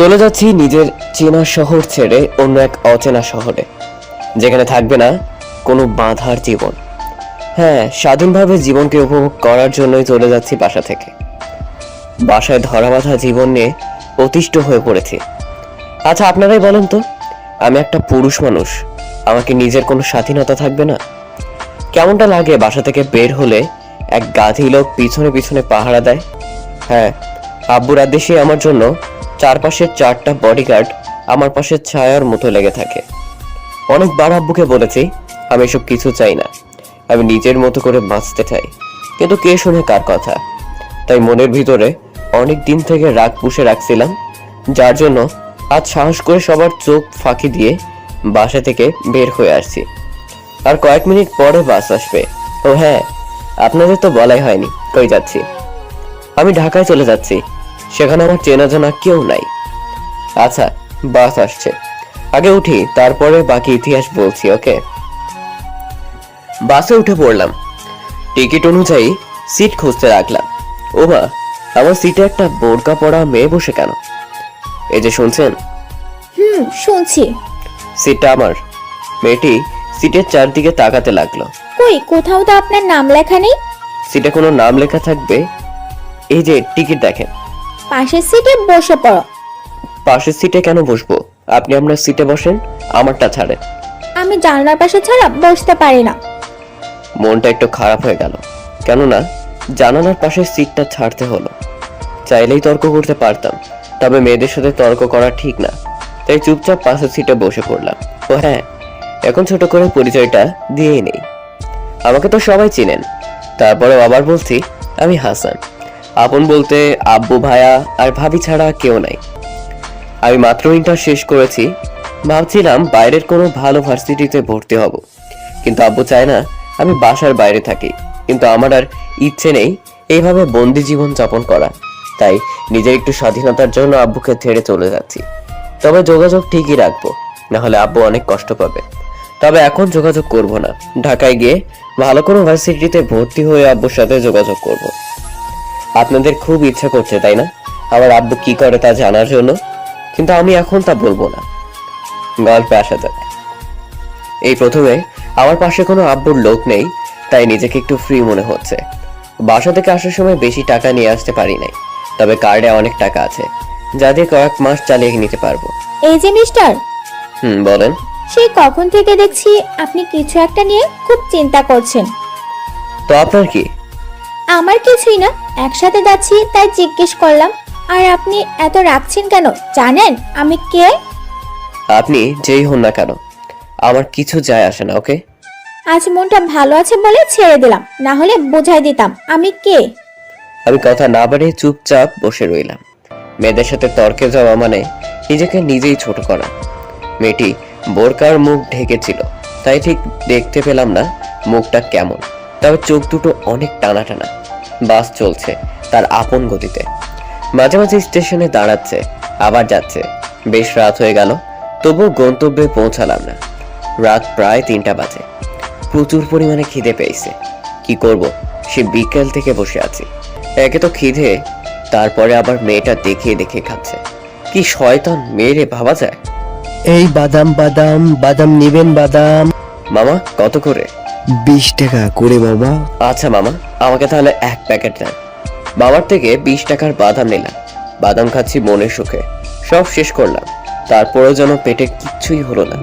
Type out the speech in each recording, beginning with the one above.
চলে যাচ্ছি নিজের চেনা শহর ছেড়ে অন্য এক অচেনা শহরে, যেখানে থাকবে না কোনো বাধার জীবন। হ্যাঁ, স্বাধীনভাবে জীবনকে উপভোগ করার জন্যই চলে যাচ্ছি বাসা থেকে। বাসায় ধরা বাঁধা জীবন নিয়ে অতিষ্ঠ হয়ে পড়েছি। আচ্ছা, আপনারাই বলেন তো, আমি একটা পুরুষ মানুষ, আমাকে নিজের কোনো স্বাধীনতা থাকবে না? কেমনটা লাগে বাসা থেকে বের হলে এক গাধি লোক পিছনে পিছনে পাহারা দেয়? হ্যাঁ, আব্বুর আদেশে আমার জন্য চারপাশের 4টা বডিগার্ড আমার পাশে ছায়ার মতো লেগে থাকে। অনেকবার আব্বুকে বলেছি আমি এসব কিছু চাই না, আমি নিজের মতো করে বাঁচতে চাই, কিন্তু কে শুনে কার কথা। তাই মনের ভিতরে অনেক দিন থেকে রাগ পুষে রাখছিলাম, যার জন্য আজ সাহস করে সবার চোখ ফাঁকি দিয়ে বাসা থেকে বের হয়ে আসছি। আর কয়েক মিনিট পরে বাস আসবে। ও হ্যাঁ, আপনাদের তো বলাই হয়নি কই যাচ্ছি। আমি ঢাকায় চলে যাচ্ছি, সেখানে আমার চেনা জানা কেউ নাই। আচ্ছা, বাস আসছে, আগে উঠি, তারপরে বাকি ইতিহাস বলছি। ওকে। বাসে উঠে পড়লাম, টিকিট অনুযায়ী সিট খুঁজতে রাখলাম। ও মা, আমার সিটে একটা বোরকা পরা মেয়ে বসে কেন? এই যে শুনছেন? শুনছি। সিটটা আমার। মেয়েটি সিটের চারদিকে তাকাতে লাগলো। কই, কোথাও তো আপনার নাম লেখা নেই। সিটে কোনো নাম লেখা থাকবে? এই যে টিকিট দেখেন। পাশের সিটে বসে পড়ো। পাশের সিটে কেন বসবো? আপনি আপনার সিটে বসেন, আমারটা ছাড়েন। আমি জানলার পাশে ছাড়া বসতে পারি না। মনটা একটু খারাপ হয়ে গেল, কেননা জানালার পাশে সিটটা ছাড়তে হলো। চাইলেই তর্ক করতে পারতাম, তবে মেয়েদের সাথে তর্ক করা ঠিক না, তাই চুপচাপ পাশের সিটে বসে পড়লাম। ও হ্যাঁ, এখন ছোট করে পরিচয়টা দিয়েই নেই। আমাকে তো সবাই চিনেন, তারপরেও আবার বলছি আমি হাসান। আপন বলতে আব্বু, ভাইয়া আর ভাবি ছাড়া কেউ নাই। আমি মাত্র ইন্টার শেষ করেছি, ভাবছিলাম বাইরের কোনো ভালো ভার্সিটিতে ভর্তি হব, কিন্তু আব্বু চায় না আমি বাসার বাইরে থাকি। কিন্তু আমার আর ইচ্ছে নেই এইভাবে বন্দি জীবন যাপন করা, তাই নিজের একটু স্বাধীনতার জন্য আব্বুকে ছেড়ে চলে যাচ্ছি। তবে যোগাযোগ ঠিকই রাখবো, না হলে আব্বু অনেক কষ্ট পাবে। তবে এখন যোগাযোগ করব না, ঢাকায় গিয়ে ভালো কোনো ভার্সিটিতে ভর্তি হয়ে আব্বুর সাথে যোগাযোগ করব। আপনাদের খুব ইচ্ছা করছে তাই না আমার আব্বু কি করে তা জানার জন্য, কিন্তু আমি এখন তা বলবো না। গল্পে আসা যাক। এই প্রথমে আমার পাশে কোনো আব্বুর লোক নেই, তাই নিজেকে একটু ফ্রি মনে হচ্ছে। বাসা থেকে আসার সময় বেশি টাকা নিয়ে আসতে পারি নাই, তবে কার্ডে অনেক টাকা আছে, যা দিয়ে কয়েক মাস চালিয়ে নিতে পারবো। এই যে মিস্টার, বলেন। সেই কখন থেকে দেখছি আপনি কিছু একটা নিয়ে খুব চিন্তা করছেন। তো আপনার কি? আমার কিছুই না, একসাথে যাচ্ছি তাই জিজ্ঞেস করলাম। আর আপনি এত রাখছেন কেন? জানেন আমি কে? আপনি যেই হন না কেন, আমার কিছু যায় আসে না। ওকে, আজ মনটা ভালো আছে বলে ছেড়ে দিলাম, না হলে বোঝাই দিতাম আমি কে। আমি কথা না বাড়িয়ে চুপচাপ বসে রইলাম। মেয়েদের সাথে তর্কে যাওয়া মানে নিজেকে নিজেই ছোট করা। মেয়েটি বোরকার মুখ ঢেকেছিল, তাই ঠিক দেখতে পেলাম না মুখটা কেমন, তবে চোখ দুটো অনেক টানা টানা। বাস চলছে তার আপন গতিতে, মাঝে মাঝে স্টেশনে দাঁড়াচ্ছে, আবার যাচ্ছে। বেশ রাত হয়ে গেল, তবু গন্তব্যে পৌঁছালাম না। রাত প্রায় 3টা বাজে। প্রচুর পরিমাণে খিদে পেয়েছে। কি করব, সে বিকেল থেকে বসে আছি। একে তো খিদে, তারপরে আবার মেয়েটা দেখিয়ে দেখিয়ে খাচ্ছে। কি শয়তান মেয়েরে ভাবা যায়। এই বাদাম বাদাম বাদাম নিবেন বাদাম? মামা কত করে? 20 টাকা করে বাবা। আচ্ছা মামা, আমাকে তাহলে 1 প্যাকেট দেন। বাবার থেকে 20 টাকার বাদাম নিলাম। বাদাম খাচ্ছি মনের সুখে। সব শেষ করলাম, তারপরেও যেন পেটে কিচ্ছুই হলো না।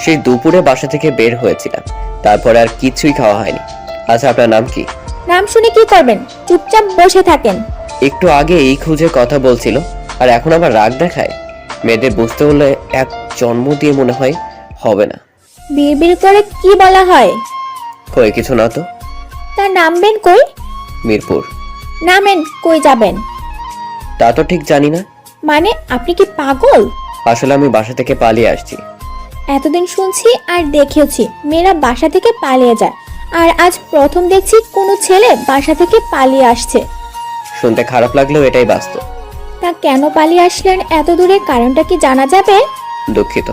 সেই দুপুরে বাসা থেকে বের হয়েছিলাম, তারপরে আর কিছুই খাওয়া হয়নি। আচ্ছা, আপনার নাম কি? নাম শুনে কি করবেন? চুপচাপ বসে থাকেন। একটু আগে এই খুঁজে কথা বলছিল, আর এখন আবার রাগ দেখায়। মেয়েদের বুঝতে হলে এক জন্ম দিয়ে মনে হয় হবে না। বিড়বিড় করে কি বলা হয়? কই কিছু না তো। তা নামবেন কই? মিরপুর। নামেন, কই যাবেন? তা তো ঠিক জানি না। মানে আপনি কি পাগল? আসলে আমি বাসা থেকে পালিয়ে আসছি। এতদিন শুনছি আর দেখেছি মেয়েরা বাসা থেকে পালিয়ে যায়, আর আজ প্রথম দেখছি কোনো ছেলে বাসা থেকে পালিয়ে আসছে। শুনতে খারাপ লাগলেও এটাই বাস্তব। তা কেন পালিয়ে আসলেন এত দূরে, কারণটা কি জানা যাবে? দুঃখিত।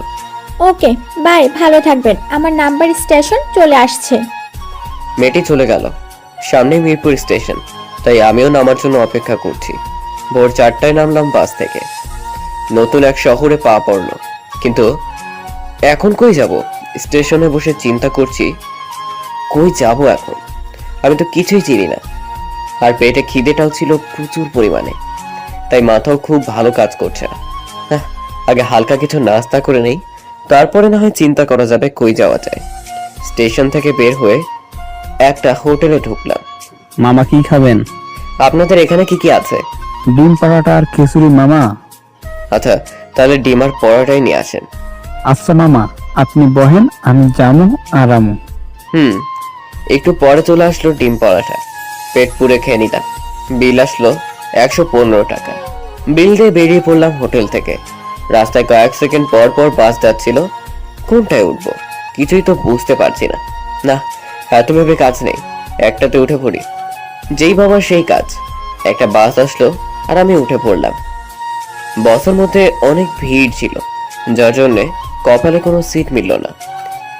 ওকে বাই, ভালো থাকবেন। আমার নাম্বার স্টেশন চলে আসছে। মেয়েটি চলে গেল। সামনে মিরপুর স্টেশন, তাই আমিও নামার জন্য অপেক্ষা করছি। ভোর 4টায় নামলাম বাস থেকে। নতুন এক শহরে পা পড়লো। কিন্তু এখন কই যাব? স্টেশনে বসে চিন্তা করছি কই যাব এখন। আমি তো কিছুই চিনি না, আর পেটে খিদেটাও ছিল প্রচুর পরিমাণে, তাই মাথাও খুব ভালো কাজ করছে না। আগে হালকা কিছু নাস্তা করে নেই, তারপরে না হয় চিন্তা করা যাবে কই যাওয়া যায়। স্টেশন থেকে বের হয়ে একটা হোটেলে ঢুকলাম। মামা কি খাবেন? আপনাদের এখানে কি কি আছে? ডিম পরোটা আর খিচুড়ি মামা। আচ্ছা, তাহলে ডিম আর পরোটাই নিয়ে আসেন। আচ্ছা মামা, আপনি বহেন, আমি জামু আর আমু। একটু পরে চলে আসলো ডিম পরোটা। পেট পুরে খেয়ে নিলাম। বিল আসলো 115 টাকা। বিল দিয়ে বেরিয়ে পড়লাম হোটেল থেকে। রাস্তায় কয়েক সেকেন্ড পর পর বাস যাচ্ছিল। কোনটায় উঠবো কিছুই তো বুঝতে পারছি না। না, এত ভেবে কাজ নেই, একটাতে উঠে পড়ি। যেই বাবা সেই কাজ। একটা বাস আসলো আর আমি উঠে পড়লাম। বাসের মধ্যে অনেক ভিড় ছিল, যার জন্যে কপালে কোনো সিট মিলল না।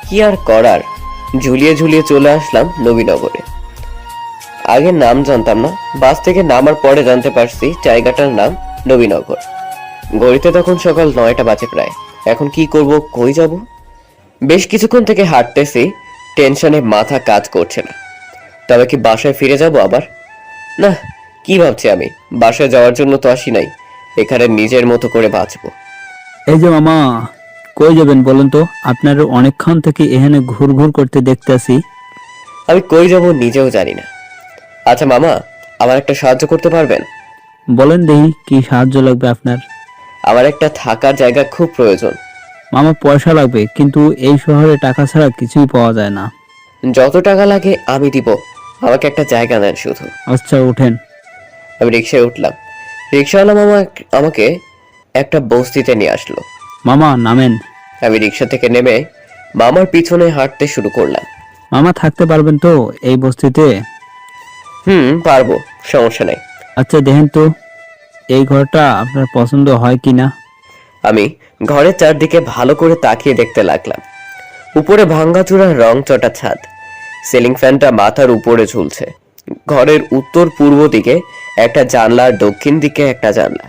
কি আর করার, ঝুলিয়ে ঝুলিয়ে চলে আসলাম নবীনগরে। আগে নাম জানতাম না, বাস থেকে নামার পরে জানতে পারছি জায়গাটার নাম নবীনগর। ঘড়িতে তখন সকাল 9টা বাজে প্রায়। এখন কি করব, কই যাব? বেশ কিছুক্ষণ থেকে হাঁটতেছি, টেনশনে মাথা কাজ করছে না। তবে কি বাসায় ফিরে যাব আবার? না, কি ভাবছি আমি, বাসায় যাওয়ার জন্য তো আসি নাই, এখানে নিজের মতো করে বাঁচবো। এই যে মামা, কই যাবেন বলেন তো? আপনার অনেকক্ষণ থেকে এখানে ঘুর ঘুর করতে দেখতেছি। আমি কই যাব নিজেও জানি না। আচ্ছা মামা, আমার একটা সাহায্য করতে পারবেন? বলেন দেখি কি সাহায্য লাগবে আপনার? আমার একটা থাকার জায়গা খুব প্রয়োজন। মামা পয়সা লাগবে, কিন্তু এই শহরে টাকা ছাড়া কিছুই পাওয়া যায় না। যত টাকা লাগে আমি দিব, আমাকে একটা জায়গা দেন শুধু। আচ্ছা উঠেন। আমি রিক্সায় উঠলাম। রিক্সাওয়ালা মামা আমাকে একটা বস্তিতে নিয়ে আসলো। মামা নামেন। আমি রিক্সা থেকে নেমে মামার পিছনে হাঁটতে শুরু করলাম। মামা থাকতে পারবেন তো এই বস্তিতে? পারবো, সমস্যা নেই। আচ্ছা দেখেন তো এই ঘরটা আপনার পছন্দ হয় কিনা। আমি ঘরের চারদিকে ভালো করে তাকিয়ে দেখতে লাগলাম। উপরে ভাঙ্গাচুরা রং চটা ছাদ, সিলিং ফ্যানটা মাথার উপরে ঝুলছে। ঘরের উত্তর পূর্ব দিকে একটা জানলা আর দক্ষিণ দিকে একটা জানলা।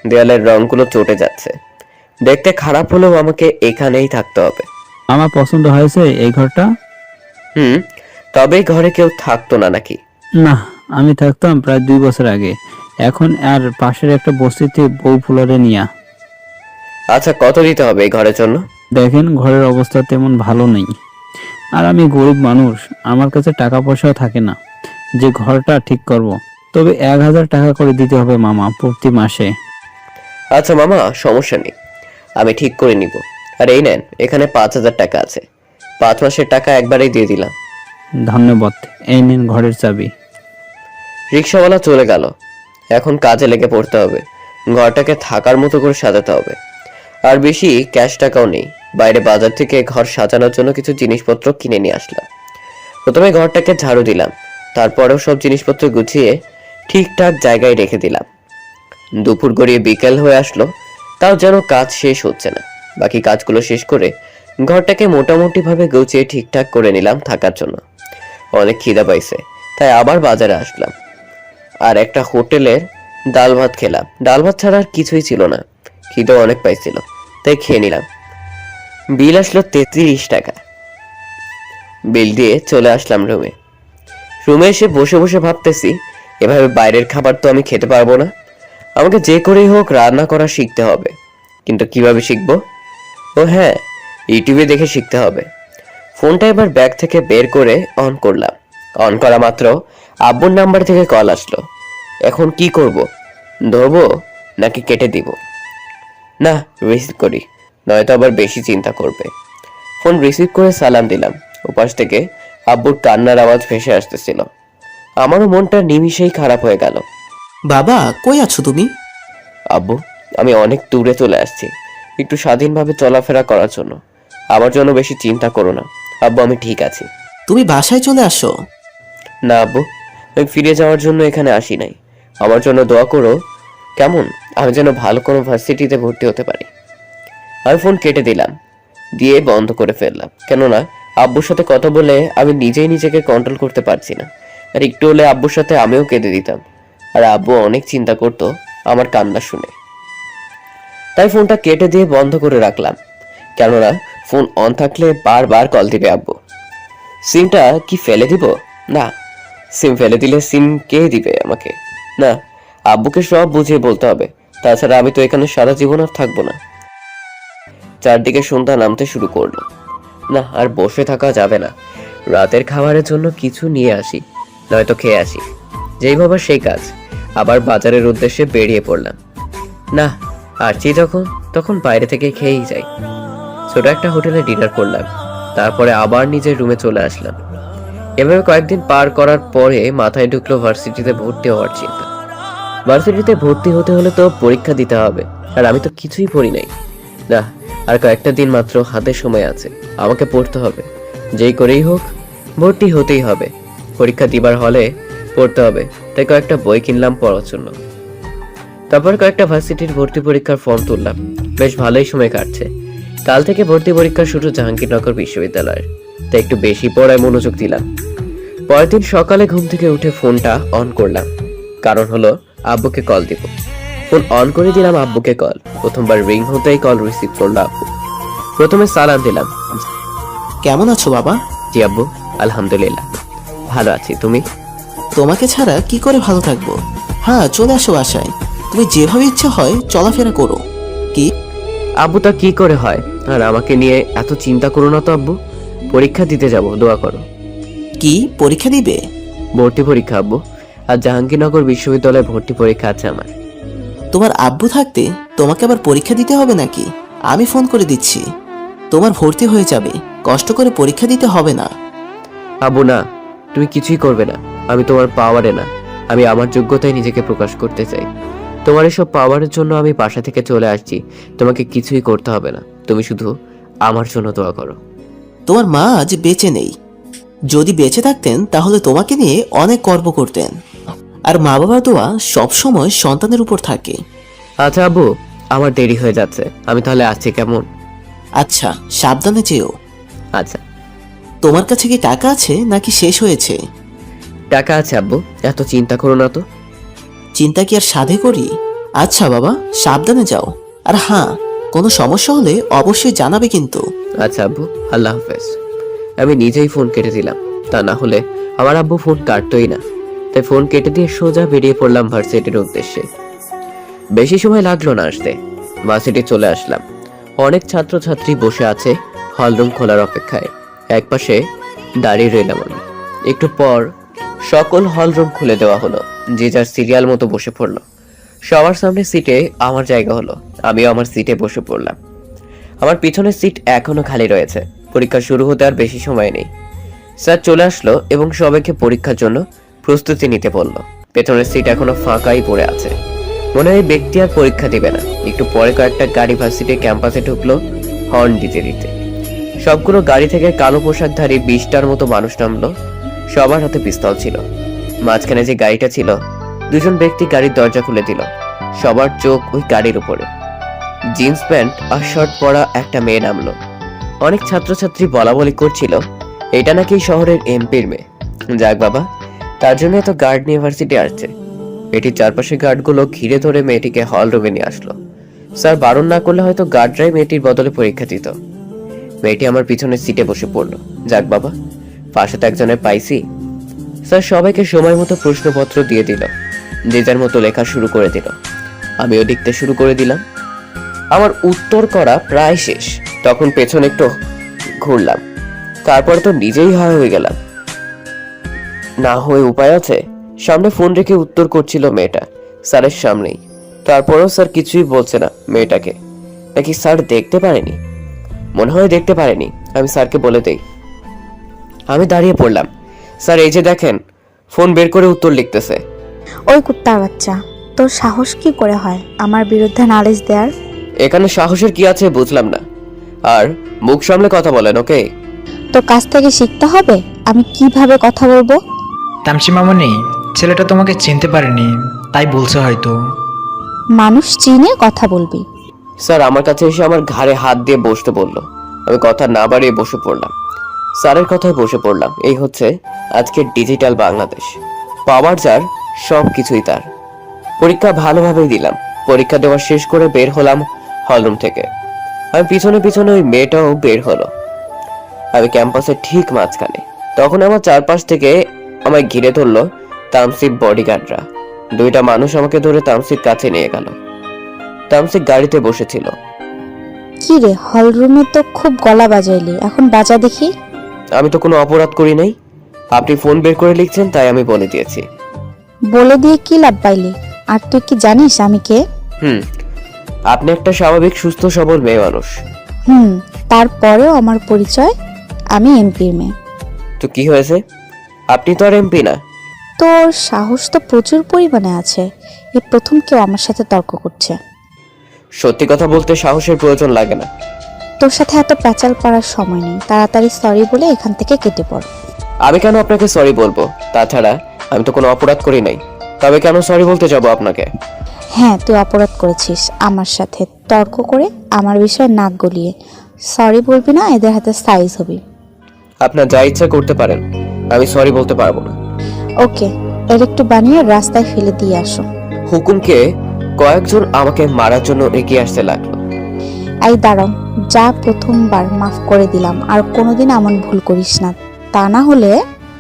দেয়ালের রংগুলো চটে যাচ্ছে। দেখতে খারাপ হলেও আমাকে এখানেই থাকতে হবে। আমার পছন্দ হয়েছে এই ঘরটা। তবে ঘরে কেউ থাকতো না নাকি? না, আমি থাকতাম প্রায় 2 বছর আগে। এখন আর পাশের একটা বস্তিতে বউ ফুলারে নিয়া। আচ্ছা, কত দিতে হবে এই ঘরের জন্য? দেখেন ঘরের অবস্থা তেমন ভালো নেই, আর আমি গরিব মানুষ, আমার কাছে টাকা পয়সাও থাকে না যে ঘরটা ঠিক করব। তবে 1000 টাকা করে দিতে হবে মামা প্রতি মাসে। আচ্ছা মামা, সমস্যা নেই, আমি ঠিক করে নিব। আর এই নেন, এখানে 5000 টাকা আছে। 5 মাসের টাকা একবারেই দিয়ে দিলাম। ধন্যবাদ, এই নিন ঘরের চাবি। রিক্সাওয়ালা চলে গেল। এখন কাজে লেগে পড়তে হবে। ঘরটাকে থাকার মতো করে সাজাতে হবে। আর বেশি ক্যাশ টাকাও নেই। বাইরে বাজার থেকে ঘর সাজানোর জন্য কিছু জিনিসপত্র কিনে নিয়ে আসলাম। প্রথমে ঘরটাকে ঝাড়ু দিলাম, তারপরেও সব জিনিসপত্র গুছিয়ে ঠিকঠাক জায়গায় রেখে দিলাম। দুপুর গড়িয়ে বিকেল হয়ে আসলো, তাও যেন কাজ শেষ হচ্ছে না। বাকি কাজগুলো শেষ করে ঘরটাকে মোটামুটি ভাবে গুছিয়ে ঠিকঠাক করে নিলাম থাকার জন্য। অনেক খিদা পাইছে, তাই আবার বাজারে আসলাম আর একটা হোটেলের ডাল ভাত খেলাম। ডাল ভাত ছাড়া আর কিছুই ছিল না। খিদে অনেক পাইছিল, তাই খেয়ে নিলাম। বিল আসলো 33 টাকা। বিল দিয়ে চলে আসলাম রুমে। রুমে এসে বসে বসে ভাবতেছি, এভাবে বাইরের খাবার তো আমি খেতে পারবো না। আমাকে যে করেই হোক রান্না করা শিখতে হবে। কিন্তু কিভাবে শিখবো? ও হ্যাঁ, ইউটিউবে দেখে শিখতে হবে। ফোনটা এবার ব্যাগ থেকে বের করে অন করলাম। অন করা মাত্র আব্বুর নাম্বার থেকে কল আসলো। এখন কি করব? ধরবো নাকি কেটে দিব? না, রিসিভ করি, নয়তো আবার বেশি চিন্তা করবে। ফোন রিসিভ করে সালাম দিলাম। ওপাশ থেকে আব্বুর কান্নার আওয়াজ ভেসে আসতেছিল। আমারও মনটা নিমিষেই খারাপ হয়ে গেল। বাবা, কই আছো তুমি? আব্বু, আমি অনেক দূরে চলে আসছি, একটু স্বাধীনভাবে চলাফেরা করার জন্য। আমার জন্য বেশি চিন্তা করো না আব্বু, আমি ঠিক আছি। তুমি বাসায় চলে আসো। না আব্বু, আমি ফিরে যাওয়ার জন্য এখানে আসি নাই। আমার জন্য দোয়া করো, কেমন? আমি যেন ভালো কোনো ভার্সিটিতে ভর্তি হতে পারি। আমি ফোন কেটে দিলাম, দিয়ে বন্ধ করে ফেললাম। কেননা আব্বুর সাথে কথা বলে আমি নিজেই নিজেকে কন্ট্রোল করতে পারছি না। আর একটু হলে আব্বুর সাথে আমিও কেঁদে দিতাম, আর আব্বু অনেক চিন্তা করতো আমার কান্না শুনে। তাই ফোনটা কেটে দিয়ে বন্ধ করে রাখলাম, কেননা ফোন অন থাকলে বারবার কল দিবে আব্বু। সিমটা কি ফেলে দিব? না, সিম ফেলে দিলে সিম কে দিবে আমাকে? না, আব্বুকে সব বুঝিয়ে বলতে হবে, তাছাড়া আমি তো এখানে সারা জীবন আর থাকবো না। চারদিকে সন্ধ্যা নামতে শুরু করলো। না, আর বসে থাকা যাবে না, রাতের খাবারের জন্য কিছু নিয়ে আসি, নয়তো খেয়ে আসি। যেই ভাবা সেই কাজ, আবার বাজারের উদ্দেশ্যে বেরিয়ে পড়লাম। না, আসছি যখন তখন বাইরে থেকে খেয়েই যাই। ছোট একটা হোটেলে ডিনার করলাম, তারপরে আবার নিজের রুমে চলে আসলাম। এভাবে কয়েকদিন পার করার পরে মাথায় ঢুকলো ভার্সিটিতে ভর্তি হওয়ার চিন্তা। ভার্সিটিতে ভর্তি হতে হলে তো পরীক্ষা দিতে হবে, আর আমি তো কিছুই পড়ি নাই। না, আর কয়েকটা দিন মাত্র হাতে সময় আছে, আমাকে পড়তে হবে। যেই করেই হোক ভর্তি হতেই হবে, পরীক্ষা দিবার হলে পড়তে হবে। তাই কয়েকটা বই কিনলাম পড়ার জন্য। তারপর কয়েকটা ভার্সিটির ভর্তি পরীক্ষার ফর্ম তুললাম। বেশ ভালোই সময় কাটছে। কাল থেকে ভর্তি পরীক্ষা শুরু জাহাঙ্গীরনগর বিশ্ববিদ্যালয়ের, তাই একটু বেশি পড়ায় মনোযোগ দিলাম। পরের দিন সকালে ঘুম থেকে উঠে ফোনটা অন করলাম, কারণ হলো আব্বুকে কল দিব। ফোন অন করে দিলাম আব্বুকে কল। প্রথমবার রিং হতেই কল রিসিভ করলো আব্বু। প্রথমে সালাম দিলাম। কেমন আছো বাবা? জি আব্বু, আলহামদুলিল্লাহ ভালো আছি, তুমি? তোমাকে ছাড়া কি করে ভালো থাকবো? হ্যাঁ, চলে আসো বাসায়। তুমি যেভাবে ইচ্ছে হয় চলাফেরা করো। কি? আব্বু, তা কি করে হয়? আর আমাকে নিয়ে এত চিন্তা করো না তো আব্বু, পরীক্ষা দিতে যাব, দোয়া করো। কি পরীক্ষা দিবে? ভর্তি পরীক্ষা আব্বু, আর জাহাঙ্গীরনগর বিশ্ববিদ্যালয়ে ভর্তি পরীক্ষা আছে আমার। তোমার আব্বু থাকতে তোমাকে আবার পরীক্ষা দিতে হবে নাকি? আমি ফোন করে দিচ্ছি, তোমার ভর্তি হয়ে যাবে, কষ্ট করে পরীক্ষা দিতে হবে না। আব্বু না, তুমি কিছুই করবে না, আমি তোমার পাওয়ারে না, আমি আমার যোগ্যতায় নিজেকে প্রকাশ করতে চাই। তোমার এসব পাওয়ারের জন্য আমি বাসা থেকে চলে আসছি, তোমাকে কিছুই করতে হবে না, তুমি শুধু আমার জন্য দোয়া করো। তোমার মা আজ বেঁচে নেই, যদি বেঁচে থাকতেন তাহলে তোমাকে নিয়ে অনেক গর্ব করতেন। আর মা বাবার দোয়া সবসময় সন্তানের উপর থাকে। আচ্ছা আব্বু, আমার দেরি হয়ে যাচ্ছে, আমি তাহলে আসছি, কেমন? আচ্ছা, সাবধানে যেও। আচ্ছা। তোমার কাছে কি টাকা আছে নাকি শেষ হয়েছে? টাকা আছে আব্বু, এত চিন্তা করো না তো। চিন্তা কি আর সাধে করি? আচ্ছা বাবা, সাবধানে যাও। আর হ্যাঁ, কোনো সমস্যা হলে অবশ্যই জানাবে কিন্তু। আচ্ছা আব্বু, আল্লাহ হাফেজ। আমি নিজেই ফোন কেটে দিলাম, তা না হলে আমার আব্বু ফোন কাটতোই না। তাই ফোন কেটে দিয়ে সোজা বেরিয়ে পড়লাম ভার্সিটির উদ্দেশ্যে। বেশি সময় লাগলো না আসতে, ভার্সিটি চলে আসলাম। অনেক ছাত্রছাত্রী বসে আছে হলরুম খোলার অপেক্ষায়, একপাশে দাঁড়িয়ে রইলাম আমি। একটু পর সকল হলরুম খুলে দেওয়া হলো, যে যার সিরিয়াল মতো বসে পড়লো। সবার সামনে সিটে আমার জায়গা হলো, আমিও আমার সিটে বসে পড়লাম। আমার পিছনের সিট এখনো খালি রয়েছে। পরীক্ষা শুরু হতে আর বেশি সময় নেই। স্যার চলে আসলো এবং সবাইকে পরীক্ষার জন্য প্রস্তুতি নিতে বলল। পেছনের সিট এখনো ফাঁকাই পড়ে আছে, মনে হয় ব্যক্তি আর পরীক্ষা দিবে না। একটু পরে কয়েকটা গাড়ি ভার্সিটির ক্যাম্পাসে ঢুকলো হর্ন দিতে দিতে। সবগুলো গাড়ি থেকে কালো পোশাকধারী 20টার মতো মানুষ নামলো, সবার হাতে পিস্তল ছিল। মাঝখানে যে গাড়িটা ছিল, দুজন ব্যক্তি গাড়ির দরজা খুলে দিল। সবার চোখ ওই গাড়ির উপরে। জিন্স প্যান্ট আর শার্ট পরা একটা মেয়ে নামলো। অনেক ছাত্রছাত্রী বলা বলি করছিল এটা নাকি শহরের এমপির মেয়ে। যাক বাবা, তার জন্য এত গার্ড নিয়ে ভার্সিটি আসছে। মেয়েটির চারপাশে গার্ডগুলো ঘিরে ধরে মেয়েটিকে হল রুমে নিয়ে আসলো। স্যার বারণ না করলে হয়তো গার্ডরাই মেয়েটির বদলে পরীক্ষা দিত। মেয়েটি আমার পিছনের সিটে বসে পড়লো। যাক বাবা, পাশে তো একজনের পাইছি। স্যার সবাইকে সময় মতো প্রশ্নপত্র দিয়ে দিল, যে যার মতো লেখা শুরু করে দিল। আমিও লিখতে শুরু করে দিলাম। আমার উত্তর করা প্রায় শেষ, তখন পেছনে একটু ঘুরলাম। তারপর তো নিজেই হায় হয়ে গেলাম। না হয়ে উপায় আছে? সামনে ফোন রেখে উত্তর করছিল মেয়েটা, স্যারের সামনেই। তারপরও স্যার কিছুই বলছে না মেয়েটাকে। নাকি স্যার দেখতে পারেনি? মনে হয় দেখতে পারেনি। আমি স্যারকে বলে দেই। আমি দাঁড়িয়ে পড়লাম। স্যার এই যে দেখেন, ফোন বের করে উত্তর লিখতেছে। ওই কুত্তার বাচ্চা, তোর সাহস কি করে হয় আমার বিরুদ্ধে নালিশ দেওয়ার? এখানে সাহসের কি আছে বুঝলাম না। আর মুখ সামলে কথা বলেন, ওকে? তোর কাছ থেকে শিখতে হবে আমি কিভাবে কথা বলবো। তামসি মামনি, ছেলেটা তোমাকে চিনতে পারেনি, তাই বলছে হয়তো। মানুষ চিনে কথা বলবি। স্যার আমার কাছে এসে আমার ঘাড়ে হাত দিয়ে বসতে বললো। আমি কথা না বাড়িয়ে বসে পড়লাম। স্যারের কথায় বসে পড়লাম। এই হচ্ছে আজকের ডিজিটাল বাংলাদেশ। পাওয়ার যার, সব কিছুই তার। পরীক্ষা ভালোভাবেই দিলাম। পরীক্ষা দেওয়া শেষ করে বের হলাম হলরুম থেকে। আমি পিছনে পিছনে ওই মেয়েটাও বের হলো। আমি ক্যাম্পাসের ঠিক মাঝখানে। তখন আমার চারপাশ থেকে আমায় ঘিরে ধরলো তামসির বডিগার্ডরা। দুইটা মানুষ আমাকে ধরে তামসির কাছে নিয়ে গেল। তামসি গাড়িতে বসেছিল। কি রে, হলরুমে তো খুব গলা বাজাইলি, এখন বাজা দেখি। আমি তো কোনো অপরাধ করি নাই। আপনি ফোন বের করে লিখছেন তাই আমি বলে দিয়েছি। বলে দিয়ে কি লাভ পাইলি? আর তুই কি জানিস আমি কে? আপনি একটা স্বাভাবিক সুস্থ সবল মেয়ে মানুষ। তারপরেও আমার পরিচয়, আমি এমপির মেয়ে। তো কি হয়েছে? আপনি তো আর এমপি না। তোর সাহস তো প্রচুর পরিমাণে আছে, এই প্রথম কেউ আমার সাথে তর্ক করছে। সত্যি কথা বলতে সাহসের প্রয়োজন লাগে না। তোর সাথে এত প্যাচাল করার সময় নেই, তাড়াতাড়ি সরি বলে এখান থেকে কেটে পড়। আমি কেন আপনাকে সরি বলবো? তাছাড়া আমি তো কোনো অপরাধ করি নাই, তবে কেন সরি বলতে যাব আপনাকে? হ্যাঁ, তুই অপরাধ করেছিস, আমার সাথে তর্ক করে আমার বিষয়ে নাক গলিয়ে। সরি বলবি না, এদের হাতে সাইজ হবি। আপনার যা ইচ্ছা করতে পারেন, আমি সরি বলতে পারবো না। ওকে, এর একটু বানিয়ে রাস্তায় ফেলে দিয়ে আসো। হুকুমকে কয়েকজন আমাকে মারার জন্য এগিয়ে আসতে লাগলো। এই দাঁড়াও, যা প্রথমবার মাফ করে দিলাম, আর কোনোদিন এমন ভুল করিস না, তা না হলে।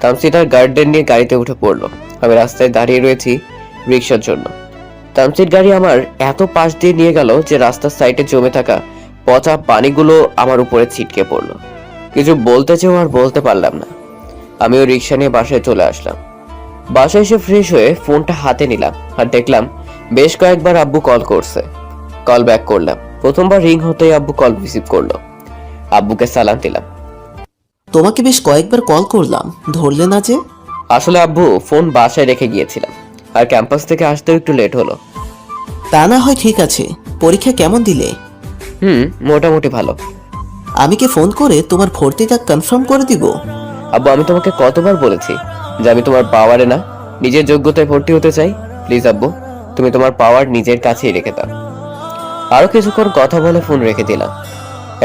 তামসিটার গার্ডেন নিয়ে গাড়িতে উঠে পড়লো। আমি রাস্তায় দাঁড়িয়ে রয়েছি রিক্সার জন্য। তামসির গাড়ি আমার এত পাশ দিয়ে নিয়ে গেল যে রাস্তার সাইডে জমে থাকা পচা পানিগুলো আমার উপরে ছিটকে পড়লো। কিছু বলতে চেয়েও আর বলতে পারলাম না। আমিও রিক্সা নিয়ে বাসায় চলে আসলাম। বাসায় এসে ফ্রেশ হয়ে ফোনটা হাতে নিলাম আর দেখলাম বেশ কয়েকবার আব্বু কল করছে। কল ব্যাক করলাম। প্রথমবার রিং হতেই আব্বু কল রিসিভ করলো। আব্বুকে সালাম দিলাম। তোমাকে বেশ কয়েকবার কল করলাম, ধরলে না যে? আসলে আব্বু ফোন বাসায় রেখে গিয়েছিলাম, আর ক্যাম্পাস থেকে আসতেও একটু লেট হলো। তা না হয় ঠিক আছে, পরীক্ষা কেমন দিলে? মোটামুটি ভালো। আমি কি ফোন করে তোমার ভর্তিটা কনফার্ম করে দিব? আব্বু, আমি তোমাকে কতবার বলেছি যে আমি তোমার পাওয়ারে না, নিজের যোগ্যতায় ভর্তি হতে চাই। প্লিজ আব্বু, তুমি তোমার পাওয়ার নিজের কাছেই রেখে দাও। আরো কিছুক্ষণ কথা বলে ফোন রেখে দিলাম।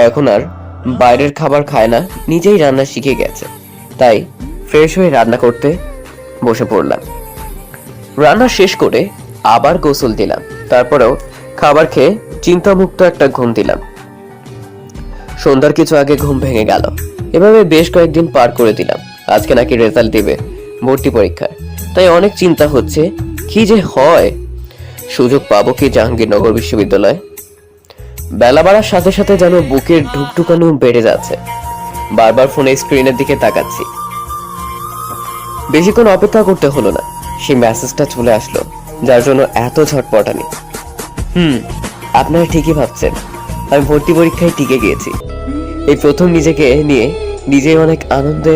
এখন আর বাইরের খাবার খায় না, নিজেই রান্না শিখে গেছে। তাই ফ্রেশ হয়ে রান্না করতে বসে পড়লাম। রান্না শেষ করে আবার গোসল দিলাম। তারপরেও খাবার খেয়ে চিন্তামুক্ত একটা ঘুম দিলাম। সন্ধ্যার কিছু আগে ঘুম ভেঙে গেল। এভাবে বেশ কয়েকদিন পার করে দিলাম। আজকে নাকি রেজাল্ট দিবে ভর্তি পরীক্ষার, তাই অনেক চিন্তা হচ্ছে কি যে হয়। সুযোগ পাবো কি জাহাঙ্গীরনগর বিশ্ববিদ্যালয়ে? বেলা বাড়ার সাথে সাথে যেন বুকের ঢুকঢুকানো বেড়ে যাচ্ছে। বারবার ফোনের স্ক্রিনের দিকে তাকাচ্ছি। বেশিক্ষণ অপেক্ষা করতে হলো না, সেই মেসেজটা চলে আসলো যার জন্য এত ঝটপটানি। আপনারা ঠিকই ভাবছেন, আমি ভর্তি পরীক্ষায় টিকে গিয়েছি। এই প্রথম নিজেকে নিয়ে নিজেই অনেক আনন্দে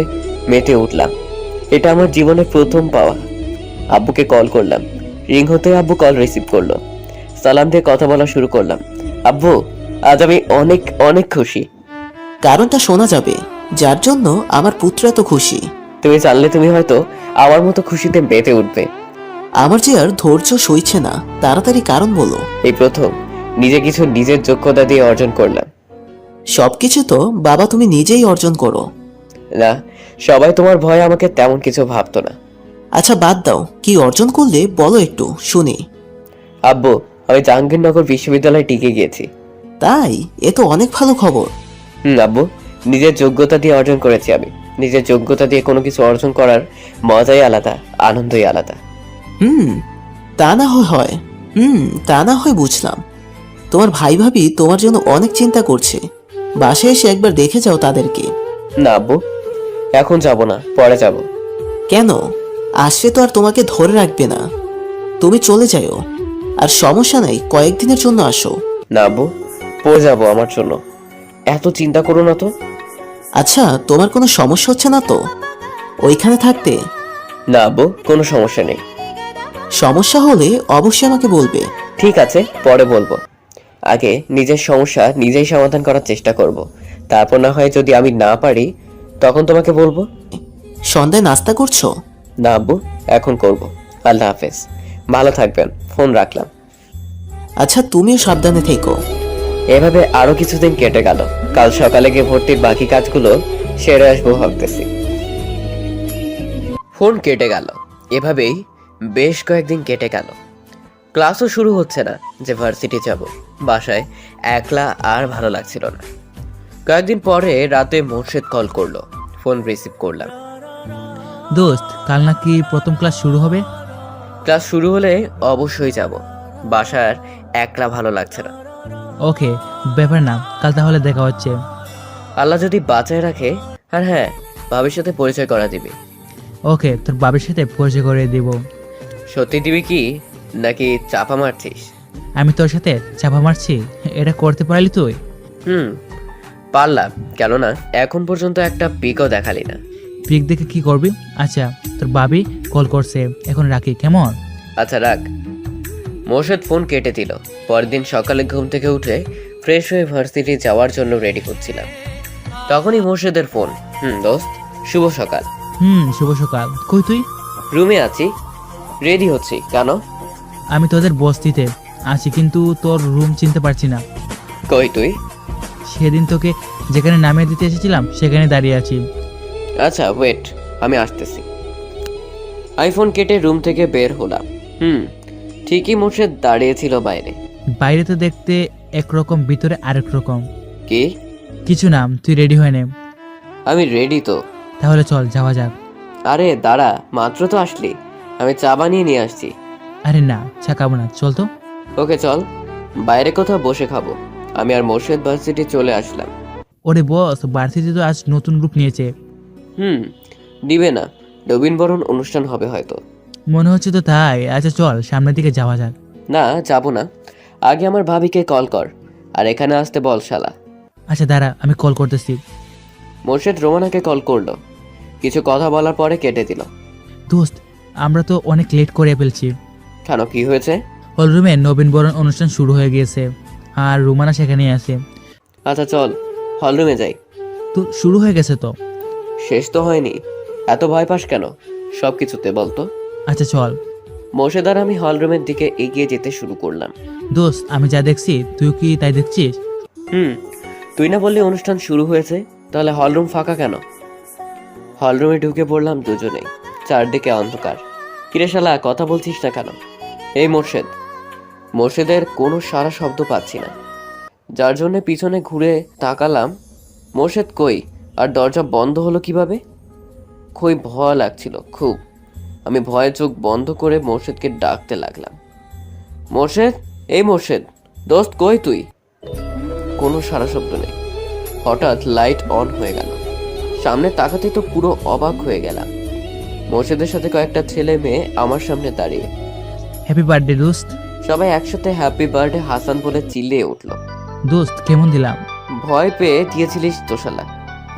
মেতে উঠলাম। এটা আমার জীবনের প্রথম পাওয়া। আব্বুকে কল করলাম। রিং হতে আব্বু কল রিসিভ করলো। সালাম দিয়ে কথা বলা শুরু করলাম। আব্বু, আজ আমি অনেক অনেক খুশি। কারণটা শোনা যাবে, যার জন্য আমার পুত্র এত খুশি। তুমি জানলে তুমি হয়তো আমার মতো খুশিতে মেতে উঠবে। আমার যে আর ধৈর্য সইছে না, তাড়াতাড়ি কারণ বলো। এই প্রথম নিজে কিছু নিজের যোগ্যতা দিয়ে অর্জন করলাম। সবকিছু তো বাবা তুমি নিজেই অর্জন করো। না, সবাই তোমার ভয়ে আমাকে তেমন কিছু ভাবতো না। আচ্ছা বাদ দাও, কি অর্জন করলে বলো একটু শুনি। আব্বু, আমি জাহাঙ্গীরনগর বিশ্ববিদ্যালয়ে টিকে গিয়েছি। তাই? এ তো অনেক ভালো খবর। আব্বু, নিজের যোগ্যতা দিয়ে অর্জন করেছি আমি। নিজের যোগ্যতা দিয়ে কোনো কিছু অর্জন করার মজাই আলাদা, আনন্দই আলাদা। তা না হয় তা না হয় বুঝলাম। তোমার ভাই ভাবি তোমার জন্য অনেক চিন্তা করছে। বাসায় এসে একবার দেখে যাও তাদেরকে। না আব্বু, এখন যাব না, পরে যাব। কেন? আসলে তো আর তোমাকে ধরে রাখবে না, তুমি চলে যাও। আর সমস্যা নাই, কয়েকদিনের জন্য আসো। না আব্বু, পরে যাব আমার জন্য। এত চিন্তা করো না তো। আচ্ছা, তোমার কোনো সমস্যা হচ্ছে না তো ওইখানে থাকতে? না আব্বু, কোনো সমস্যা নেই। সমস্যা হলে অবশ্যই আমাকে বলবে। ঠিক আছে, পরে বলবো। আগে নিজের সমস্যা নিজেই সমাধান করার চেষ্টা করব। তারপর না হয় যদি আমি না পারি তখন তোমাকে বলবো। সন্ধ্যায় নাস্তা করছো? না আব্বু, এখন করব। আল্লাহ হাফেজ, ভালো থাকবেন। ফোন রাখলাম। আচ্ছা, তুমিও সাবধানে থেকো। এভাবে আরো কিছুদিন কেটে গেল। কাল সকালে গিয়ে ভর্তির বাকি কাজগুলো সেরে আসবো ভাবতেছি। ফোন কেটে গেল। এভাবেই বেশ কয়েকদিন কেটে গেল। ক্লাসও শুরু হচ্ছে না যে ভার্সিটি যাব। বাসায় একলা আর ভালো লাগছিল না। কয়েকদিন পরে রাতে মোর্শেদ কল করলো, ফোন রিসিভ করলাম। দোস্ত, কাল নাকি প্রথম ক্লাস শুরু হবে? ক্লাস শুরু হলে অবশ্যই যাব, বাসার একলা ভালো লাগছে না। ওকে, ব্যাপার না, কাল তাহলে দেখা হচ্ছে। আল্লাহ যদি বাঁচায় রাখে। আর হ্যাঁ, ভাবির সাথে পরিচয় করা দিবি। ওকে, তোর বাবির সাথে পরিচয় করে দিব। সত্যি দিবি কি নাকি চাপা মারছিস? আমি তোর সাথে চাপা মারছি? এটা করতে পারলি তুই? পারলাম, কেননা এখন পর্যন্ত একটা পিকও দেখালি না। পিক দেখে কি করবি? আচ্ছা, তোর বাবি কল করছে, এখন রাখি কেমন? আচ্ছা রাখ। মোর্শেদ ফোন কেটে দিল। পরের দিন সকালে ঘুম থেকে উঠে ফ্রেশ হয়ে ভার্সিটি যাওয়ার জন্য রেডি করছিলাম, তখনই মোর্শেদের ফোন। দোস্ত, শুভ সকাল। শুভ সকাল। কই তুই? রুমে আছি, রেডি হচ্ছি। কেন? আমি তোদের বস্তিতে আছি, কিন্তু তোর রুম চিনতে পারছি না। কই তুই? সেদিন তোকে যেখানে নামিয়ে দিতে এসেছিলাম সেখানে দাঁড়িয়ে আছি। আচ্ছা ওয়েট, আমি আসতেছি। আইফোন কেটে রুম থেকে বের হলাম। ঠিকই মোর্শেদ দাঁড়িয়েছিল বাইরে। বাইরে তো দেখতে একরকম, ভিতরে আরেক রকম। কি? কিছু না, তুই রেডি হয়ে নে। আমি রেডি তো। তাহলে চল যাওয়া যাক। আরে দাঁড়া, মাত্র তো আসলি, আমি চা বানিয়ে নিয়ে আসছি। আরে না, চা খাবো না, চল তো। ওকে চল, বাইরে কোথাও বসে খাবো। আমি আর মোর্শেদ ভার্সিটি চলে আসলাম। ওরে বস, ভার্সিটি তো আজ নতুন গ্রুপ নিয়েছে। দিবে না, নবীনবরণ অনুষ্ঠান হবে হয়তো। মনে হচ্ছে তো তাই। আচ্ছা চল, সামনের দিকে যাওয়া যাক। না, যাবো না, আগে আমার ভাবিকে কল কর আর এখানে আসতে বল শালা। আচ্ছা দাঁড়া, আমি কল করতেছি। মোর্শেদ রোমানাকে কল করলো, কিছু কথা বলার পরে কেটে দিল। দোস্ত, আমরা তো অনেক লেট করে ফেলছি। কেন, কি হয়েছে? হলরুমে নবীনবরণ অনুষ্ঠান শুরু হয়ে গিয়েছে আর রুমানা সেখানেই আছে। আচ্ছা চল, হলরুমে যাই। তো শুরু হয়ে গেছে তো? শেষ তো হয়নি, এত ভয় পাস কেন? সব কিছুতে বলতো। আচ্ছা চল। মোর্শেদ আর আমি হলরুমের দিকে এগিয়ে যেতে শুরু করলাম। দোস্ত, আমি যা দেখছি তুই কি তাই দেখছিস? তুই না বললি অনুষ্ঠান শুরু হয়েছে, তাহলে হলরুম ফাঁকা কেন? হলরুমে ঢুকে পড়লাম দুজনেই, চারদিকে অন্ধকার। কিরে শালা, কথা বলছিস না কেন? এই মোর্শেদের কোনো সারা শব্দ পাচ্ছি না, যার জন্য পিছনে ঘুরে তাকালাম। মোর্শেদ কই, আর দরজা বন্ধ হলো কিভাবে? খুবই ভয় লাগছিল খুব। আমি ভয়ে চোখ বন্ধ করে মোর্শেদকে ডাকতে লাগলাম। মোর্শেদ, এই মোর্শেদ, দোস্ত কই তুই? কোনো সারা শব্দ নেই। হঠাৎ লাইট অন হয়ে গেল, সামনে তাকাতে তো পুরো অবাক হয়ে গেলাম। মোর্শেদের সাথে কয়েকটা ছেলে মেয়ে আমার সামনে দাঁড়িয়ে। হ্যাপি বার্থডে দোস্ত। সবাই একসাথে হ্যাপি বার্থডে হাসান বলে চিল্লিয়ে উঠল। দোস্ত, কেমন দিলাম? ভয় পেয়ে দিয়েছিলিস তো শালা।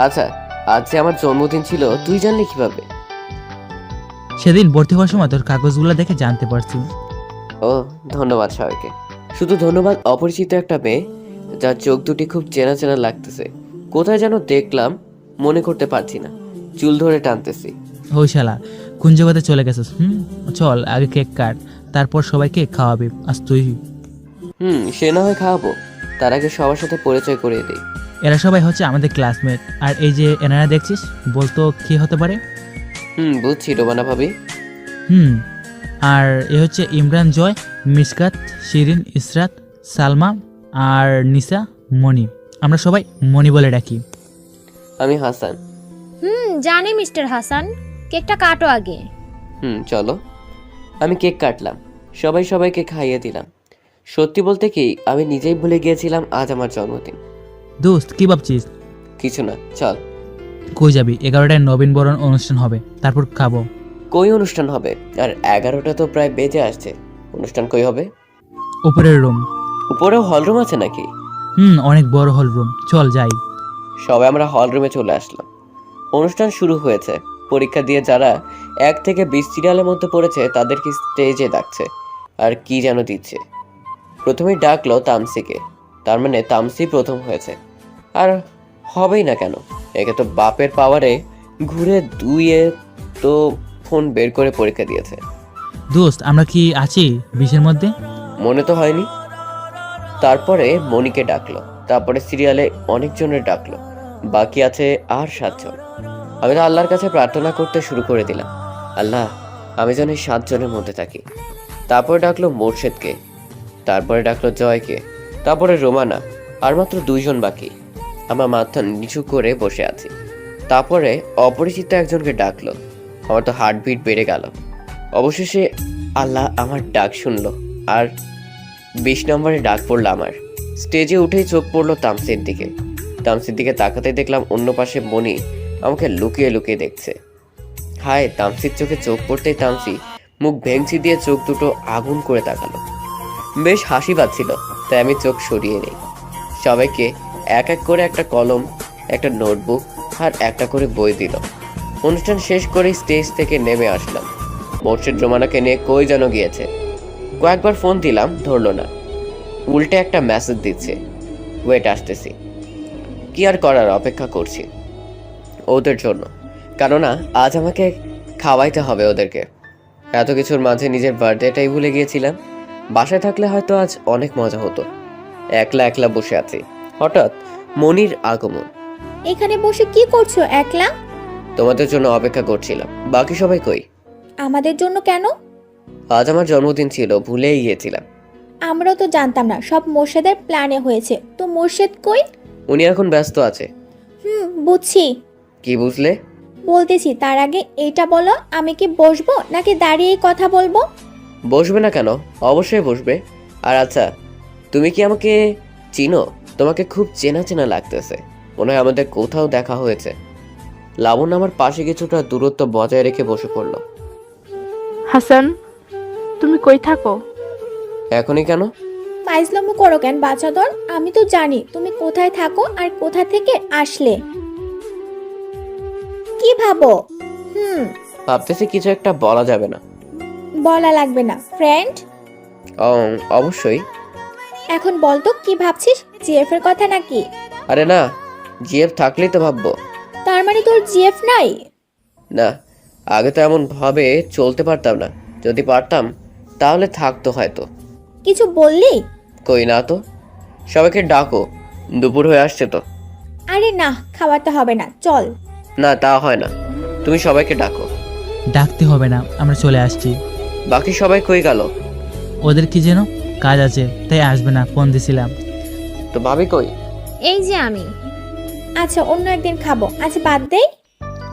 আচ্ছা, আজ যে আমার জন্মদিন ছিল, তুই জানলি কিভাবে? সেদিন ভর্তি হওয়ার সময় তোর কাগজগুলো দেখে জানতে পারছি। ও, ধন্যবাদ সবাইকে। শুধু ধন্যবাদ অপরিচিত একটা মেয়ে, যার চোখ দুটি খুব চেনা চেনা লাগতেছে। কোথায় যেন দেখলাম, মনে করতে পারছি না। চুল ধরে টানতেছি। ওই শালা, কোন জায়গাতে চলে গেছিস? চল আগে কেক কাট, তারপর সবাইকে খাওয়াবি। আজ তুই। সে না হয় খাওয়াবো, তার আগে সবার সাথে পরিচয় করিয়ে দিই। এরা সবাই হচ্ছে আমাদের ক্লাসমেট। আর এই যে এনারা দেখছিস, বলতো কি হতে পারে? বুঝছি রোমানা ভাবি। আর এ হচ্ছে ইমরান, জয়, মিসকাত, শিরিন, ইসরাত, সালমা আর নিসা, মনি। আমরা সবাই মনি বলে ডাকি। আমি হাসান। জানি মিস্টার হাসান, কেকটা কাটো আগে। চলো। আমি কেক কাটলাম, সবাইকে খাইয়ে দিলাম। সত্যি বলতে কি, আমি নিজেই ভুলে গিয়েছিলাম আজ আমার জন্মদিন। দোস্ত, কি ভাবছিস? কিছু না, চল। কই যাবি? 11টায় নবীনবরণ অনুষ্ঠান হবে, তারপর খাবো। কই অনুষ্ঠান হবে? আর 11টা তো প্রায় বেজে আসছে। অনুষ্ঠান কই হবে? উপরের রুম। উপরেও হলরুম আছে নাকি? অনেক বড় হল রুম, চল যাই। সবাই আমরা হলরুমে চলে আসলাম। অনুষ্ঠান শুরু হয়েছে। পরীক্ষা দিয়ে যারা 1 থেকে 20 সিরিয়ালের মধ্যে পড়েছে তাদেরকে স্টেজে ডাকছে আর কি যেন দিচ্ছে। প্রথমেই ডাকলো তামসিকে, তার মানে তামসি প্রথম হয়েছে। আর হবেই না কেন, একে তো বাপের পাওয়ারে ঘুরে দুইয়ে তো ফোন বের করে পরীক্ষা দিয়েছে। দোস্ত, আমরা কি আছি 20-এর মধ্যে? মনে তো হয়নি। তারপরে মনিকে ডাকলো, তারপরে সিরিয়ালে অনেকজনের ডাকলো, বাকি আছে আর 7 জন। আমি তো আল্লাহর কাছে প্রার্থনা করতে শুরু করে দিলাম, আল্লাহ আমি যেন এই 7 জনের মধ্যে থাকি। তারপরে ডাকলো মোর্শেদকে, তারপরে ডাকলো জয়কে, তারপরে রোমানা, আর মাত্র 2 জন বাকি। আমার মাথা নিচু করে বসে আছি। তারপরে অপরিচিত একজনকে ডাকলো। আমার তো হার্টবিট বেড়ে গেল। অবশেষে আল্লাহ আমার ডাক শুনলো আর 20 নম্বরে ডাক পড়লো আমার। স্টেজে উঠেই চোখ পড়লো তামসির দিকে। তামসির দিকে তাকাতে দেখলাম অন্য পাশে মনি আমাকে লুকিয়ে লুকিয়ে দেখছে। হায়, তামসির চোখে চোখ পড়তেই তামসি মুখ ভেঙচি দিয়ে চোখ দুটো আগুন করে তাকালো। বেশ হাসি পাচ্ছিল, তাই আমি চোখ সরিয়ে নেই। সবাইকে এক এক করে একটা কলম, একটা নোটবুক আর একটা করে বই দিল। অনুষ্ঠান শেষ করে স্টেজ থেকে নেমে আসলাম। মোর্শেদ রোমানাকে নিয়ে কই যেন গিয়েছে। কয়েকবার ফোন দিলাম, ধরলো না। উল্টে একটা মেসেজ দিচ্ছে, ওয়েট আসতেছি। কি আর করার, অপেক্ষা করছি ওদের জন্য, কেননা আজ আমাকে খাওয়াইতে হবে ওদেরকে। এত কিছুর মাঝে নিজের বার্থডেটাই ভুলে গিয়েছিলাম। বাসায় থাকলে হয়তো আজ অনেক মজা হতো। একলা একলা বসে আছি, হঠাৎ মনির আগমন। এখানে বসে কি করছো একলা? তোমাদের জন্য অপেক্ষা করছিলাম। বাকি সবাই কই? আমাদের জন্য কেন? আজ আমার জন্মদিন ছিল, ভুলেই গিয়েছিলাম। আমরাও তো জানতাম না, সব মোর্শেদের প্ল্যানে হয়েছে। তো মোর্শেদ কই? উনি এখন ব্যস্ত আছে। বুঝছি। কি বুঝলে? বলতেছি, তার আগে এইটা বলো, আমি কি বসবো নাকি দাঁড়িয়েই কথা বলবো? বসবে না কেন? অবশ্যই বসবে। আর আচ্ছা, তুমি কি আমাকে চিনো? তোমাকে খুব চেনা চেনা লাগতেছে, মনে হয় আমাদের কোথাও দেখা হয়েছে। লাবণ্য আমার পাশে কিছুটা দূরত্ব বজায় রেখে বসে পড়ল। হাসান, তুমি কই থাকো? এখনই কেন? ফাইজলামো করো কেন বাচ্চাদর? আমি তো জানি তুমি কোথায় থাকো আর কোথা থেকে আসলে। কি ভাবো? ভাবতেছি কিছু একটা বলা যাবে না। বলা লাগবে না, ফ্রেন্ড। অবশ্যই। এখন বল তো কি ভাবছিস, জিএফ এর কথা নাকি? আরে না, জিএফ থাকলেই তো ভাববো। তার মানে তোর জিএফ নাই? না, আগে তো এমন ভাবে চলতে পারতাম না। যদি পারতাম তাহলে থাকতো হয়তো। কিছু বললি? কই না তো। সবাইকে ডাকো, দুপুর হয়ে আসছে তো। আরে না, খাওয়াতে হবে না, চল। না, তা হয় না, তুমি সবাইকে ডাকো। ডাকতে হবে না, আমরা চলে আসছি। বাকি সবাই কই গেল? ওদের কি যেন কাজ আছে, তাই আসবে না, ফোন দিছিলাম। তো ভাবি কই? এই যে আমি। আচ্ছা, অন্য একদিন খাবো, আজ বাদ দেই।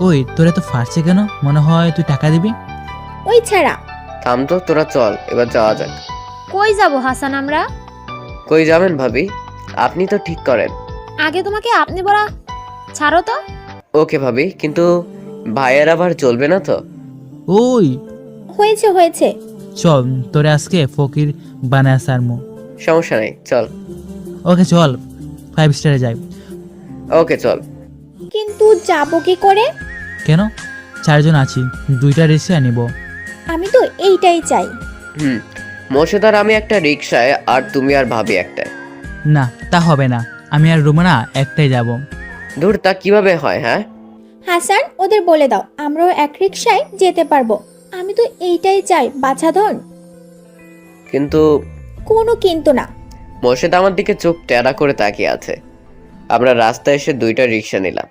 ওই তোরা তো ফাটছে কেন? মনে হয় তুই টাকা দিবি। ওই ছাড়া। থাম তো, তোরা চল এবার যাওয়া যাক। কই যাব হাসান আমরা? কই যাবেন ভাবি? আপনি তো ঠিক করেন। আগে তোমাকে আপনি বলা ছাড়ো তো। ওকে ভাবি, কিন্তু ভাইয়ের আবার চলবে না তো? ওই হয়েছে হয়েছে। চল, তোরে আজকে ফকির বানায় সারমু। সমস্যা নেই, চল। ওকে চল, 5 স্টারে যাই। ওকে চল। কিন্তু যাবো কি করে? কেন? 4 জন আছি, 2টা রিক্সা নিব। আমি তো এইটাই চাই। মোর্শেদার আমি একটা রিক্সায়, আর তুমি আর ভাবি একটায়। না, তা হবে না, আমি আর রুমানা একটাই যাব। দূর, তা কিভাবে হয়? হ্যাঁ হাসান, ওদের বলে দাও আমরাও এক রিক্সায় যেতে পারবো। আমি তো এইটাই চাই বাছাধন। কিন্তু কোনো কিন্তু না। মোর্শেদ আমার দিকে চোখ টেরা করে তাকিয়ে আছে। আমরা রাস্তায় এসে 2টা রিক্সা নিলাম।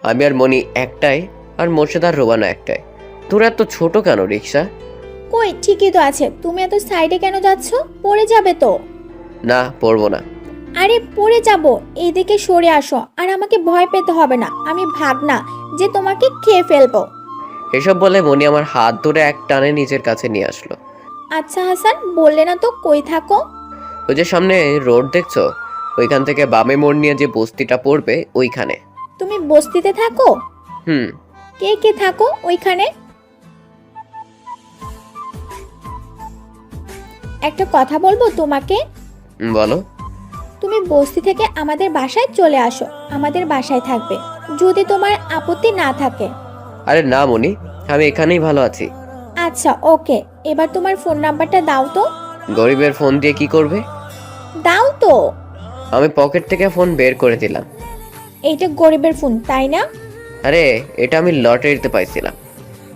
আমি আর মনি একটাই, আর মোর্শেদ আর রোবানা একটাই। তোর এত ছোট কেন রিক্সা? কই, ঠিকই তো আছে। তুমি এত সাইডে কেন যাচ্ছ? পড়ে যাবে তো। না, পড়বো না। আরে পড়ে যাব, এইদিকে সরে আসো। আর আমাকে ভয় পেতে হবে না, আমি ভাগনা যে তোমাকে খেয়ে ফেলবো। এসব বলে মনি আমার হাত ধরে এক টানে নিজের কাছে নিয়ে আসলো। আচ্ছা হাসান, বললে না তো কই থাকো? ওই যে সামনে রোড দেখছো, ওইখান থেকে বামে মোড় নিয়ে যে বস্তিটা পড়বে ওইখানে। তুমি বস্তিতে থাকো? কে কে থাকো ওইখানে? একটা কথা বলবো তোমাকে। বলো। তুমি বস্তি থেকে আমাদের বাসায় চলে আসো, আমাদের বাসায় থাকবে, যদি তোমার আপত্তি না থাকে। আরে না মনি, আমি এখানেই ভালো আছি। আচ্ছা ওকে, এবার তোমার ফোন নাম্বারটা দাও তো। গরিবের ফোন দিয়ে কি করবে? দাও তো। আমি পকেট থেকে ফোন বের করে দিলাম। এইটা গরিবের ফোন, তাই না? আরে এটা আমি লটারিতে পাইছিলাম।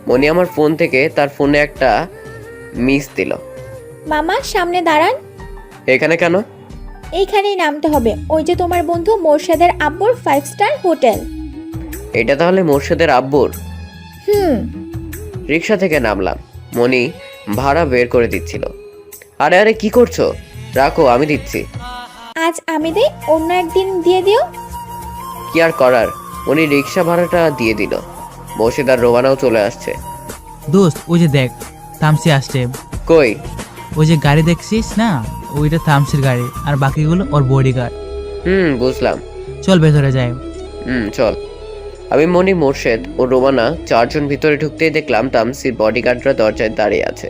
মনি আমার ফোন থেকে তার ফোনে একটা মিস দিল। মামা সামনে দাঁড়ান। এখানে কেন? এইখানেই নামতে হবে, ওই যে তোমার বন্ধু মোর্শেদের আব্বুর 5 স্টার হোটেল। এটা তাহলে মোর্শেদের আব্বুর? রিক্সা থেকে নামলাম। মনি ভাড়া বের করে দিচ্ছিল। আরে আরে কি করছো? রাখো, আমি দিচ্ছি। আজ আমি দেই, অন্য একদিন দিয়ে দিও। কি আর করার, উনি রিক্সা ভাড়াটা দিয়ে দিল। মোর্শেদ আর রোমানাও চলে আসছে। দোস্ত ওই যে দেখ, তামসি আসছে। কই? ওই যে গাড়ি দেখছিস না, ওইটা তামসির গাড়ি, আর বাকিগুলো ওর বডিগার্ড। বুঝলাম। চল ভেতরে যাই। চল। আমি, মনি, মোর্শেদ ও রোমানা চারজন ভিতরে ঢুকতেই দেখলাম তামসির বডিগার্ডরা দরজায় দাঁড়িয়ে আছে।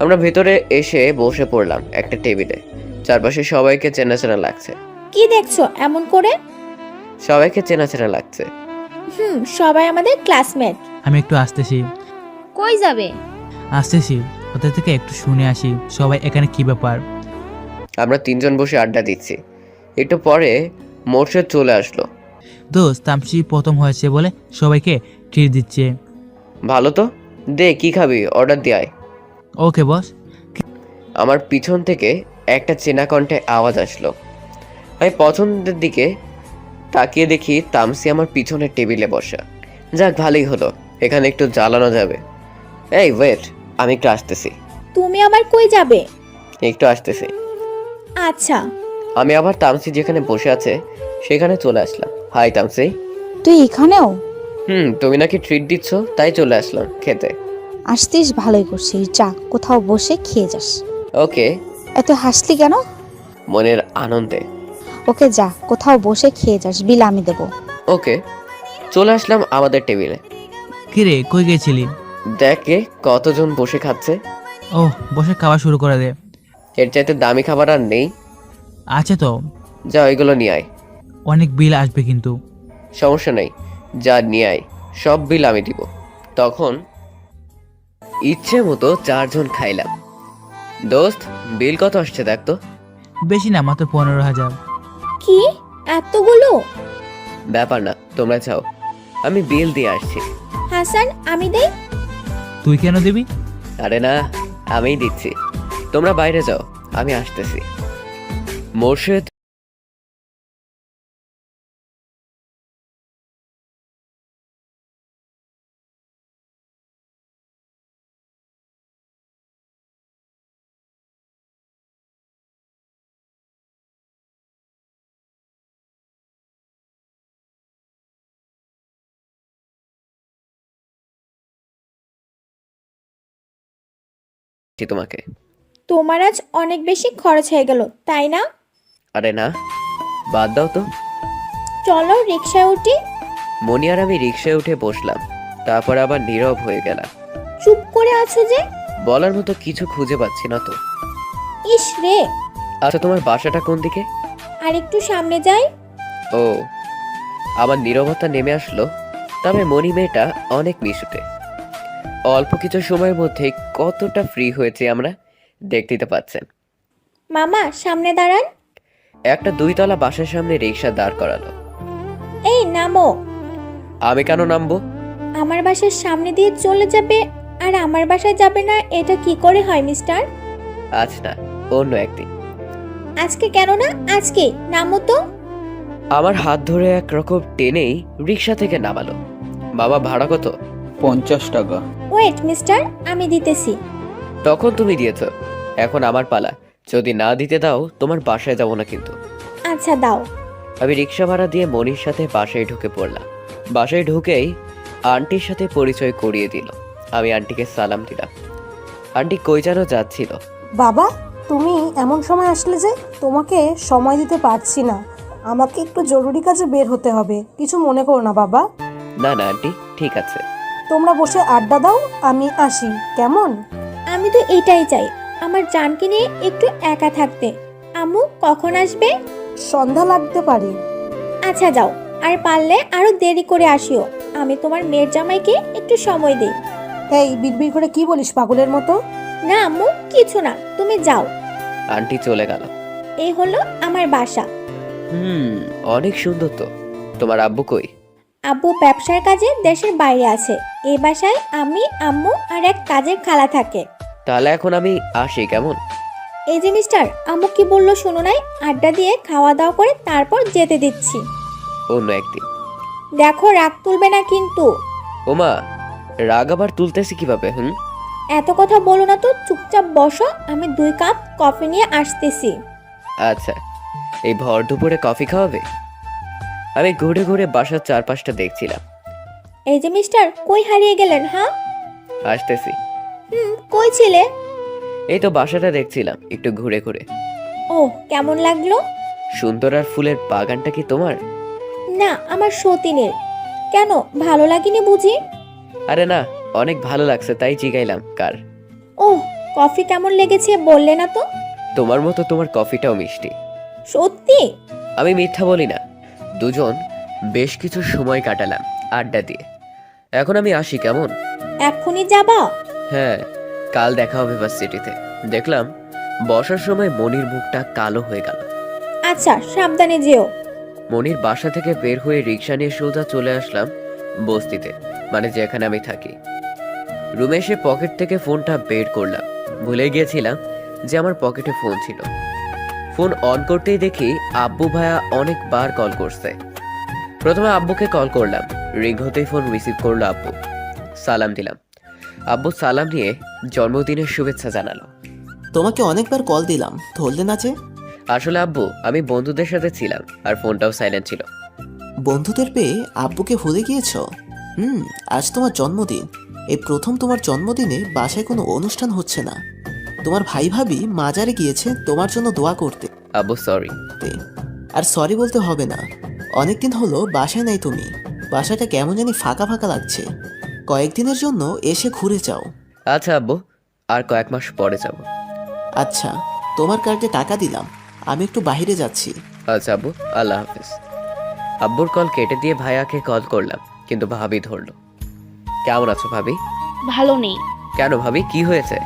আমরা ভেতরে এসে বসে পড়লাম একটা টেবিলে। চারপাশে সবাইকে চেনা চেনা লাগছে। কি দেখছো এমন করে? সবাইকে চেনা চেনা লাগছে। সবাই আমাদের ক্লাসমেট। আমি একটু আসতেছি। কই যাবে? আসতেছি, ওদের থেকে একটু শুনে আসি সবাই এখানে কি ব্যাপার। আমরা তিনজন বসে আড্ডা দিচ্ছি। একটু পরে মোর্শেদ চলে আসলো। দোস্ত তামসি প্রথম হয়েছে বলে সবাইকে ট্রিট দিচ্ছে। ভালো তো, দে কি খাবি, অর্ডার দিয়ে আয়। ওকে বস। আমার পিছন থেকে একটা চেনা কণ্ঠে আওয়াজ আসলো। আমি পছন্দের দিকে তাকিয়ে দেখি তামসি আমার পিছনের টেবিলে বসা। যাক, ভালোই হলো, এখানে একটু জ্বালানো যাবে। এই ওয়েট, আমি একটু আসতেছি। তুমি আবার কই যাবে? একটু আসতেছি। আচ্ছা। আমি আবার তামসি যেখানে বসে আছে সেখানে চলে আসলাম। হাই তামসি। তুই এখানেও? তুমি নাকি ট্রিট দিচ্ছ, তাই চলে আসলাম খেতে। আসতিস, ভালোই করছিস, যা কোথাও বসে খেয়ে যাস। ওকে। এত হাসলি কেন? মনের আনন্দে। ওকে যা, কোথাও বসে খেয়ে যাস, বিল আমি দেবো। ওকে। চলে আসলাম আমাদের টেবিলে। কিরে কই গেছিলি? দেখে কতজন বসে খাচ্ছে। ও, বসে খাওয়া শুরু করে দে। এর চাইতে দামি খাবার আর নেই। আছে তো। যা ওইগুলো নিয়ে আয়। অনেক বিল আসবে কিন্তু। সমস্যা নেই, যা নিয়ে আয়, সব বিল আমি দিব। তখন ইচ্ছে মতো চারজন খাইলাম। দোস্ত, বিল কত আসছে দেখ তো। বেশি না, মাত্র 15,000। কি এতগুলো? ব্যাপার না, তোমরা চাও, আমি বিল দিয়ে আসছি। হাসান, আমি দেই। তুই কেন দিবি? আরে না, আমিই দিচ্ছি। তোমরা বাইরে যাও, আমি আসতেছি। মোর্শেদ তোমাকে। তোমার আজ অনেক বেশি খরচ হয়ে গেল, তাই না? আরে না, বাদ দাও তো। চলো রিকশায় উঠি। মনি আর আমি রিক্সায় উঠে বসলাম। তারপর আবার নীরব হয়ে গেলাম। চুপ করে আছো যে? বলার মতো কিছু খুঁজে পাচ্ছি না তো। ইস রে। আচ্ছা, তোমার বাসাটা কোন দিকে? আর একটু সামনে যাই। ও, আমার নীরবতা নেমে আসলো। তবে মনি মেয়েটা অনেক মিশুটে। অল্প কিছু সময়ের মধ্যে কতটা ফ্রি হয়েছে আমরা, দেখতেই তো পাচ্ছেন। মামা সামনে দাঁড়ান। একটা 2 তলা বাসার সামনে রিক্সা দাঁড় করালো। এই নামো। আমি কেন নামবো? আমার বাসার সামনে দিয়ে চলে যাবে আর আমার বাসায় যাবে না, এটা কি করে হয় মিস্টার? আজ না, অন্য একদিন। আজকে কেন না? আজকে নামো তো। আমার হাত ধরে একরকম টেনেই রিক্সা থেকে নামালো। বাবা, ভাড়া কত? 50 টাকা। ওয়েট মিস্টার, আমি দিতেছি। তখন তুমি দিয়েছো, এখন আমার পালা। যদি না দিতে দাও, তোমার বাসায় যাবো না কিন্তু। আচ্ছা দাও। আমি রিক্সা ভাড়া দিয়ে মনির সাথে বাসায় ঢুকে পড়লাম। বাসায় ঢুকেই আন্টির সাথে পরিচয় করিয়ে দিল। আমি আন্টিকে সালাম দিলাম। আন্টি কই যেন যাচ্ছিল। বাবা, তুমি এমন সময় আসলে যে? তোমাকে সময় দিতে পারছি না, আমাকে একটু জরুরি কাজে বের হতে হবে, কিছু মনে করো না বাবা। না না আন্টি, ঠিক আছে। তোমরা বসে আড্ডা দাও, আমি আসি, কেমন? আমি তো এটাই চাই, আমার জানকে নিয়ে একটু একা থাকতে। আম্মু কখন আসবে? সন্ধ্যা লাগতে পারে। আচ্ছা যাও, আর পারলে আরো দেরি করে আসিও। আমি তোমার মেয়ের জামাইকে একটু সময় দিই। এই বিড়বিড় করে কি বলিস পাগলের মতো? না আম্মু, কিছু না, তুমি যাও। আন্টি চলে গেল। এই হলো আমার বাসা। অনেক সুন্দর তো। তোমার আব্বু কই? আব্বু ব্যবসার কাজে দেশের বাইরে আছে। এই বাসায় আমি, আম্মু আর এক কাজের খালা থাকে। তাহলে এখন আমি আসি, কেমন? এই যে মিস্টার, আম্মু কি বললো শোনো নাই? আড্ডা দিয়ে খাওয়া দাওয়া করে তারপর যেতে দিচ্ছি। অন্য একদিন। দেখো রাগ তুলবে না কিন্তু। ওমা, রাগ আবার তুলতেছি কিভাবে? এত কথা বলো না তো, চুপচাপ বসো, আমি 2 কাপ কফি নিয়ে আসতেছি। আচ্ছা, এই ভর দুপুরে কফি খাওয়াবে? আমি ঘুরে ঘুরে বাসার চারপাশটা দেখছিলাম। এই যে মিস্টার, কই হারিয়ে গেলেন? হ্যাঁ, আসতেছি। কই ছিলে? এই তো বাসাটা দেখছিলাম একটু ঘুরে ঘুরে। ও, কেমন লাগলো? সুন্দর আর ফুলের বাগানটা কি তোমার? না, আমার সতীনের। কেন, ভালো লাগেনি বুঝি? আরে না, অনেক ভালো লাগছে তাই জিগাইলাম কার। ও, কফি কেমন লেগেছে বললে না তো? তোমার মতো তোমার কফিটাও মিষ্টি। সত্যি? আমি মিথ্যা বলি না। দুজন বেশ কিছু সময় কাটালাম আড্ডা দিয়ে। এখন আমি আসি, কেমন? এক্ষুনি যাবা? হ্যাঁ, কাল দেখা হবে ভার্সিটিতে। দেখলাম বসার সময় মনির মুখটা কালো হয়ে গেল। আচ্ছা, সাবধানে যেও। মনির বাসা থেকে বের হয়ে রিক্সা নিয়ে সোজা চলে আসলাম বস্তিতে, মানে যেখানে আমি থাকি। রুমে এসে পকেট থেকে ফোনটা বের করলাম। ভুলে গিয়েছিলাম যে আমার পকেটে ফোন ছিল। ফোন অন করতেই দেখি আব্বু ভাইয়া অনেকবার কল করছে। প্রথমে আব্বুকে কল করলাম, রিং হতেই ফোন রিসিভ করলো আব্বু। সালাম দিলাম। আব্বু সালাম নিয়ে জন্মদিনের শুভেচ্ছা জানালো। তোমাকে অনেকবার কল দিলাম, ধরলে না যে? আসলে আব্বু, আমি বন্ধুদের সাথে ছিলাম আর ফোনটাও সাইলেন্ট ছিল। বন্ধুদের পেয়ে আব্বুকে ভুলে গিয়েছ? আজ তোমার জন্মদিন। এই প্রথম তোমার জন্মদিনে বাসায় কোনো অনুষ্ঠান হচ্ছে না। তোমার ভাই ভাবি মাজারে গিয়েছে তোমার জন্য দোয়া করতে। আব্বু সরি। আর সরি বলতে হবে না, অনেকদিন হলো বাসায় নাই তুমি। বাসাটা কেমন জানি ফাঁকা ফাঁকা লাগছে। কয়েকদিনের জন্য এসে ঘুরে যাও। আচ্ছা আব্বু, আর কয়েক মাস পরে যাব। আচ্ছা, তোমার কার্ডে টাকা দিলাম, আমি একটু বাইরে যাচ্ছি। আচ্ছা আব্বু, আল্লাহ হাফিজ। আব্বুর কল কেটে দিয়ে ভাইয়াকে কল করলাম, কিন্তু ভাবি ধরলো। কেমন আছো ভাবি? ভালো নেই। কেন ভাবি, কি হয়েছে?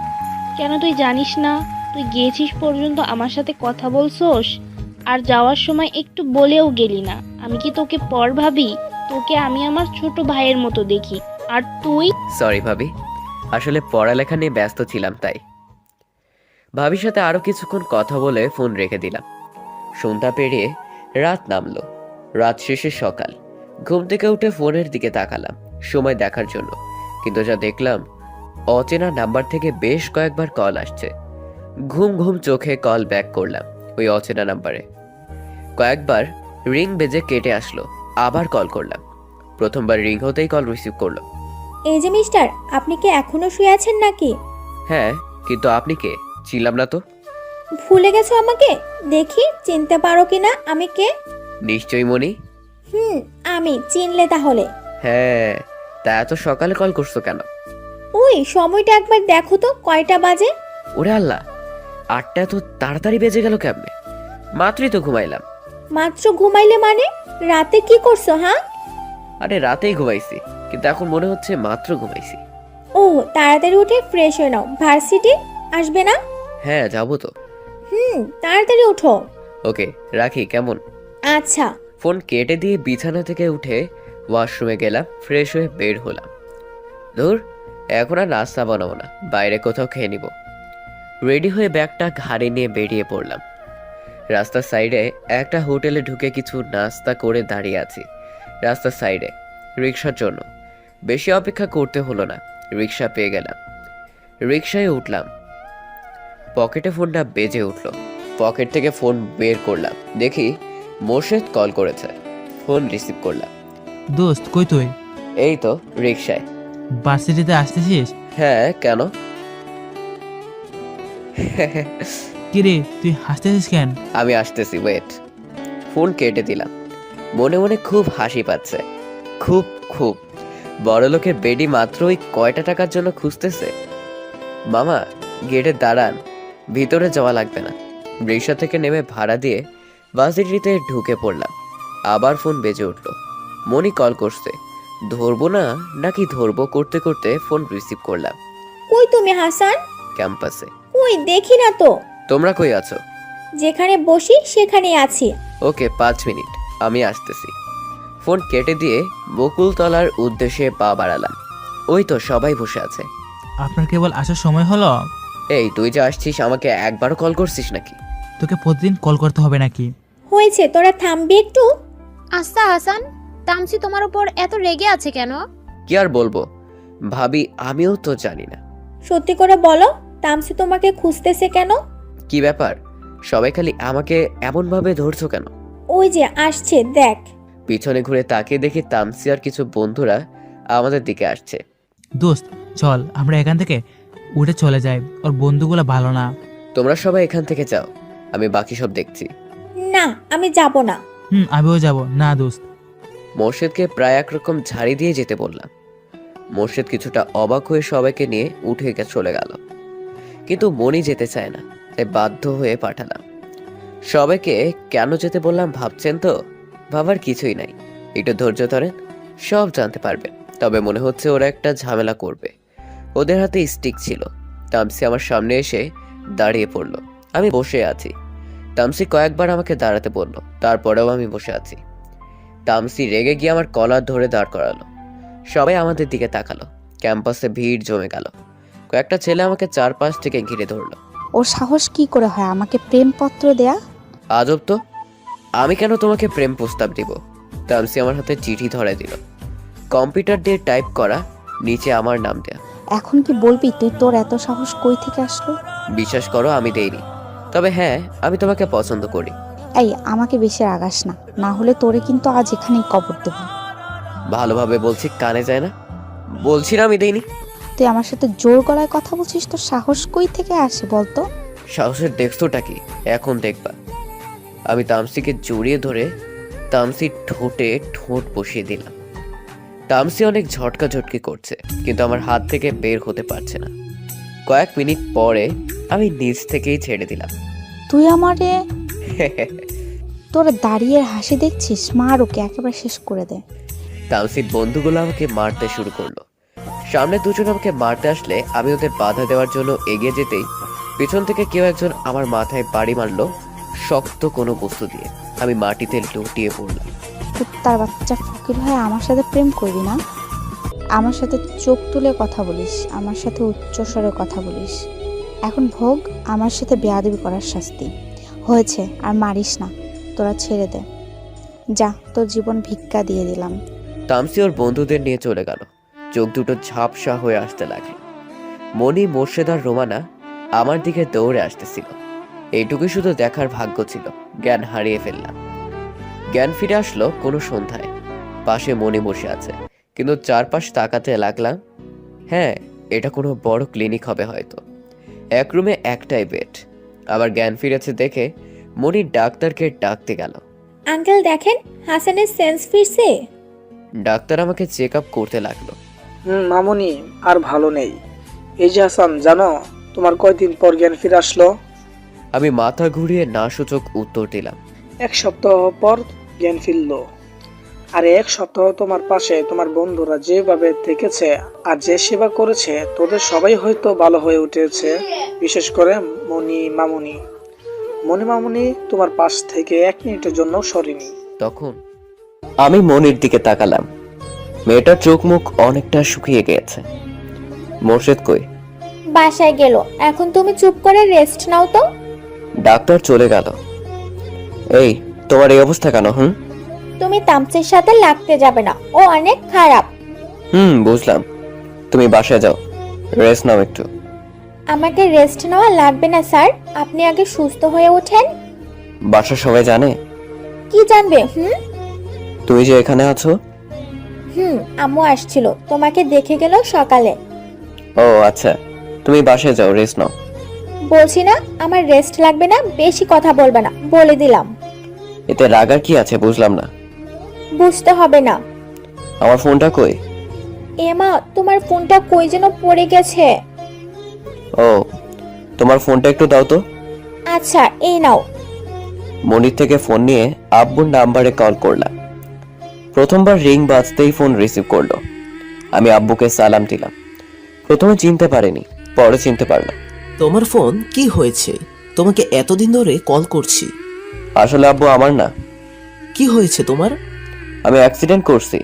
কেন তুই জানিস না? তুই গিয়েছিস পর্যন্ত আমার সাথে কথা বলছোস, আর যাওয়ার সময় একটু বলেও গেলি না। আমি কি তোকে পর ভাবি? তোকে আমি আমার ছোট ভাইয়ের মতো দেখি, আর তুই? সরি ভাবি, আসলে পড়ালেখা নিয়ে ব্যস্ত ছিলাম তাই। ভাবির সাথে আরো কিছুক্ষণ কথা বলে ফোন রেখে দিলাম। সন্ধ্যা পেরিয়ে রাত নামলো। রাত শেষে সকাল। ঘুম থেকে উঠে ফোনের দিকে তাকালাম সময় দেখার জন্য, কিন্তু যা দেখলাম অচেনা নাম্বার থেকে বেশ কয়েকবার কল আসছে। ঘুম ঘুম চোখে কল ব্যাক করলাম ওই অচেনা নাম্বারে। কয়েকবার রিং বেজে কেটে আসলো, আবার কল করলাম। প্রথমবার রিং হতেই কল রিসিভ করলো। এই যে মিস্টার, আপনি কি এখনো শুয়ে আছেন নাকি? হ্যাঁ, কিন্তু আপনি কে? ছিলাম না তো। ভুলে গেছো আমাকে? দেখি চিনতে পারো কিনা আমি কে। নিশ্চয়ই মনি। আমি। চিনলে তাহলে? হ্যাঁ, তা এত সকালে কল করছো কেন? ওই সময়টা একবার দেখো তো, কয়টা বাজে? ওরে আল্লাহ, 8টা এত তাড়াতাড়ি বেজে গেল কেমনে? মাত্রই তো ঘুমাইলাম। মাত্র ঘুমাইলে মানে? রাতে কি করছো? হ্যাঁ, আরে রাতেই ঘুমাইছি, কিন্তু এখন মনে হচ্ছে মাত্র ঘুমাইছি। ও, তাড়াতাড়ি উঠে ফ্রেশ হয়ে নাও। ভার্সিটি আসবে না? হ্যাঁ, যাবো তো। তাড়াতাড়ি উঠো। ওকে, রাখি, কেমন? আচ্ছা। ফোন কেটে দিয়ে বিছানা থেকে উঠে ওয়াশরুমে গেলাম, ফ্রেশ হয়ে বের হলাম। ধুর, এখন আর নাস্তা বানাবো না, বাইরে কোথাও খেয়ে নিব। রেডি হয়ে ব্যাগটা ঘাড়ে নিয়ে বেরিয়ে পড়লাম। রাস্তার সাইডে একটা হোটেলে ঢুকে কিছু নাস্তা করে দাঁড়িয়ে আছি। রাস্তার সাইডে রিক্সার জন্য। বেশি অপেক্ষা করতে হলো না, রিক্সা পেয়ে গেলাম। রিক্সায় উঠলাম। পকেটে ফোনটা বেজে উঠলো। পকেট থেকে ফোন বের করলাম, দেখি মোর্শেদ কল করেছে। ফোন রিসিভ করলাম। দোস্ত, কই তুই? এই তো রিক্সায়। ভার্সিটিতে আসতেছিস? হ্যাঁ, কেন? কিরে, তুই হাসতেছিস কেন? আমি আসতেছি, ওয়েট। ফোন কেটে দিলাম। মনে মনে খুব হাসি পাচ্ছে। খুব খুব বড়লোকের বেডি মাত্রই কয়টা টাকার জন্য খুঁজতেছে। মামা, গেটে দাঁড়ান, ভিতরে যাওয়া লাগবে না। রিক্সা থেকে নেমে ভাড়া দিয়ে ভার্সিটিতে ঢুকে পড়লাম। আবার ফোন বেজে উঠল। মনি কল করছে। ধরবো না নাকি ধরবো করতে করতে ফোন রিসিভ করলাম। কই তুমি হাসান? ক্যাম্পাসে। কই দেখি না তো। তোমরা কই আছো? যেখানে বসি সেখানেই আছি। ওকে, 5 মিনিট, আমি আসতেছি। ফোন কেটে দিয়ে বকুলতলার উদ্দেশ্যে পা বাড়ালাম। ওই তো সবাই বসে আছে। আপনার কেবল আসার সময় হলো? এই, তুই যে আসছিস আমাকে একবারও কল করছিস নাকি? তোকে প্রতিদিন কল করতে হবে নাকি? হয়েছে, তোরা থামবি একটু? আচ্ছা হাসান, তামসি তোমার উপর এত রেগে আছে কেন? কি আর বলবো ভাবি, আমিও তো জানি না। সত্যি করে বলো, তামসি তোমাকে খুঁজতেছে কেন? কি ব্যাপার? সবাই খালি আমাকে এমনভাবে ধরছো কেন? ওই যে আসছে দেখ। পিছনে ঘুরে তাকিয়ে দেখি তামসি আর কিছু বন্ধুরা আমাদের দিকে আসছে। দোস্ত চল আমরা এখান থেকে উঠে চলে যাই, ওর বন্ধুগুলো ভালো না। তোমরা সবাই এখান থেকে যাও, আমি বাকি সব দেখছি। না আমি যাব না। আমিও যাব না দোস্ত। মোর্শেদকে প্রায় একরকম ঝাড়ি দিয়ে যেতে বললাম। মোর্শেদ কিছুটা অবাক হয়ে সবাইকে নিয়ে উঠে চলে গেল, কিন্তু মনি যেতে চায় না, তাই বাধ্য হয়ে পাঠালাম। সবাইকে কেন যেতে বললাম ভাবছেন তো? ভাবার কিছুই নাই, একটু ধৈর্য ধরেন, সব জানতে পারবেন। তবে মনে হচ্ছে ওরা একটা ঝামেলা করবে। ওদের হাতে স্টিক ছিল। তামসি আমার সামনে এসে দাঁড়িয়ে পড়ল। আমি বসে আছি। তামসি কয়েকবার আমাকে দাঁড়াতে বলল, তারপরেও আমি বসে আছি। তামসি রেগে গিয়ে আমার কলার ধরে দাঁড় করালো। সবাই আমাদের দিকে তাকালো। ক্যাম্পাসে ভিড় জমে গেল। কয়েকটা ছেলে আমাকে চারপাশ থেকে ঘিরে ধরলো। ওর সাহস কি করে হয় আমাকে প্রেমপত্র দেয়া? আজব তো, আমি কেন তোমাকে প্রেম প্রস্তাব দিব? তামসি আমার হাতে চিঠি ধরে দিল, কম্পিউটার দিয়ে টাইপ করা, নিচে আমার নাম দেয়া। এখন কি বলবি তুই তোর এত সাহস কই থেকে আসলো? বিশ্বাস করো আমি দেইনি, তবে হ্যাঁ আমি তোমাকে পছন্দ করি। এই আমাকে বেশি রাগাস না, না হলে তোরে কিন্তু আজ এখানেই কবর দেব। ভালোভাবে বলছি, কানে যায় না? বলছি না আমি দেইনি। তুই আমার সাথে জোর গলায় কথা বলছিস, তোর সাহস কই থেকে আসে বলতো? সাহসের দেখছোটা কি এখন দেখবা। আমি তামসিকে জড়িয়ে ধরে তামসির ঠোঁটে ঠোঁট বসিয়ে দিলাম। তামসি অনেক ঝটকা ঝটকি করছে, কিন্তু আমার হাত থেকে বের হতে পারছে না। কয়েক মিনিট পরে আমি নিজ থেকেই ছেড়ে দিলাম। তুই আমারে তোর দাঁড়িয়ে হাসি দেখছিস, মার ওকে একেবারে শেষ করে দে। তামসির বন্ধুগুলো আমাকে মারতে শুরু করলো। সামনে দুজন আমাকে মারতে আসলে আমি ওদের বাধা দেওয়ার জন্য এগিয়ে যেতেই পিছন থেকে কেউ একজন আমার মাথায় বাড়ি মারলো শক্ত কোনো বস্তু দিয়ে। আমি মাটিতে লুটিয়ে পড়লাম। কুত্তার বাচ্চা ফকির হয়ে আমার সাথে প্রেম করবি না? আমার সাথে চোখ তুলে কথা বলিস, আমার সাথে উচ্চস্বরে কথা বলিস। এখন ভোগ আমার সাথে বেয়াদবি করার শাস্তি। হয়েছে, আর মারিস না, তোরা ছেড়ে দে। যা, তোর জীবন ভিক্ষা দিয়ে দিলাম। তামসি ওর বন্ধুদের নিয়ে চলে গেল। চোখ দুটো ঝাপসা হয়ে আসতে লাগলো। মনি, মোর্শেদ আর রোমানা আমার দিকে দৌড়ে আসতেছিল। এইটুকুই শুধু দেখার ভাগ্য ছিল। জ্ঞান হারিয়ে ফেললাম। জ্ঞান ফিরে আসলো কোনো সন্ধ্যায়। পাশে মনি বসে আছে, কিন্তু চারপাশ তাকাতে লাগলাম। হ্যাঁ, এটা কোনো বড় ক্লিনিক হবে হয়তো। এক রুমে একটাই বেড। আবার জ্ঞান ফিরেছে দেখে মনি ডাক্তারকে ডাকতে গেল। আঙ্কেল দেখেন, হাসানের সেন্স ফিরছে। ডাক্তার আমাকে চেক আপ করতে লাগলো। মামুনি আর ভালো নেই। এই যে হাসান, জানো তোমার কয়দিন পর জ্ঞান ফিরে আসলো? আমি মাথা ঘুরিয়ে না সূচক উত্তর দিলাম। 1 সপ্তাহ পর জ্ঞান ফিরল। আর 1 সপ্তাহ তোমার পাশে তোমার বন্ধুরা যেভাবে থেকেছে আর যে সেবা করেছে, তোদের সবাই হয়তো ভালো হয়ে উঠেছে। বিশেষ করে মামুনি তোমার পাশ থেকে 1 মিনিটের জন্য সরেনি। তখন আমি মনির দিকে তাকালাম। মেয়েটার চোখ মুখ অনেকটা শুকিয়ে গিয়েছে। মোর্শেদ কই? বাসায় গেল। এখন তুমি চুপ করে রেস্ট নাও তো। ডাক্তার চলে গেল। এই, তোমার এই অবস্থা কেন? তুমি তামসির সাথে লাগতে যাবে না, ও অনেক খারাপ। বুঝলাম। তুমি বাসায় যাও, রেস্ট নাও একটু। আমাকে রেস্ট নেওয়া লাগবে না স্যার, আপনি আগে সুস্থ হয়ে ওঠেন। বাসা সবাই জানে? কি জানবে? তুমি যে এখানে আছো। আম্মু আসছিল, তোমাকে দেখে গেল সকালে। ও আচ্ছা, তুমি বাসায় যাও, রেস্ট নাও। বলছি না আমার রেস্ট লাগবে না, বেশি কথা বলবে না, বলে দিলাম। এতে রাগার কি আছে বুঝলাম না। বুঝতে হবে না। আমার ফোনটা কই? এমা, তোমার ফোনটা কই যেন পড়ে গেছে। ও, তোমার ফোনটা একটু দাও তো। আচ্ছা, এই নাও। মনির থেকে ফোন নিয়ে আব্বুর নাম্বারে কল করলাম। প্রথমবার রিং বাজতেই ফোন রিসিভ করলো। আমি আব্বুকে সালাম দিলাম। প্রথমে চিনতে পারিনি, পরে চিনতে পারলাম। তোমার ফোন কি হয়েছে? তোমাকে এতদিন ধরে কল করছি। আসলে আব্বু আমার না। কি হয়েছে তোমার? আমি অ্যাক্সিডেন্ট করছি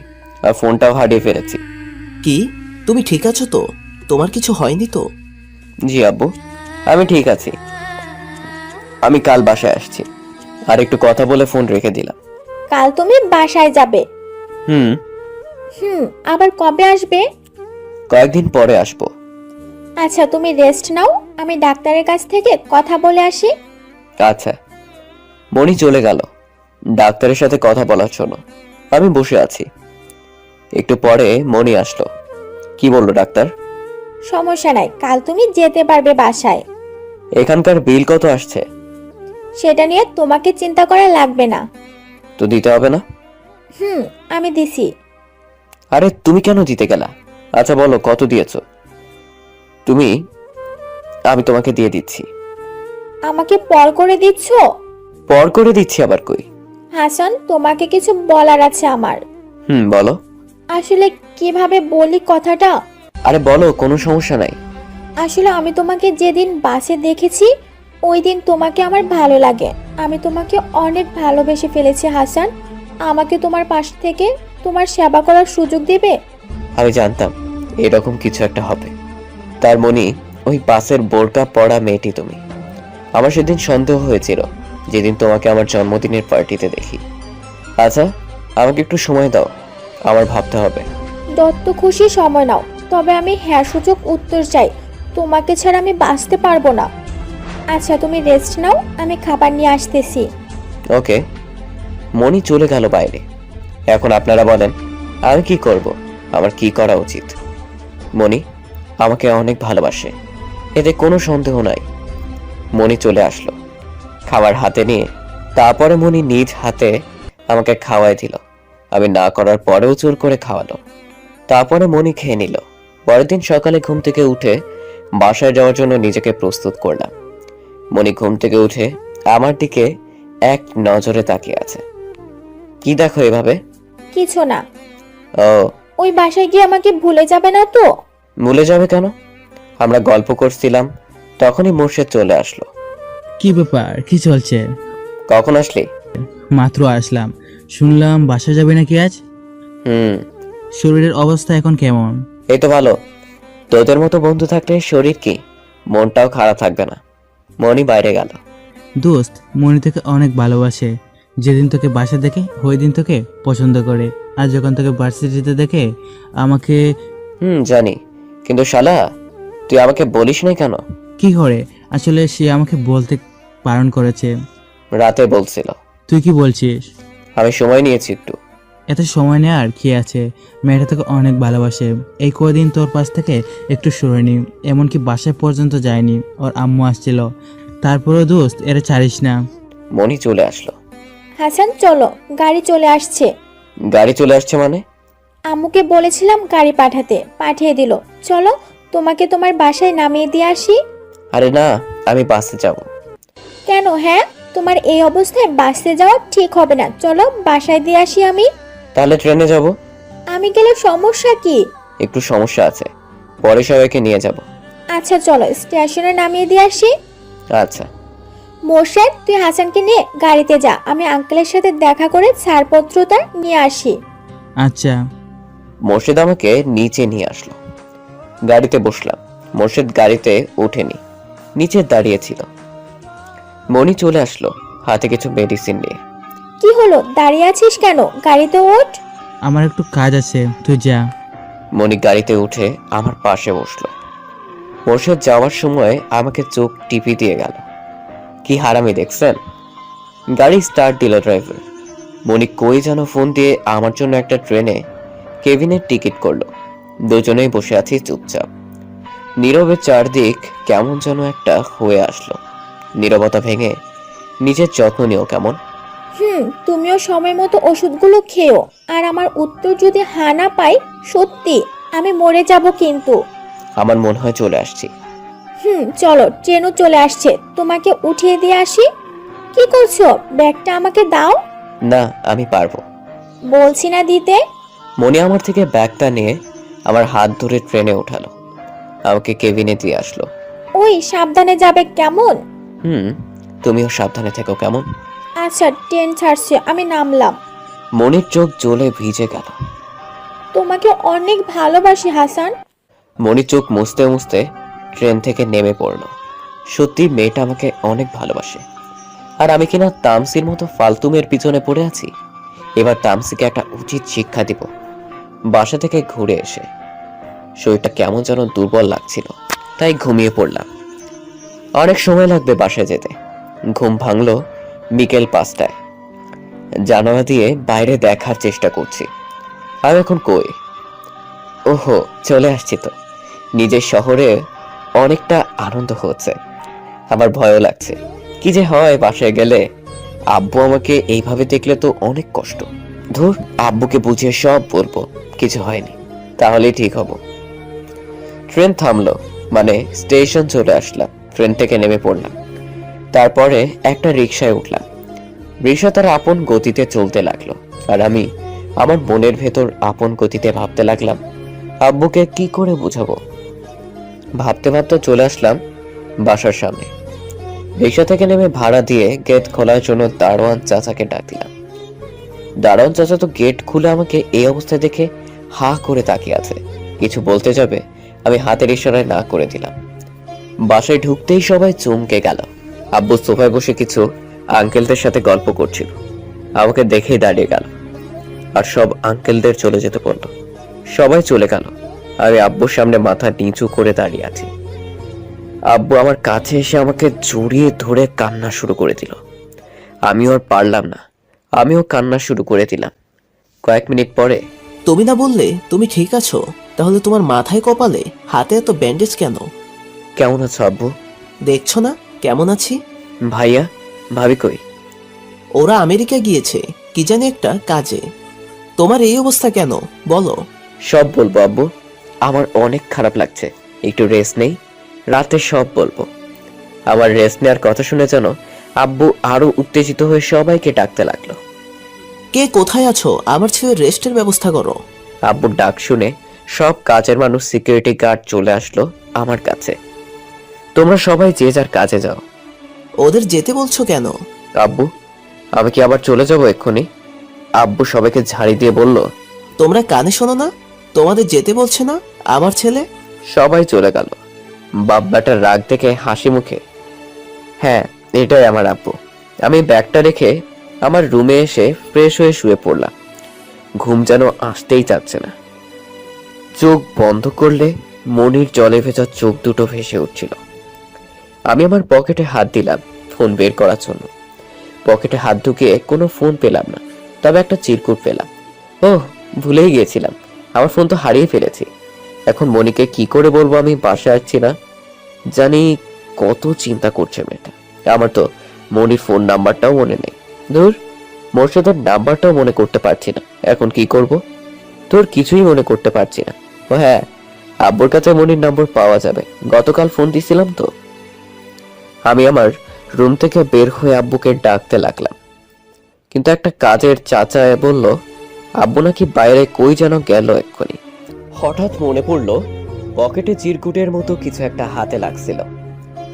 আর ফোনটাও হারিয়ে ফেলেছি। কি, তুমি ঠিক আছো তো? তোমার কিছু হয়নি তো? জি আব্বু, আমি ঠিক আছি। আমি কাল বাসায় আসছি। আর একটু কথা বলে ফোন রেখে দিলাম। কাল তুমি বাসায় যাবে? আবার কবে আসবে? কয়েকদিন পরে আসবো। আচ্ছা, তুমি রেস্ট নাও, আমি ডাক্তারের কাছ থেকে কথা বলে আসি। আচ্ছা। মনি চলে গেল ডাক্তারের সাথে কথা বলার জন্য। আমি বসে আছি। একটু পরে মনি আসলো। কি বললো ডাক্তার? সমস্যা নাই, কাল তুমি যেতে পারবে বাসায়। এখানকার বিল কত আসছে? সেটা নিয়ে তোমাকে চিন্তা করা লাগবে না। তো দিতে হবে না? আমি দিছি। আরে তুমি কেন দিতে গেলা? আচ্ছা বলো কত দিয়েছো তুমি? আমি তোমাকে দিয়ে দিচ্ছি। আমাকে পর করে দিচ্ছ? পর করে দিচ্ছি আবার কই? হাসান, তোমাকে কিছু বলার আছে আমার। বলো। আসলে কিভাবে বলি কথাটা? আরে বলো, কোনো সমস্যা নাই। আসলে আমি তোমাকে যেদিন বাসে দেখেছি ওই দিন তোমাকে আমার ভালো লাগে। আমি তোমাকে অনেক ভালোবেসে ফেলেছি হাসান। আমাকে তোমার পাশ থেকে তোমার সেবা করার সুযোগ দেবে? আমি জানতাম এরকম কিছু একটা হবে। তার মনি ওই বাসের বোরকা পরা মেয়েটি তুমি। আমার সেদিন সন্দেহ হয়েছিল যেদিন তোমাকে আমার জন্মদিনের পার্টিতে দেখি। আচ্ছা আমাকে একটু সময় দাও, আমার ভাবতে হবে। দত্ত খুশি সময় নাও, তবে আমি হ্যাঁ সূচক উত্তর চাই। তোমাকে ছাড়া আমি বাঁচতে পারবো না। আচ্ছা তুমি রেস্ট নাও, আমি খাবার নিয়ে আসতেছি। ওকে। মনি চলে গেল বাইরে। এখন আপনারা বলেন আমি কি করব, আমার কি করা উচিত? মনি আমাকে অনেক ভালোবাসে, এতে কোনো সন্দেহ নাই। মনি চলে আসলো খাবার হাতে নিয়ে। তারপরে মনি নিজ হাতে আমাকে খাওয়াই দিল। আমি না করার পরেও জোর করে খাওয়ালো। তারপরে মনি খেয়ে নিল। পরের দিন সকালে ঘুম থেকে উঠে বাসায় যাওয়ার জন্য নিজেকে প্রস্তুত করলাম। মনি ঘুম থেকে উঠে আমার দিকে এক নজরে তাকিয়ে আছে। কি দেখো এভাবে? কিছু না। ও, ওই বাসায় গিয়ে আমাকে ভুলে যাবে না তো? ভুলে যাবে কেন? আমরা গল্প করছিলাম, তখনই মোর্শেদ চলে আসলো। কি ব্যাপার, কি চলছে? কখন আসলি? মাত্র আসলাম। শুনলাম বাসা যাবে নাকি আজ? শরীরের অবস্থা এখন কেমন? এই তো ভালো। তোদের মতো বন্ধু থাকলে শরীর কি মনটাও খারাপ থাকবে না। মনি বাইরে গেল। দোস্ত, মনি তোকে অনেক ভালোবাসে। যেদিন তোকে বাসা দেখে ওই দিন তোকে পছন্দ করে। আর যখন তোকে ভার্সিটিতে দেখে আমাকে। জানি, কিন্তু শালা তুই আমাকে বলিস না কেন? কি করে? আসলে সে আমাকে বলতে বারণ করেছে। রাতে বলছিল। তুই কি বলছিস? আমি সময় নিয়েছি একটু। এত সময় নেওয়ার কি আছে? মেয়েটা তোকে অনেক ভালোবাসে। এই কদিন তোর পাশ থেকে একটু সরেনি, এমনকি বাসায় পর্যন্ত যায়নি। ওর আম্মু আসছিল। তারপরে দোস্ত, এরা ছাড়িস না। মনি চলে আসলো। হাসান চলো, গাড়ি চলে আসছে। গাড়ি চলে আসছে মানে? আম্মুকে বলেছিলাম গাড়ি পাঠিয়ে দিল। চলো তোমাকে তোমার বাসায় নামিয়ে দিয়ে আসি। আরে না, আমি বাসে যাব। কেন? হ্যাঁ, তোমার এই অবস্থায় বাসে যাওয়া ঠিক হবে না। চলো বাসায় দিয়ে আসি আমি। তাহলে ট্রেনে যাব। আমি গেলে সমস্যা কি? একটু সমস্যা আছে, পরে সবাইকে নিয়ে যাব। আচ্ছা চলো স্টেশনে নামিয়ে দিয়ে আসি। আচ্ছা। মোর্শেদ, তুই হাসানকে নিয়ে গাড়িতে যা, আমি আঙ্কেলের সাথে দেখা করে ছাড়পত্রটা নিয়ে আসি। আচ্ছা। মোর্শেদ আমাকে নিচে নিয়ে আসলো। গাড়িতে বসলাম। মোর্শেদ গাড়িতে ওঠেনি, নিচে দাঁড়িয়েছিল। মনি চলে আসলো হাতে কিছু মেডিসিন নিয়ে। কি হলো, দাঁড়িয়ে আছিস কেন? গাড়িতে ওঠ। আমার একটু কাজ আছে, তুই যা। মনি গাড়িতে উঠে আমার পাশে বসলো। মোর্শেদ যাওয়ার সময় আমাকে চোখ টিপি দিয়ে গেল। কি হারামি দেখছেন? গাড়ি স্টার্ট দিল ড্রাইভার। মনি কই যেন ফোন দিয়ে আমার জন্য একটা ট্রেনে কেবিনের টিকিট করলো। দুজনেই বসে আছি চুপচাপ। নীরবে চারদিক কেমন যেন একটা হয়ে আসলো। নীরবতা ভেঙে নিজের যত্ন নিও কেমন। তুমিও সময় মতো ওষুধগুলো খেও। আর আমার উত্তর যদি হা না পাই, সত্যি আমি মরে যাব কিন্তু। আমার মনে হয় চলে আসছি। চলো, ট্রেনও চলে আসছে, তোমাকে উঠিয়ে দিয়ে আসি। কি করছো? ব্যাগটা আমাকে দাও। না, আমি পারবো। বলছি না দিতে। মনি আমার থেকে ব্যাগটা নিয়ে আমার হাত ধরে ট্রেনে উঠালো, আমাকে কেবিনে দিয়ে আসলো। ওই সাবধানে যাবে কেমন? তুমিও সাবধানে থেকো কেমন। আচ্ছা, ট্রেন ছাড়ছে, আমি নামলাম। মনির চোখ জ্বলে ভিজে গেল। তোমাকে অনেক ভালোবাসি হাসান। মনি চোখ মুছতে মুছতে ট্রেন থেকে নেমে পড়লো। সত্যি মেয়েটা আমাকে অনেক ভালোবাসে। আর আমি কিনা তামসির মতো ফালতু মেয়ের পিছনে পড়ে আছি। এবার তামসিকে একটা উচিত শিক্ষা দিব। বাসা থেকে ঘুরে এসে শরীরটা কেমন যেন দুর্বল লাগছিল, তাই ঘুমিয়ে পড়লাম। অনেক সময় লাগবে বাসায় যেতে। ঘুম ভাঙলো বিকেল 5টায়। জানালা দিয়ে বাইরে দেখার চেষ্টা করছি। আর এখন কই? ওহো, চলে আসছি তো। নিজের শহরে অনেকটা আনন্দ হচ্ছে, আবার ভয়ও লাগছে। কি যে হয় বাসায় গেলে। আব্বু আমাকে এইভাবে দেখলে তো অনেক কষ্ট। ধুর, আব্বুকে বুঝিয়ে সব বলবো কিছু হয়নি, তাহলেই ঠিক হব। ট্রেন থামলো, মানে স্টেশন চলে আসলাম। ট্রেন থেকে নেমে পড়লাম, তারপরে একটা রিকশায় উঠলাম। রিকশা তার আপন গতিতে চলতে লাগলো, আর আমি আমার মনের ভেতর আপন গতিতে ভাবতে লাগলাম আব্বুকে কি করে বোঝাবো। ভাবতে ভাবতে চলে আসলাম বাসার সামনে। রিকশা থেকে নেমে ভাড়া দিয়ে গেট খোলার জন্য দারোয়ান চাচাকে ডাক দিলাম। দারোয়ান চাচা তো গেট খুলে আমাকে এই অবস্থায় দেখে হা করে তাকিয়ে আছে। কিছু বলতে যাবে, আমি হাতের ইশারায় না করে দিলাম। বাসায় ঢুকতেই সবাই চমকে গেল। আব্বু সোফায় বসে কিছু আঙ্কেলদের সাথে গল্প করছিল, আমাকে দেখেই দাঁড়িয়ে গেল। আর সব আঙ্কেলদের চলে যেতে বললো। সবাই চলে গেল, আমি আব্বুর সামনে মাথা নিচু করে দাঁড়িয়ে আছি। আব্বু আমার কাছে এসে আমাকে জড়িয়ে ধরে কান্না শুরু করে দিল। আমিও আর পারলাম না, আমিও কান্না শুরু করে দিলাম। কয়েক মিনিট পরে, তুমি না বললে তুমি ঠিক আছো? তাহলে তোমার মাথায় কপালে হাতে এত ব্যান্ডেজ কেন? কেমন আছো আব্বু? দেখছো না কেমন আছি? ভাইয়া ভাবি কই? ওরা আমেরিকা গিয়েছে কি জানি একটা কাজে। তোমার এই অবস্থা কেন বলো? সব বলবো আব্বু, আমার অনেক খারাপ লাগছে, একটু রেস্ট নেই, রাতে সব বলবো। আমার রেস্ট নেওয়ার কথা শুনে যেন আব্বু আরো উত্তেজিত হয়ে সবাইকে ডাকতে লাগলো। কে কোথায় আছো? আমার ছেলের রেস্টের ব্যবস্থা করো। আব্বুর ডাক শুনে সব কাজের মানুষ, সিকিউরিটি গার্ড চলে আসলো আমার কাছে। তোমরা সবাই যে যার কাজে যাও। ওদের যেতে বলছো কেন? আব্বু, আমি কি আবার চলে যাবো এক্ষুনি? আব্বু সবাইকে ঝাড়ি দিয়ে বলল। তোমরা কানে শোনো না? তোমাদের যেতে বলছে না আমার ছেলে? সবাই চলে গেল। বাব্বাটার রাগ দেখে হাসি মুখে, হ্যাঁ এটাই আমার আব্বু। আমি ব্যাগটা রেখে আমার রুমে এসে ফ্রেশ হয়ে শুয়ে পড়লাম। ঘুম যেন আসতেই চাচ্ছে না। চোখ বন্ধ করলে মনির জলে ভেজা চোখ দুটো ভেসে উঠছিল। আমি আমার পকেটে হাত দিলাম ফোন বের করার জন্য। পকেটে হাত ঢুকিয়ে কোনো ফোন পেলাম না, তবে একটা চিরকুট পেলাম। ওহ, ভুলেই গিয়েছিলাম, আমার ফোন তো হারিয়ে ফেলেছি। এখন মনিকে কি করে বলবো আমি বাসায় আসছি না? জানি কত চিন্তা করছে মেয়েটা। আমার তো মনির ফোন নাম্বারটাও মনে নেই। ধুর, মোর্শেদের নাম্বারটাও মনে করতে পারছি না। এখন কি করব? তোর কিছুই মনে করতে পারছি না। ও হ্যাঁ, আব্বুর কাছে মনির নম্বর পাওয়া যাবে, গতকাল ফোন দিছিলাম তো। আমি আমার রুম থেকে বের হয়ে আব্বুকে ডাকতে লাগলাম, কিন্তু একটা কাজের চাচা বলল আব্বু নাকি বাইরে কই যেন গেল এক্ষুনি। হঠাৎ মনে পড়লো পকেটে চিরকুটের মতো কিছু একটা হাতে লাগছিল।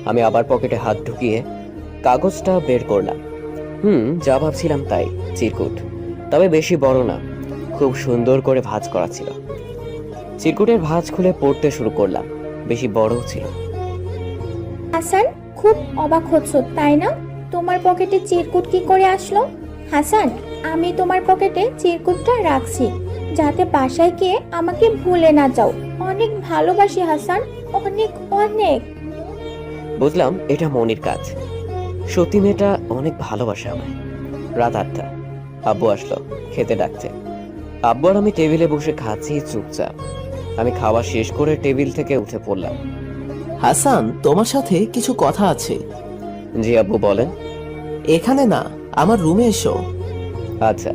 আমি আবার পকেটে হাত ঢুকিয়ে কাগজটা বের করলাম। যা ভাবছিলাম তাই, চিরকুট, তবে বেশি বড় না, খুব সুন্দর করে ভাঁজ করা ছিল। চিরকুটের ভাঁজ খুলে পড়তে শুরু করলাম, বেশি বড়ও ছিল। হাসান, খুব অবাক হচ্ছ তাই না? তোমার পকেটে চিরকুট কি করে আসলো? হাসান, আমি তোমার পকেটে চিরকুটটা রাখছি যাতে বাসায় গিয়ে আমাকে ভুলে না যাও। অনেক ভালোবাসি হাসান, অনেক অনেক। বুঝলাম এটা মনির কাজ। সত্যি মেয়েটা অনেক ভালোবাসে আমায়। রাত 8টা, আব্বু আসলো, খেতে ডাকছে। আব্বু আর আমি টেবিলে বসে খাচ্ছি চুপচাপ। আমি খাওয়া শেষ করে টেবিল থেকে উঠে পড়লাম। হাসান, তোমার সাথে কিছু কথা আছে। জি আব্বু বলেন। এখানে না, আমার রুমে এসো। আচ্ছা।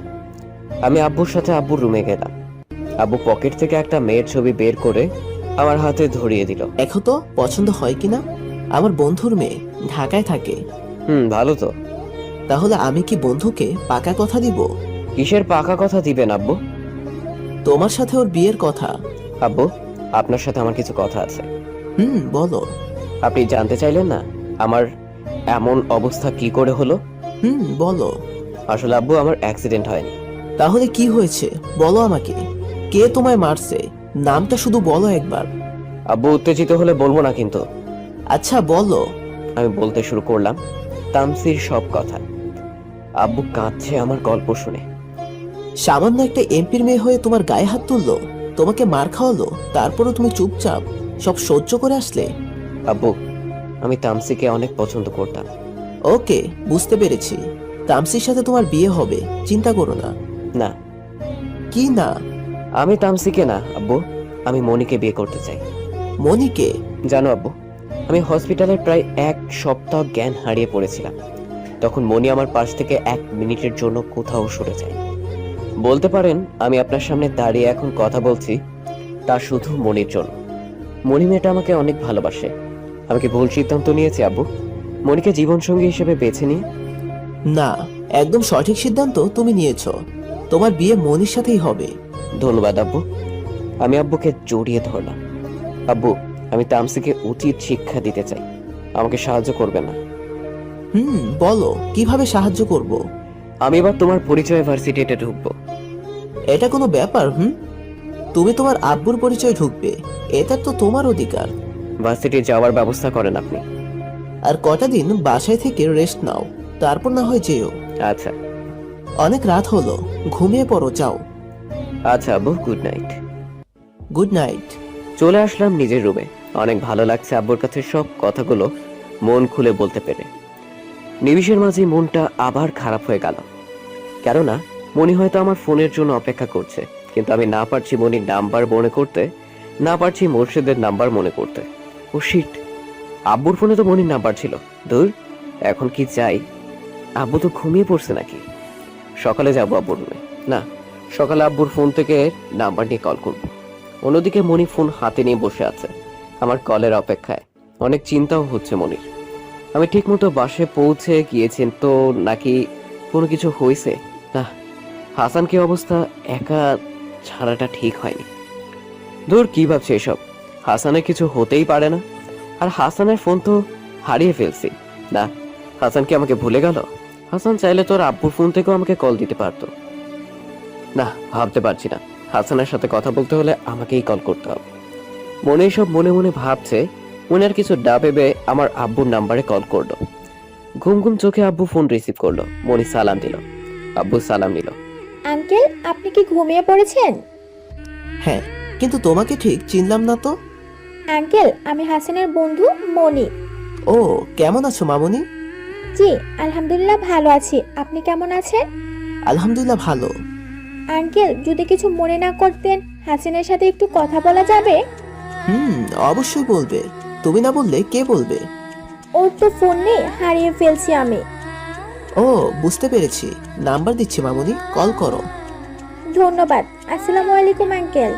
আমি আব্বুর সাথে আব্বুর রুমে গেলাম। আব্বু পকেট থেকে একটা মেয়ের ছবি বের করে আমার হাতে ধরিয়ে দিল। দেখো তো পছন্দ হয় কিনা। আমার বন্ধুর মেয়ে, ঢাকায় থাকে। ভালো তো। তাহলে আমি কি বন্ধুকে পাকা কথা দিব? কিসের পাকা কথা দিবেন আব্বু? তোমার সাথে ওর বিয়ের কথা। আব্বু, আপনার সাথে আমার কিছু কথা আছে। বলো। আপনি জানতে চাইলেন না আমার এমন অবস্থা কি করে হলো? বলো। আসলে আব্বু, আমার অ্যাক্সিডেন্ট হয়নি। তাহলে কি হয়েছে বলো আমাকে। কে তোমায় মারছে? নামটা শুধু বলো একবার। আব্বু, উত্তেজিত হলে বলবো না কিন্তু। আচ্ছা বলো। আমি বলতে শুরু করলাম তামসির সব কথা। আব্বু কাঁদছে আমার গল্প শুনে। সামান্য একটা এমপির মেয়ে হয়ে তোমার গায়ে হাত তুললো, তোমাকে মার খাওয়ালো, তারপরও তুমি চুপচাপ সব সহ্য করে আসলে। আব্বু, আমি তামসিকে অনেক পছন্দ করতাম। ওকে, বুঝতে পেরেছি। তামসির সাথে তোমার বিয়ে হবে, চিন্তা করো না। না, কি না? আমি তামসিকে না আব্বু, আমি মনিকে বিয়ে করতে চাই। মনিকে? জানো আব্বু, আমি হসপিটালে প্রায় 1 সপ্তাহ জ্ঞান হারিয়ে পড়েছিলাম। তখন মনি আমার পাশ থেকে 1 মিনিটের জন্য কোথাও সরে যায়। বলতে পারেন আমি আপনার সামনে দাঁড়িয়ে এখন কথা বলছি তা শুধু মনির জন্য। মনি মেয়েটা আমাকে অনেক ভালোবাসে। আমি কি ভুল সিদ্ধান্ত নিয়েছি আব্বু, মনিকে জীবনসঙ্গী হিসেবে বেছে নিয়ে? না, একদম সঠিক সিদ্ধান্ত তুমি নিয়েছো। তোমার বিয়ে মনির সাথেই হবে। ধন্যবাদ আব্বু। আমি আব্বুকে জড়িয়ে ধরলাম। আব্বু, আমি তামসিকে উচিত শিক্ষা দিতে চাই, আমাকে সাহায্য করবে না? বলো, কিভাবে সাহায্য করব? আমি এবার তোমার পরিচয় ভার্সিটিতে ঢুকবো। এটা কোনো ব্যাপার? তুমি তোমার আব্বুর পরিচয় ঢুকবে, এটা তো তোমার অধিকার। ভার্সিটি যাওয়ার ব্যবস্থা করেন আপনি। আর কটা দিন বাসায় থেকে রেস্ট নাও, তারপর না হয় যেও। আচ্ছা। অনেক রাত হলো, ঘুমিয়ে পড়ো, যাও। আচ্ছা আব্বু, গুড নাইট। Good night. চলে আসলাম নিজের রুমে। অনেক ভালো লাগছে আব্বুর কাছে সব কথাগুলো মন খুলে বলতে পেরে। নিমিষের মাঝে মনটা আবার খারাপ হয়ে গেল, কেননা মনি হয়তো আমার ফোনের জন্য অপেক্ষা করছে, কিন্তু আমি না পারছি মনির নাম্বার মনে করতে, না পারছি মোর্শেদের নাম্বার মনে করতে। ও শিট, আব্বুর ফোনে তো মনির নাম্বার ছিল। ধুর, এখন কি চাই? আব্বু তো ঘুমিয়ে পড়ছে নাকি? সকালে যাবো আব্বুর রুমে। না, সকালে আব্বুর ফোন থেকে নাম্বার নিয়ে কল করব। অন্যদিকে মনি ফোন হাতে নিয়ে বসে আছে আমার কলের অপেক্ষায়। অনেক চিন্তাও হচ্ছে মনির। আমি ঠিকমতো বাসে পৌঁছে গিয়েছেন তো নাকি কোনো কিছু হয়েছে? না, হাসান কি অবস্থা, একা ছাড়াটা ঠিক হয়নি। ধুর, কি ভাবছে এসব? হাসানের কিছু হতেই পারে না। আর হাসানের ফোন তো হারিয়ে ফেলছি। না, হাসান কি আমাকে ভুলে গেল? হাসান চাইলে তোর আব্বুর ফোন থেকেও আমাকে কল দিতে পারতো। না, ভাবতে পারছি না। হাসানের সাথে কথা বলতে হলে আমাকেই কল করতে হবে। মনে সব মনে মনে ভাবছে, মনে আর কিছু না ভেবে আমার আব্বুর নাম্বারে কল করলো। ঘুম ঘুম চোখে আব্বু ফোন রিসিভ করলো। মনি সালাম দিল, আব্বু সালাম নিল। আঙ্কেল, আপনি কি ঘুমিয়ে পড়েছেন? হ্যাঁ, কিন্তু তোমাকে ঠিক চিনলাম না তো। আঙ্কেল, আমি হাসানের বন্ধু মনি। ও, কেমন আছো মামুনি? জি আলহামদুলিল্লাহ ভালো আছি, আপনি কেমন আছেন? আলহামদুলিল্লাহ ভালো। আঙ্কেল, যদি কিছু মনে না করতেন, হাসিনের সাথে একটু কথা বলা যাবে? অবশ্যই বলবে। তুমি না বললে কে বলবে? ওর তো ফোন নেই, হারিয়ে ফেলছি আমি। ও, বুঝতে পেরেছি। নাম্বার দিচ্ছি মামুনি, কল করো। ধন্যবাদ। আসসালামু আলাইকুম আঙ্কেল।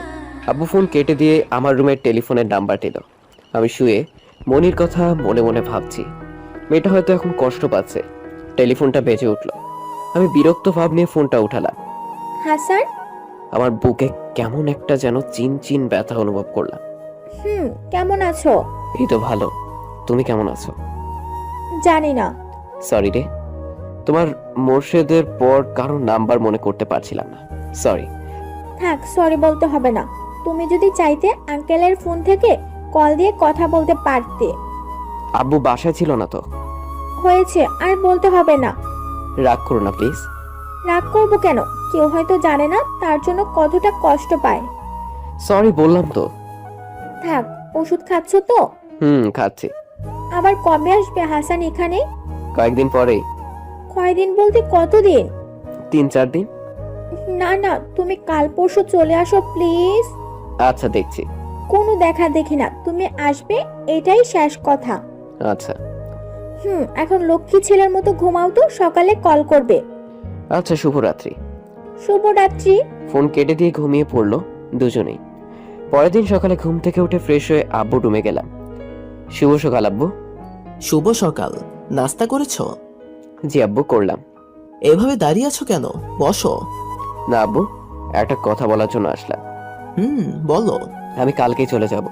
আব্বু ফোন কেটে দিয়ে আমার রুমের টেলিফোনের নাম্বার দিল। আমি শুয়ে মনির কথা মনে মনে ভাবছি। মেয়েটা হয়তো এখন কষ্ট পাচ্ছে। টেলিফোনটা বেজে উঠল। আমি বিরক্ত ভাব নিয়ে ফোনটা উঠালাম। হাসান? আমার বুকে কেমন একটা যেন চিন চিন ব্যথা অনুভব করলাম। কেমন আছো? এই তো ভালো, তুমি কেমন আছো? জানি না। সরি রে, তোমার মোর্শেদের পর কারোর নাম্বার মনে করতে পারছিলাম না, সরি। থাক, সরি বলতে হবে না। তুমি যদি চাইতে আঙ্কেলের ফোন থেকে কল দিয়ে কথা বলতে পারতে। আব্বু বাসায় ছিল না তো? হয়েছে, আর বলতে হবে না। রাগ করো না প্লিজ। রাগ করবো কেন? কেউ হয়তো জানে না তার জন্য কতটা কষ্ট পায়। সরি বললাম তো। থাক, ওষুধ খাচ্ছ তো? খাচ্ছি। আবার কবে আসবে হাসান এখানে? কয়েকদিন পরেই। কয়দিন বলতে কতদিন? 3-4 দিন। না না, তুমি কাল পরশু চলে আসো প্লিজ। আচ্ছা, দেখছি। কোনো দেখা দেখি না, তুমি আসবে, এটাই শেষ কথা। আচ্ছা। এখন লক্ষ্মী ছেলের মতো ঘুমাও তো, সকালে কল করবে। আচ্ছা, শুভরাত্রি। শুভরাত্রি। ফোন কেটে দিয়ে ঘুমিয়ে পড়লো দুজনেই। পরের দিন সকালে ঘুম থেকে উঠে ফ্রেশ হয়ে আব্বু রুমে গেলাম। শুভ সকাল আব্বু। শুভ সকাল। নাস্তা করেছো? জি আব্বু, করলাম। এভাবে দাঁড়িয়ে আছো কেন? বসো। না আব্বু, একটা কথা বলার জন্য আসলাম। বলো। আমি কালকেই চলে যাব।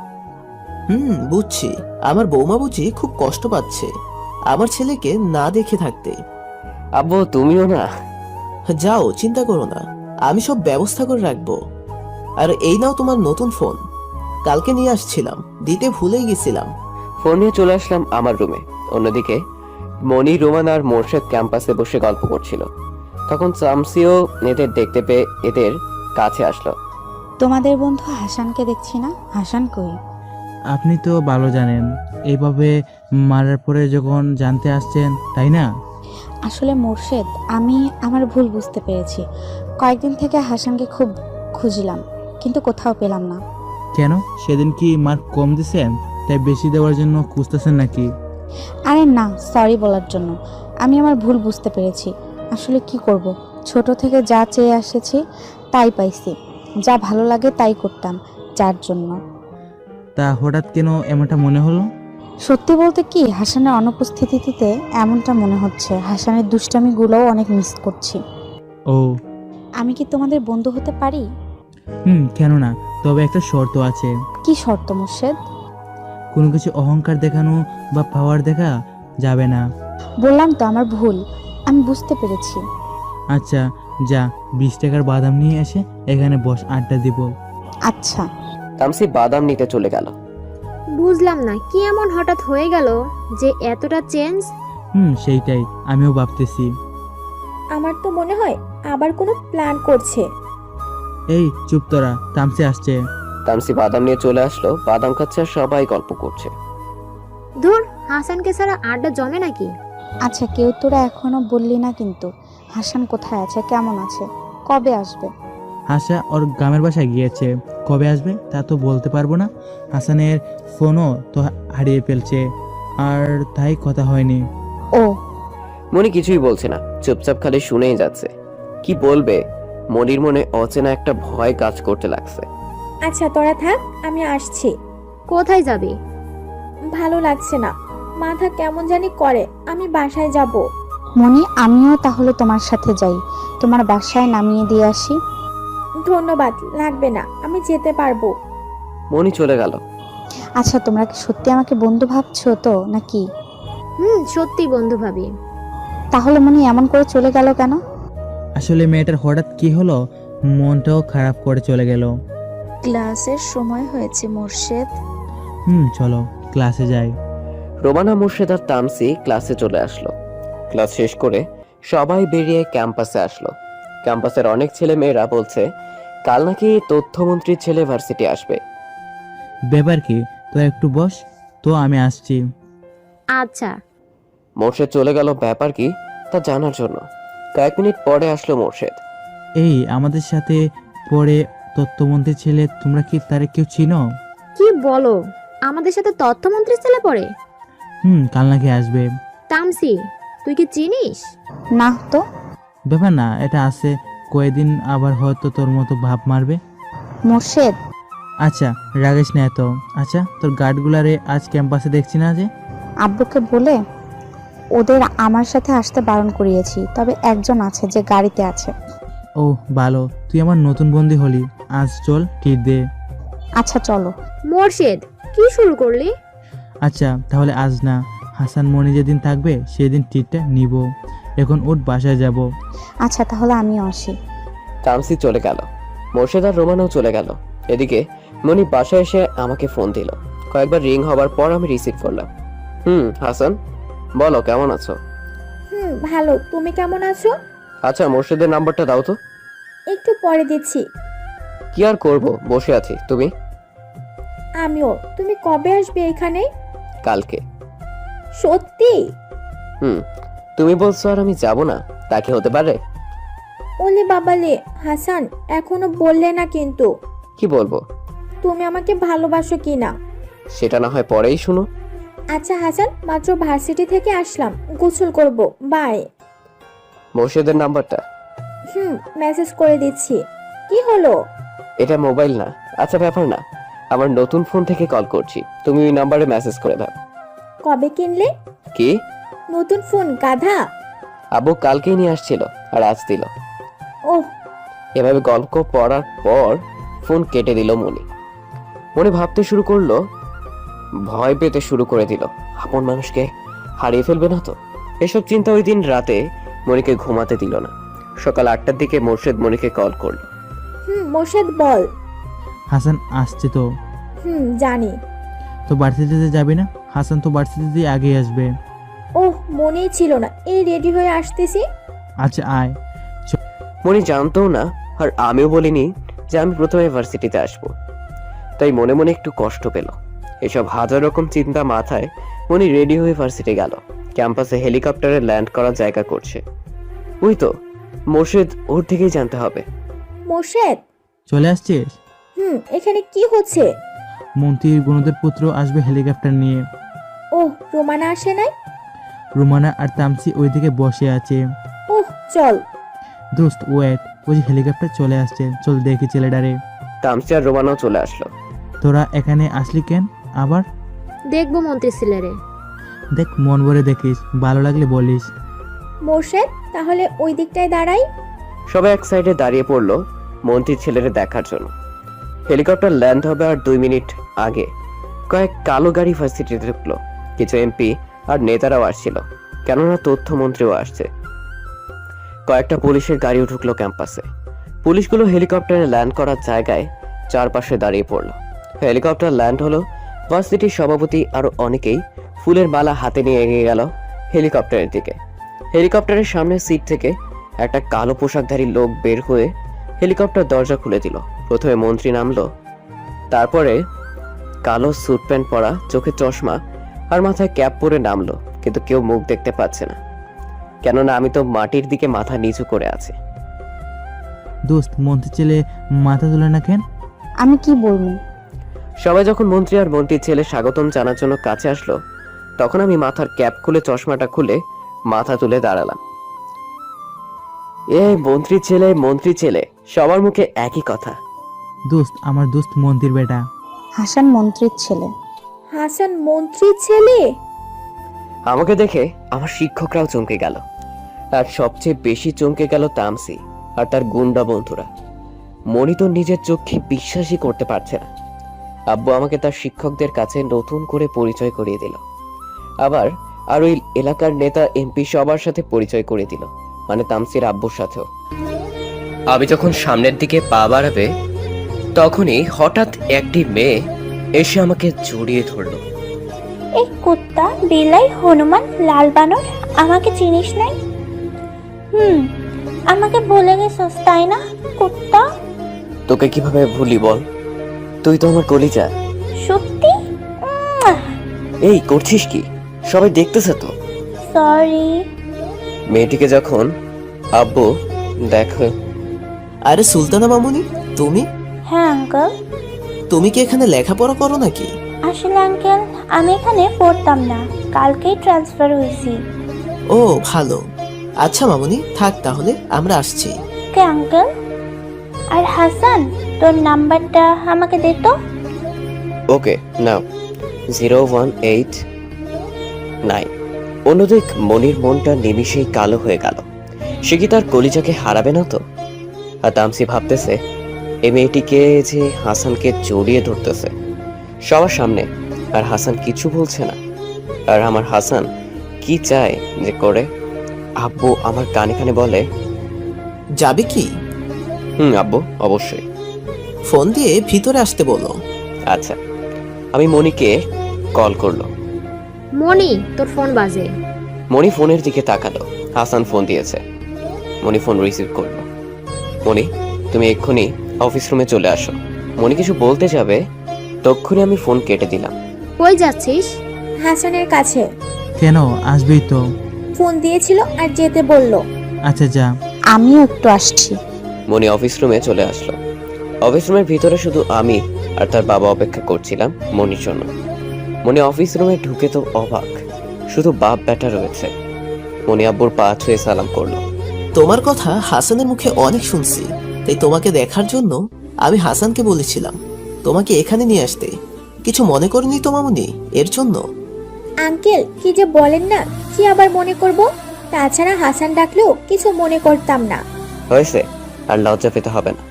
বুঝছি। আমার বৌমা বুঝি খুব কষ্ট পাচ্ছে আমার ছেলেকে না দেখে থাকতে। আব্বু, তুমিও না? যাও, চিন্তা করো না, আমি সব ব্যবস্থা করে রাখবো। আর এই নাও তোমার নতুন ফোন, কালকে নিয়ে আসছিলাম, দিতে ভুলেই গেছিলাম। ফোন নিয়ে চলে আসলাম আমার রুমে। অন্যদিকে মনি, রোমান আর মোর্শেদ ক্যাম্পাসে বসে গল্প করছিল। তখন শামসিও এদের দেখতে পেয়ে এদের কাছে আসলো। তোমাদের বন্ধু হাসানকে দেখছি না, হাসান কই? আপনি তো ভালো জানেন এইভাবে মারার পরে যখন জানতে আসছেন, তাই না? আসলে মোর্শেদ, আমি আমার ভুল বুঝতে পেরেছি। কয়েকদিন থেকে হাসানকে খুব খুঁজলাম, কিন্তু কোথাও পেলাম না। কেন, সেদিন কি মার্ক কম দিছেন তাই বেশি দেওয়ার জন্য খুঁজতেছেন নাকি? আরে না, সরি বলার জন্য। আমি আমার ভুল বুঝতে পেরেছি। আসলে কি করব, ছোট থেকে যা চেয়ে এসেছি তাই পাইছি। যা ভালো লাগে তাই করতাম, যার জন্য। তা হঠাৎ কেন এমনটা মনে হলো? সত্যি বলতে কি, হাসানের অনুপস্থিতিতে এমনটা মনে হচ্ছে। হাসানের দুষ্টামিগুলোও অনেক মিস করছি। ও, আমি কি তোমাদের বন্ধু হতে পারি? কেন না, তবে একটা শর্ত আছে। কি শর্ত মোর্শেদ? কোনো কিছু অহংকার দেখানো বা পাওয়ার দেখা যাবে না। বললাম তো আমার ভুল, আমি বুঝতে পেরেছি। আচ্ছা যা, 20 টাকার বাদাম নিয়ে এসে এখানে বস, আড্ডা দিব। আচ্ছা। তামসি বাদাম নিতে চলে গেল। বুঝলাম না কি এমন হঠাৎ হয়ে গেল যে এতটা চেঞ্জ। সেইটাই আমিও ভাবতেছি। আমার তো মনে হয় আবার কোনো প্ল্যান করছে। এই চুপ তোরা, তামসি আসছে। তামসি বাদাম নিয়ে চলে আসলো, বাদাম খাচ্ছে আর সবাই গল্প করছে। ধুর, হাসানকে ছাড়া আড্ডা জমে নাকি? আচ্ছা, কেউ তোরা এখনো বললি না কিন্তু, হাসান কোথায় আছে, কেমন আছে, কবে আসবে? হাসা ওর গ্রামের বাসায় গিয়েছে, কবে আসবে তা তো বলতে পারবো না। হাসানের ফোনও তো হারিয়ে ফেলছে, আর তাই কথা হয়নি। ও, মনি কিছুই বলছে না, চুপচাপ খালি শুনেই যাচ্ছে। কি বলবে, মনির মনে অচেনা একটা ভয় কাজ করতে লাগছে। আচ্ছা তোরা থাক, আমি আসছি। কোথায় যাবি? ভালো লাগছে না, মাথা কেমন জানি করে, আমি বাসায় যাব। মনি, আমিও তাহলে তোমার সাথে যাই, তোমার বাসায় নামিয়ে দিয়ে আসি। ধন্যবাদ, লাগবে না, আমি যেতে পারবো। মনি চলে গেল। আচ্ছা, তোমরা কি সত্যি আমাকে বন্ধু ভাবছো তো নাকি? সত্যি বন্ধু ভাবি। তাহলে মনি এমন করে চলে গেল কেন? আসলে মেয়েটার হঠাৎ কি হলো, মনটাও খারাপ করে চলে গেল। ক্লাসের সময় হয়েছে মোর্শেদ। চলো ক্লাসে যাই। রোমানা, মুর্শেদ আর তামসি ক্লাসে চলে আসলো। ক্লাস শেষ করে সবাই বেরিয়ে ক্যাম্পাসে আসলো। ক্যাম্পাসের অনেক ছেলে মেয়েরা বলছে কাল নাকি তথ্যমন্ত্রীর ছেলে ভার্সিটি আসবে। ব্যাপার কি, তো একটু বস তো, আমি আসছি। আচ্ছা। মোর্শেদ চলে গেল ব্যাপার কি তা জানার জন্য। কয়েক মিনিট পরে আসলো মোর্শেদ। এই আমাদের সাথে পড়ে তথ্যমন্ত্রী ছেলে, তোমরা কি তারে কেউ চিনো? কি বলো, আমাদের সাথে তথ্যমন্ত্রীর ছেলে পড়ে? কাল নাকি আসবে। তামসি, তুই কি চিনিস? না তো। ব্যাপার না, এটা আছে কয়েকদিন, আবার হয়তো তোর মতো ভাব মারবে। মোর্শেদ, আচ্ছা রাগেশ না এত। আচ্ছা, তোর গার্ডগুলারে আজ ক্যাম্পাসে দেখছি না যে? আব্বুকে বলে ওদের আমার সাথে আসতে বারণ করিয়েছি, তবে একজন আছে যে গাড়িতে আছে। ও ভালো, তুই আমার নতুন বন্ধু হলি। আজ চল ট্রিট দে। আচ্ছা চলো। মোর্শেদ, কি শুরু করলি? আচ্ছা তাহলে আজ না, হাসান মনি যেদিন থাকবে সেদিন ট্রিটটা নিব। এখন ওর বাসায় যাব। আচ্ছা তাহলে আমিও আসি। তামসি চলে গেল, মোর্শেদ আর রোমানাও চলে গেল। এদিকে মনি বাসায় এসে আমাকে ফোন দিল। কয়েকবার রিং হবার পর আমি রিসিভ করলাম। হাসান বলো, কেমন আছো? ভালো, তুমি কেমন আছো? আচ্ছা, মোর্শেদের নাম্বারটা দাও তো। একটু পরে দিচ্ছি। কি আর করব, বসে আছি। তুমি? আমিও। তুমি কবে আসবে এখানে? কালকে। সত্যি? তুমি বলছো আর আমি যাব না, তা কি হতে পারে? ওলে বাবালে, হাসান এখনো বললে না কিন্তু। কি বলবো? তুমি আমাকে ভালোবাসো কি না? সেটা না হয় পরেই শুনো। আচ্ছা হাসান, মাত্র ভার্সিটি থেকে আসলাম, গোসল করব, বাই। মোর্শেদের নাম্বারটা? মেসেজ করে দিচ্ছি। কি হলো? এটা মোবাইল না। আচ্ছা ব্যাপার না, আমার নতুন ফোন থেকে কল করছি, তুমি ওই নাম্বারে মেসেজ করে দাও। কবে কিনলে? কি নতুন ফোন গাধা? আব্বু কালকেই নিয়ে আসছিল আর আজ দিল। ওহ। এভাবে গল্প পড়ার পর ফোন কেটে দিল মনি। মনে ভাবতে শুরু করলো, ভয় পেতে শুরু করে দিল, আপন মানুষকে হারিয়ে ফেলবে না তো। এসব চিন্তা ওই দিন রাতে মনিকে ঘুমাতে দিল না। সকাল 8টার দিকে মোর্শেদ মনিকে কল করলো। মোর্শেদ বল। হাসান আসছে তো? জানি। তো ভার্সিটিতে যাবি না? হাসান তো ভার্সিটিতে আগে আসবে। ওহ, মনেই ছিল না, এই রেডি হয়ে আসতেছি। আচ্ছা আয়। মনি জানতো না আর আমিও বলিনি যে আমি প্রথমে ভার্সিটিতে আসবো, তাই মনে মনে একটু কষ্ট পেল। এসব হাজার রকম চিন্তা মাথায় মনি রেডি হয়ে ভার্সিটি গেল। ক্যাম্পাসে হেলিকপ্টারে ল্যান্ড করার জায়গা করছে। ওই তো মোর্শেদ, ওর থেকেই জানতে হবে। মোর্শেদ, চলে আসছিস? এখানে কি হচ্ছে? মন্ত্রীর গুণদের পুত্র আসবে হেলিকপ্টার নিয়ে। ওহ, রোমানা আসে নাই? রুমানা আর তামসি ওইদিকে বসে আছে। ওহ, চল। দোস্ত ওয়েট, ওই যে হেলিকপ্টার চলে আসছে, চল দেখি ছেলেটারে। তামসি আর রোমানাও চলে আসলো। তোরা এখানে আসলি কেন আবার? দেখবো মন্ত্রী ছেলেরে। দেখ, মন ভরে দেখিস, ভালো লাগলে বলিস। মোর্শেদ, তাহলে ওই দিকটায় দাঁড়াই। সবাই এক সাইডে দাঁড়িয়ে পড়লো মন্ত্রীর ছেলেরে দেখার জন্য। হেলিকপ্টার ল্যান্ড হবে আর 2 মিনিট আগে কয়েক কালো গাড়ি ভার্সিটিতে ঢুকলো। কিছু এমপি আর নেতারাও আসছিল, কেননা তথ্যমন্ত্রীও আসছে। কয়েকটা পুলিশের গাড়িও ঢুকলো ক্যাম্পাসে। পুলিশগুলো হেলিকপ্টারে ল্যান্ড করার জায়গায় চারপাশে দাঁড়িয়ে পড়লো। হেলিকপ্টার ল্যান্ড হলো, ভার্সিটির সভাপতি আরো অনেকেই ফুলের মালা হাতে নিয়ে এগিয়ে গেল হেলিকপ্টারের দিকে। হেলিকপ্টারের সামনের সিট থেকে একটা কালো পোশাকধারী লোক বের হয়ে হেলিকপ্টার দরজা খুলে দিল। প্রথমে মন্ত্রী নামলো, তারপরে কালো স্যুট প্যান্ট পরা, চোখে চশমা আর মাথায় ক্যাপ পরে নামলো। কিন্তু কেউ মুখ দেখতে পাচ্ছে না, কেননা আমি তো মাটির দিকে মাথা নিচু করে আছি। দোস্ত, মন্ত্রী ছেলে মাথা তুলে না কেন? আমি কি বলবো? সবাই যখন মন্ত্রী আর মন্ত্রীর ছেলে স্বাগতম জানার জন্য কাছে আসলো, তখন আমি মাথার ক্যাপ খুলে চশমাটা খুলে মাথা তুলে দাঁড়ালাম। মন্ত্রী ছেলে সবার মুখে একই কথা। দোস্ত, আমার দোস্ত মন্ত্রীর বেটা। হাসান মন্ত্রীর ছেলে। হাসান মন্ত্রীর ছেলে? আমাকে দেখে আমার শিক্ষকরাও চমকে গেল, আর সবচেয়ে বেশি চমকে গেল তামসি আর তার গুন্ডা বন্ধুরা। মনি তো নিজের চোখে বিশ্বাসই করতে পারছে না। আব্বু আমাকে তার শিক্ষকদের কাছে নতুন করে পরিচয় করিয়ে দিল, আবার আর ওই এলাকার নেতা এমপি সবার সাথে পরিচয় করিয়ে দিল, মানে তামসির আব্বুর সাথেও। আমি যখন সামনের দিকে পা বাড়াবে, তখনই হঠাৎ একটি মেয়ে এসে আমাকে জড়িয়ে ধরলো। এই কুত্তা, বিলাই, হনুমান, লাল বানর, আমাকে চিনিস নাই? আমাকে ভুলে গেছিস তাই না কুত্তা? তোকে কিভাবে ভুলি বল, তুই তো আমার কলিজা। সত্যি? এই করছিস কি? সবাই দেখতেছে তো। সরি। মেয়েটিকে যখন আব্বু দেখো। আরে সুলতানা মামুনি, তুমি? হ্যাঁ আঙ্কেল। তুমি কি এখানে লেখাপড়া করো নাকি? আসলে আঙ্কেল, আমি এখানে পড়তাম না, কালকেই ট্রান্সফার হয়েছি। ও ভালো। আচ্ছা মামুনি, থাক তাহলে, আমরা আসছি। কে আঙ্কেল? আর হাসান, তোর নাম্বারটা আমাকে দে তো। ওকে নাও, 0189। অন্যদিক মনির মনটা নিমিষেই কালো হয়ে গেল। সে কি তার কলিজাকে হারাবে না তো? আর তামসি ভাবতেছে এই মেয়েটিকে যে হাসানকে জড়িয়ে ধরতেছে সবার সামনে, আর হাসান কিছু বলছে না। আর আমার হাসান কি চায় যে করে। আব্বু আমার কানে কানে বলে, যাবে কি? আব্বু অবশ্যই। ফোন দিয়ে ভিতরে আসতে বলো। আচ্ছা। আমি মনিকে কল করলো। মনি, তোর ফোন বাজে। মনি ফোনের দিকে তাকালো। হাসান ফোন দিয়েছে। মনি ফোন রিসিভ করলো। মনি, তুমি এক্ষুনি অফিস রুমে চলে আসো। মনি কিছু বলতে যাবে, তক্ষুনি আমি ফোন কেটে দিলাম। কই যাচ্ছিস? হাসানের কাছে। কেন? আসবেই তো। ফোন দিয়েছিল আর যেতে বললো। আচ্ছা যা। আমিও একটু আসছি। মনি অফিস রুমে চলে আসলো। অফিস রুমের ভিতরে শুধু আমি আর তার বাবা অপেক্ষা করছিলাম মনির জন্য। মনি অফিস রুমে ঢুকে তো অবাক, শুধু বাপ বেটা রয়েছে। মনি আব্বুর পা ছুঁয়ে সালাম করলো। তোমার কথা হাসানের মুখে অনেক শুনছি, তাই তোমাকে দেখার জন্য আমি হাসানকে বলেছিলাম তোমাকে এখানে নিয়ে আসতে। কিছু মনে করিনি তো মামুনি এর জন্য? আঙ্কেল, কি যে বলেন না, কি আবার মনে করব? তাছাড়া হাসান ডাকলেও কিছু মনে করতাম না। হয়েছে, আর লজ্জা পেতে হবে না।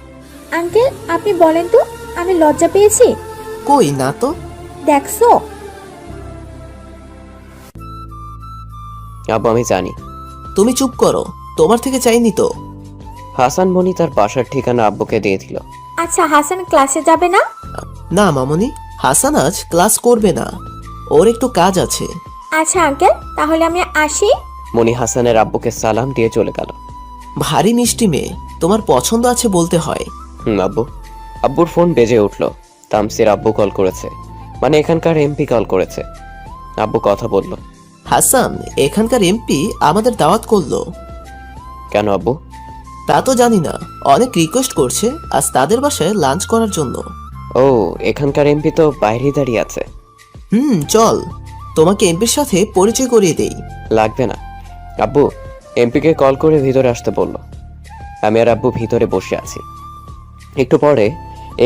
আঙ্কেল, আপনি বলেন তো, আমি লজ্জা পেয়েছি? কই না তো। দেখছো? আব্বু আমি জানি। তুমি চুপ করো, তোমার থেকে চাইনি তো। হাসান মনি তার বাসার ঠিকানা আব্বুকে দিয়ে দিল। আচ্ছা, হাসান ক্লাসে যাবে না? না মামুনি, হাসান আজ ক্লাস করবে না, ওর একটু কাজ আছে। আচ্ছা আঙ্কেল, তাহলে আমি আসি। মনি হাসানের আব্বুকে সালাম দিয়ে চলে গেল। ভারী মিষ্টি মেয়ে, তোমার পছন্দ আছে বলতে হয়। আব্বু। আব্বুর ফোন বেজে উঠলো। তামসির আব্বু কল করেছে, মানে এখানকার এমপি কল করেছে। আব্বু কথা বলল। হাসান, এখানকার এমপি আমাদের দাওয়াত করলো। কেন আব্বু? তা তো জানি না, অনেক রিকোয়েস্ট করছে আজ তাদের বাসায় লাঞ্চ করার জন্য। ও, এখানকার এমপি তো বাইরে দাঁড়িয়ে আছে। চল, তোমাকে এমপির সাথে পরিচয় করিয়ে দেই। লাগবে না আব্বু, এমপিকে কল করে ভিতরে আসতে বলল। আমি আর আব্বু ভিতরে বসে আছি। একটু পরে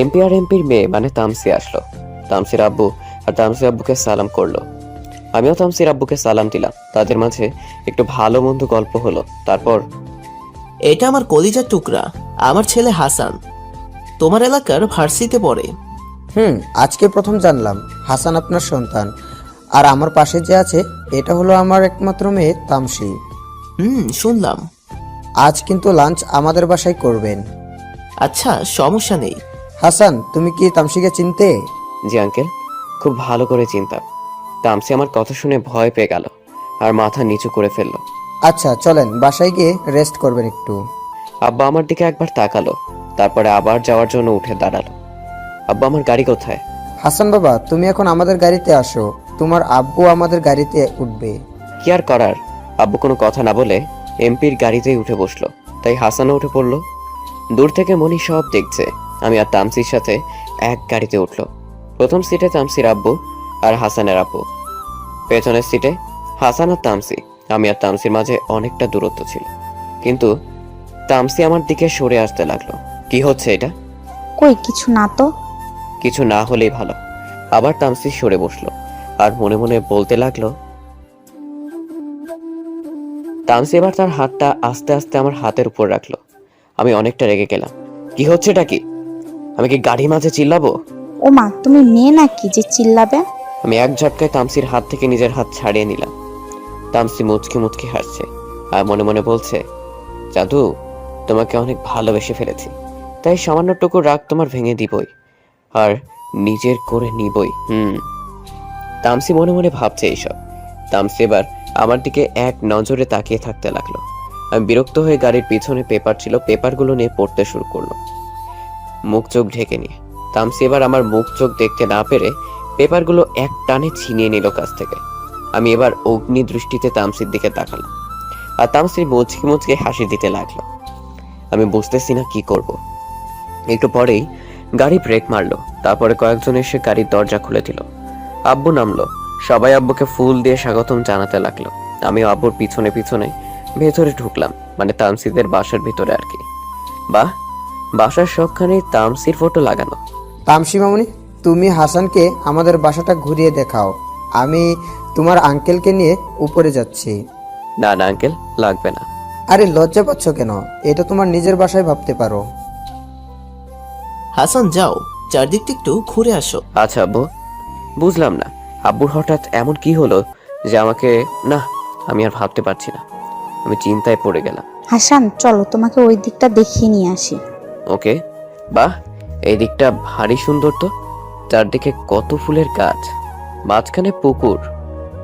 এমপি আর এমপির মেয়ে মানে তামসি আসলো। তামসির আব্বু আর তামসির আব্বুকে সালাম করলো। আমিও তামসির আব্বুকে সালাম দিলাম। তাদের মাঝে একটু ভালো মন্দ গল্প হলো। তারপর, এটা আমার কলিজার টুকরা, আমার ছেলে হাসান, তোমার এলাকার ভার্সিটিতে পড়ে। আজকে প্রথম জানলাম হাসান আপনার সন্তান। আর আমার পাশে যে আছে এটা হলো আমার একমাত্র মেয়ে তামসি। শুনলাম। আজ কিন্তু লাঞ্চ আমাদের বাসায় করবেন। আচ্ছা, সমস্যা নেই। হাসান, তুমি কি তামসিকে চিনতে? জি আঙ্কেল, খুব ভালো করে চিনতাম। তামসি আমার কথা শুনে ভয় পেয়ে গেল আর মাথা নিচু করে ফেললো। আচ্ছা চলেন, বাসায় গিয়ে রেস্ট করবেন একটু। আব্বা আমার দিকে একবার তাকালো, তারপরে আবার যাওয়ার জন্য উঠে দাঁড়ালো। আব্বা, আমার গাড়ি কোথায়? হাসান বাবা, তুমি এখন আমাদের গাড়িতে আসো, তোমার আব্বু আমাদের গাড়িতে উঠবে। কি আর করার, আব্বু কোনো কথা না বলে এমপির গাড়িতেই উঠে বসলো। তাই হাসানও উঠে পড়লো। দূর থেকে মনি সব দেখছে। আমি আর তামসির সাথে এক গাড়িতে উঠলো। প্রথম সিটে তামসির আব্বু আর হাসানের আব্বু, পেছনের সিটে হাসান আর তামসি। আমি আর তামসির মাঝে অনেকটা দূরত্ব ছিল, কিন্তু তামসি আমার দিকে সরে আসতে লাগলো। কি হচ্ছে এটা? কই কিছু না তো। কিছু না হলেই ভালো। আবার তামসি সরে বসলো আর মনে মনে বলতে লাগলো। তামসি এবার তার হাতটা আস্তে আস্তে আমার হাতের উপর রাখলো। আমি অনেকটা রেগে গেলাম। কি হচ্ছে এটা? কি আমি কি গাড়ি মাঝে চিল্লাবো? ও মা, তুমি মেয়ে নাকি যে চিল্লাবে? আমি এক ঝটকায় তামসির হাত থেকে নিজের হাত ছাড়িয়ে নিলাম। তামসি মুচকি মুচকি হাসছে আর মনে মনে বলছে, জাদু, তোমাকে অনেক ভালোবেসে ফেলেছি, তাই সামান্যটুকু রাগ তোমার ভেঙে দিবই আর নিজের করে নিবই। তামসি মনে মনে ভাবছে এইসব। তামসি এবার আমার দিকে এক নজরে তাকিয়ে থাকতে লাগলো। আমি বিরক্ত হয়ে গাড়ির পিছনে পেপার ছিল, পেপারগুলো নিয়ে পড়তে শুরু করলো, মুখ চোখ ঢেকে নিয়ে। তামসি এবার আমার মুখ চোখ দেখতে না পেরে পেপারগুলো এক টানে ছিনিয়ে নিল কাছ থেকে। আমি এবার অগ্নি দৃষ্টিতে তামসির দিকে তাকালাম আর তামসির মুচকি মুচকি হাসি দিতে লাগলো। আমি বুঝতেছি না কি করব। একটু পরেই গাড়ি ব্রেক মারলো। তারপরে কয়েকজন এসে গাড়ির দরজা খুলে দিল। আব্বু নামলো। সবাই আব্বুকে ফুল দিয়ে স্বাগতম জানাতে লাগলো। আমিও আব্বুর পিছনে পিছনে ভেতরে ঢুকলাম, মানে তামসিদের বাসার ভিতরে আর কি। বাহ, বাসার সবখানে তামসির ফটো লাগানো। তামসি মামুনি, তুমি হাসানকে আমাদের বাসাটা ঘুরিয়ে দেখাও, আমি তোমার আঙ্কেলকে নিয়ে উপরে যাচ্ছি। না না আঙ্কেল, লাগবে না। আরে লজ্জা পাচ্ছ কেন? এটা তোমার নিজের বাসায় ভাবতে পারো। হাসান, যাও, চারদিকটা একটু ঘুরে আসো। আচ্ছা আব্বু। বুঝলাম না আব্বুর হঠাৎ এমন কি হলো যে আমাকে, না, আমি আর ভাবতে পারছি না। আমি চিন্তায় পড়ে গেলাম। হাসান, চলো তোমাকে ওই দিকটা দেখিয়ে নিয়ে আসি। ওকে। বাহ, এই দিকটা ভারী সুন্দর তো। চারদিকে কত ফুলের গাছ, মাঝখানে পুকুর,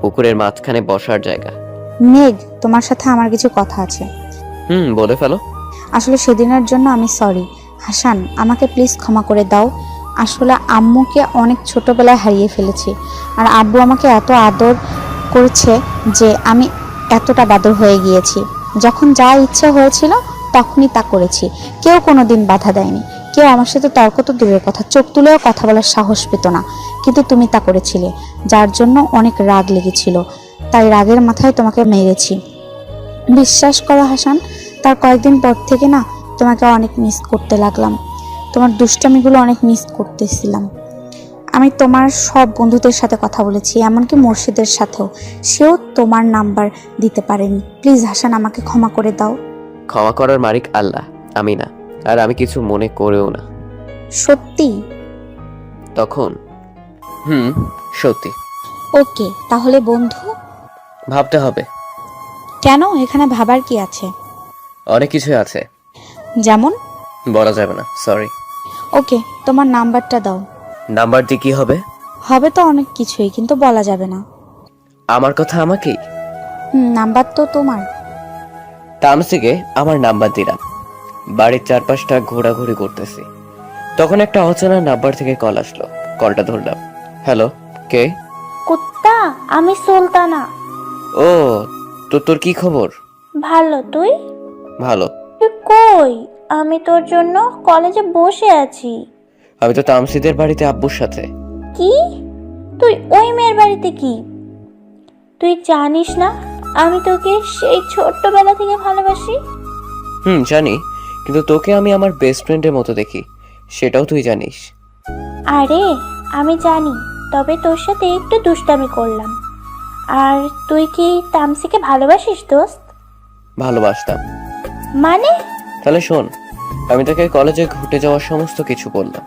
পুকুরের মাঝখানে বসার জায়গা। মেঘ, তোমার সাথে আমার কিছু কথা আছে। বলে ফেলো। আসলে সেদিনের জন্য আমি সরি। হাসান, আমাকে প্লিজ ক্ষমা করে দাও। আসলে আম্মুকে অনেক ছোটবেলায় হারিয়ে ফেলেছি, আর আব্বু আমাকে এত আদর করেছে যে আমি এতটা বাদর হয়ে গিয়েছি। যখন যা ইচ্ছে হয়েছিল তখনই তা করেছি, কেউ কোনোদিন বাধা দেয়নি। কেউ আমার সাথে তর্ক তো দূরের কথা, চোখ তুলেও কথা বলার সাহস পেত না, কিন্তু তুমি তা করেছিলে, যার জন্য অনেক রাগ লেগেছিল। তাই রাগের মাথায় তোমাকে মেরেছি। বিশ্বাস করো হাসান, তার কয়েকদিন পর থেকে না তোমাকে অনেক মিস করতে লাগলাম। তোমার দুষ্টামিগুলো অনেক মিস করতেছিলাম। আমি তোমার সব বন্ধুদের সাথে কথা বলেছি, এমনকি মুর্শিদের সাথেও, সেও তোমার নাম্বার দিতে পারেনি। প্লিজ হাসান, আমাকে ক্ষমা করে দাও। ক্ষমা করার মালিক আল্লাহ, আমি না। আর আমি কিছু মনে করেও না। সত্যি? তখন সত্যি। ওকে, তাহলে বন্ধু। ভাবতে হবে। কেন? এখানে ভাবার কি আছে? অনেক কিছু আছে। যেমন? বলা যাবে না, সরি। ওকে, তোমার নাম্বারটা দাও। নাম্বার দিয়ে কি হবে? হবে তো অনেক কিছুই, কিন্তু বলা যাবে না। আমার কথা আমাকেই? নাম্বার তো তোমার। তামসিকে আমার নাম্বার দিলাম। বাড়ির চারপাশটা ঘোরাঘুরি করতেছি, তখন একটা অচেনা নাম্বার থেকে কল আসলো। কলটা ধরলাম। হ্যালো, কে? কুত্তা, আমি সুলতানা। ও, তো তোর কি খবর? ভালো, তুই? ভালো। তুই কই? আমি তোর জন্য কলেজে বসে আছি। আমি তো তামসিদের বাড়িতে আব্বুর সাথে। কি? তুই ওই মেয়ের বাড়িতে কি? তুই জানিস না আমি তোকে সেই ছোট্টবেলা থেকে ভালোবাসি? জানি, কিন্তু তোকে আমি আমার বেস্ট ফ্রেন্ডের মতো দেখি, সেটাও তুই জানিস। আরে আমি জানি, তবে তোর সাথে একটু দুষ্টামি করলাম। আর তুই কি তামসিকে ভালোবাসিস দোস্ত? ভালোবাসতাম। মানে? তাহলে শোন, আমি তাকে কলেজে ঘটে যাওয়ার সমস্ত কিছু বললাম।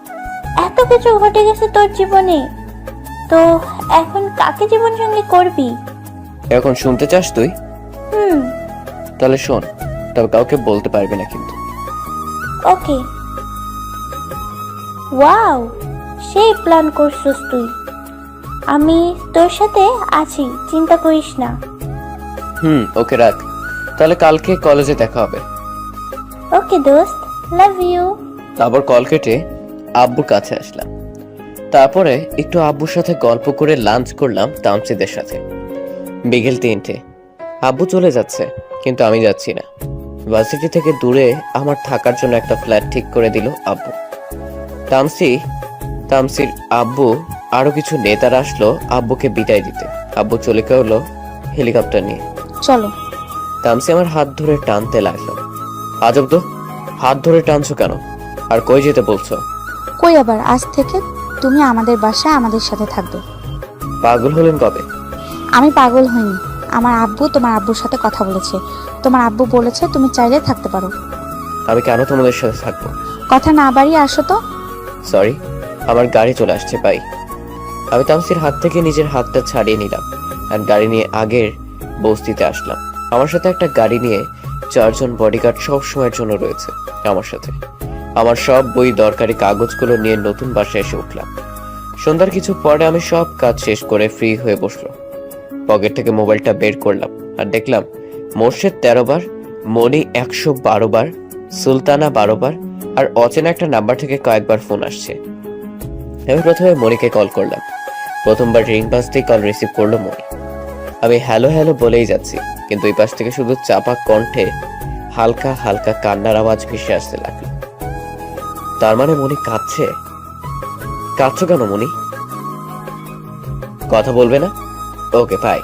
এত কিছু ঘটে গেছে তোর জীবনে, তো এখন কাকে জীবন সঙ্গী করবি? এখন শুনতে চাস তুই? হুম। তাহলে শোন, তবে কাউকে বলতে পারবি না কিন্তু। ওকে। ওয়াও, সেই প্ল্যান করছিস তুই। আমি তোর সাথে আছি, চিন্তা করিস না। ওকে রাখ, তাহলে কালকে কলেজে দেখা হবে। ওকে দোস্ত, লাভ ইউ। তারপর কল কেটে আব্বুর কাছে আসলাম। তারপরে একটু আব্বুর সাথে গল্প করে লাঞ্চ করলাম তামসিদের সাথে। বিকেল 3টে। আব্বু চলে যাচ্ছে, কিন্তু আমি যাচ্ছি না। ভার্সিটি থেকে দূরে আমার থাকার জন্য একটা ফ্ল্যাট ঠিক করে দিল আব্বু। তামসির আব্বু আরো কিছু নেতারা আসলো আব্বুকে বিদায় দিতে। আব্বু চলে গেল হেলিকপ্টার নিয়ে। চলো। তামসি আমার হাত ধরে টানতে লাগলো। আজব তো, হাত ধরে টানছো কেন? আর কই যেতে বলছো? কই আবার, আজ থেকে তুমি আমাদের বাসায় আমাদের সাথে থাকবে। পাগল হলেন কবে? আমি পাগল হইনি, আমার আব্বু তোমার আব্বুর সাথে কথা বলেছে। তোমার আব্বু বলেছে তুমি চাইলে থাকতে পারো। আমি কেন তোমাদের সাথে থাকবো? কথা না বাড়িয়ে আসো তো। সরি, আমার গাড়ি চলে আসছে, বাই। আমি তামসির হাত থেকে নিজের হাতটা ছাড়িয়ে নিলাম আর গাড়ি নিয়ে আগের বস্তিতে আসলাম। আমার সাথে একটা গাড়ি নিয়ে 4 জন বডিগার্ড সব সময়ের জন্য রয়েছে আমার সাথে। আমার সব বই দরকারি কাগজগুলো নিয়ে নতুন বাসায় এসে উঠলাম। সন্ধ্যার কিছু পরে আমি সব কাজ শেষ করে ফ্রি হয়ে বসলো। পকেট থেকে মোবাইলটা বের করলাম আর দেখলাম মোর্শেদ 13 বার, মনি 112 বার, সুলতানা 12 বার আর অচেনা একটা নাম্বার থেকে কয়েকবার ফোন আসছে। আমি প্রথমে মনিকে কল করলাম। প্রথমবার রিং বাজতেই কল রিসিভ করলো মনি। আমি হ্যালো হ্যালো বলেই যাচ্ছি, কিন্তু এই পাশ থেকে শুধু চাপা কণ্ঠে হালকা হালকা কান্নার আওয়াজ ভেসে আসতে লাগলো। তার মানে মনি কাঁদছে। কাঁদছো কেন মনি? কথা বলবে না? Okay bye.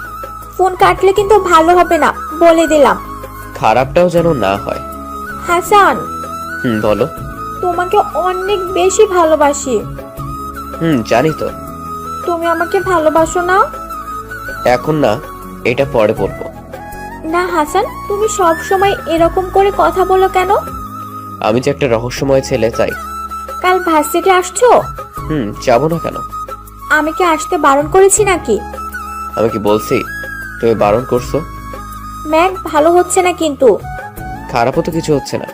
ফোন কাটলে কিন্তু ভালো হবে না, বলে দিলাম। খারাপটাও যেন না হয়। হাসান, বলো। তোমাকে অনেক বেশি ভালোবাসি। জানি তো। তুমি আমাকে ভালোবাসো না? এখন না, এটা পরে বলবো। না হাসান, তুমি সব সময় এরকম করে কথা বলো কেন? আমি যে একটা রহস্যময় ছেলে, তাই। কাল ভার্সিটি আসছো? যাবো না কেন? আমি কি আসতে বারণ করেছি নাকি? আমি কি বলছি তুমি বারণ করছো? ম্যাগ ভালো হচ্ছে না কিন্তু। খারাপও তো কিছু হচ্ছে না।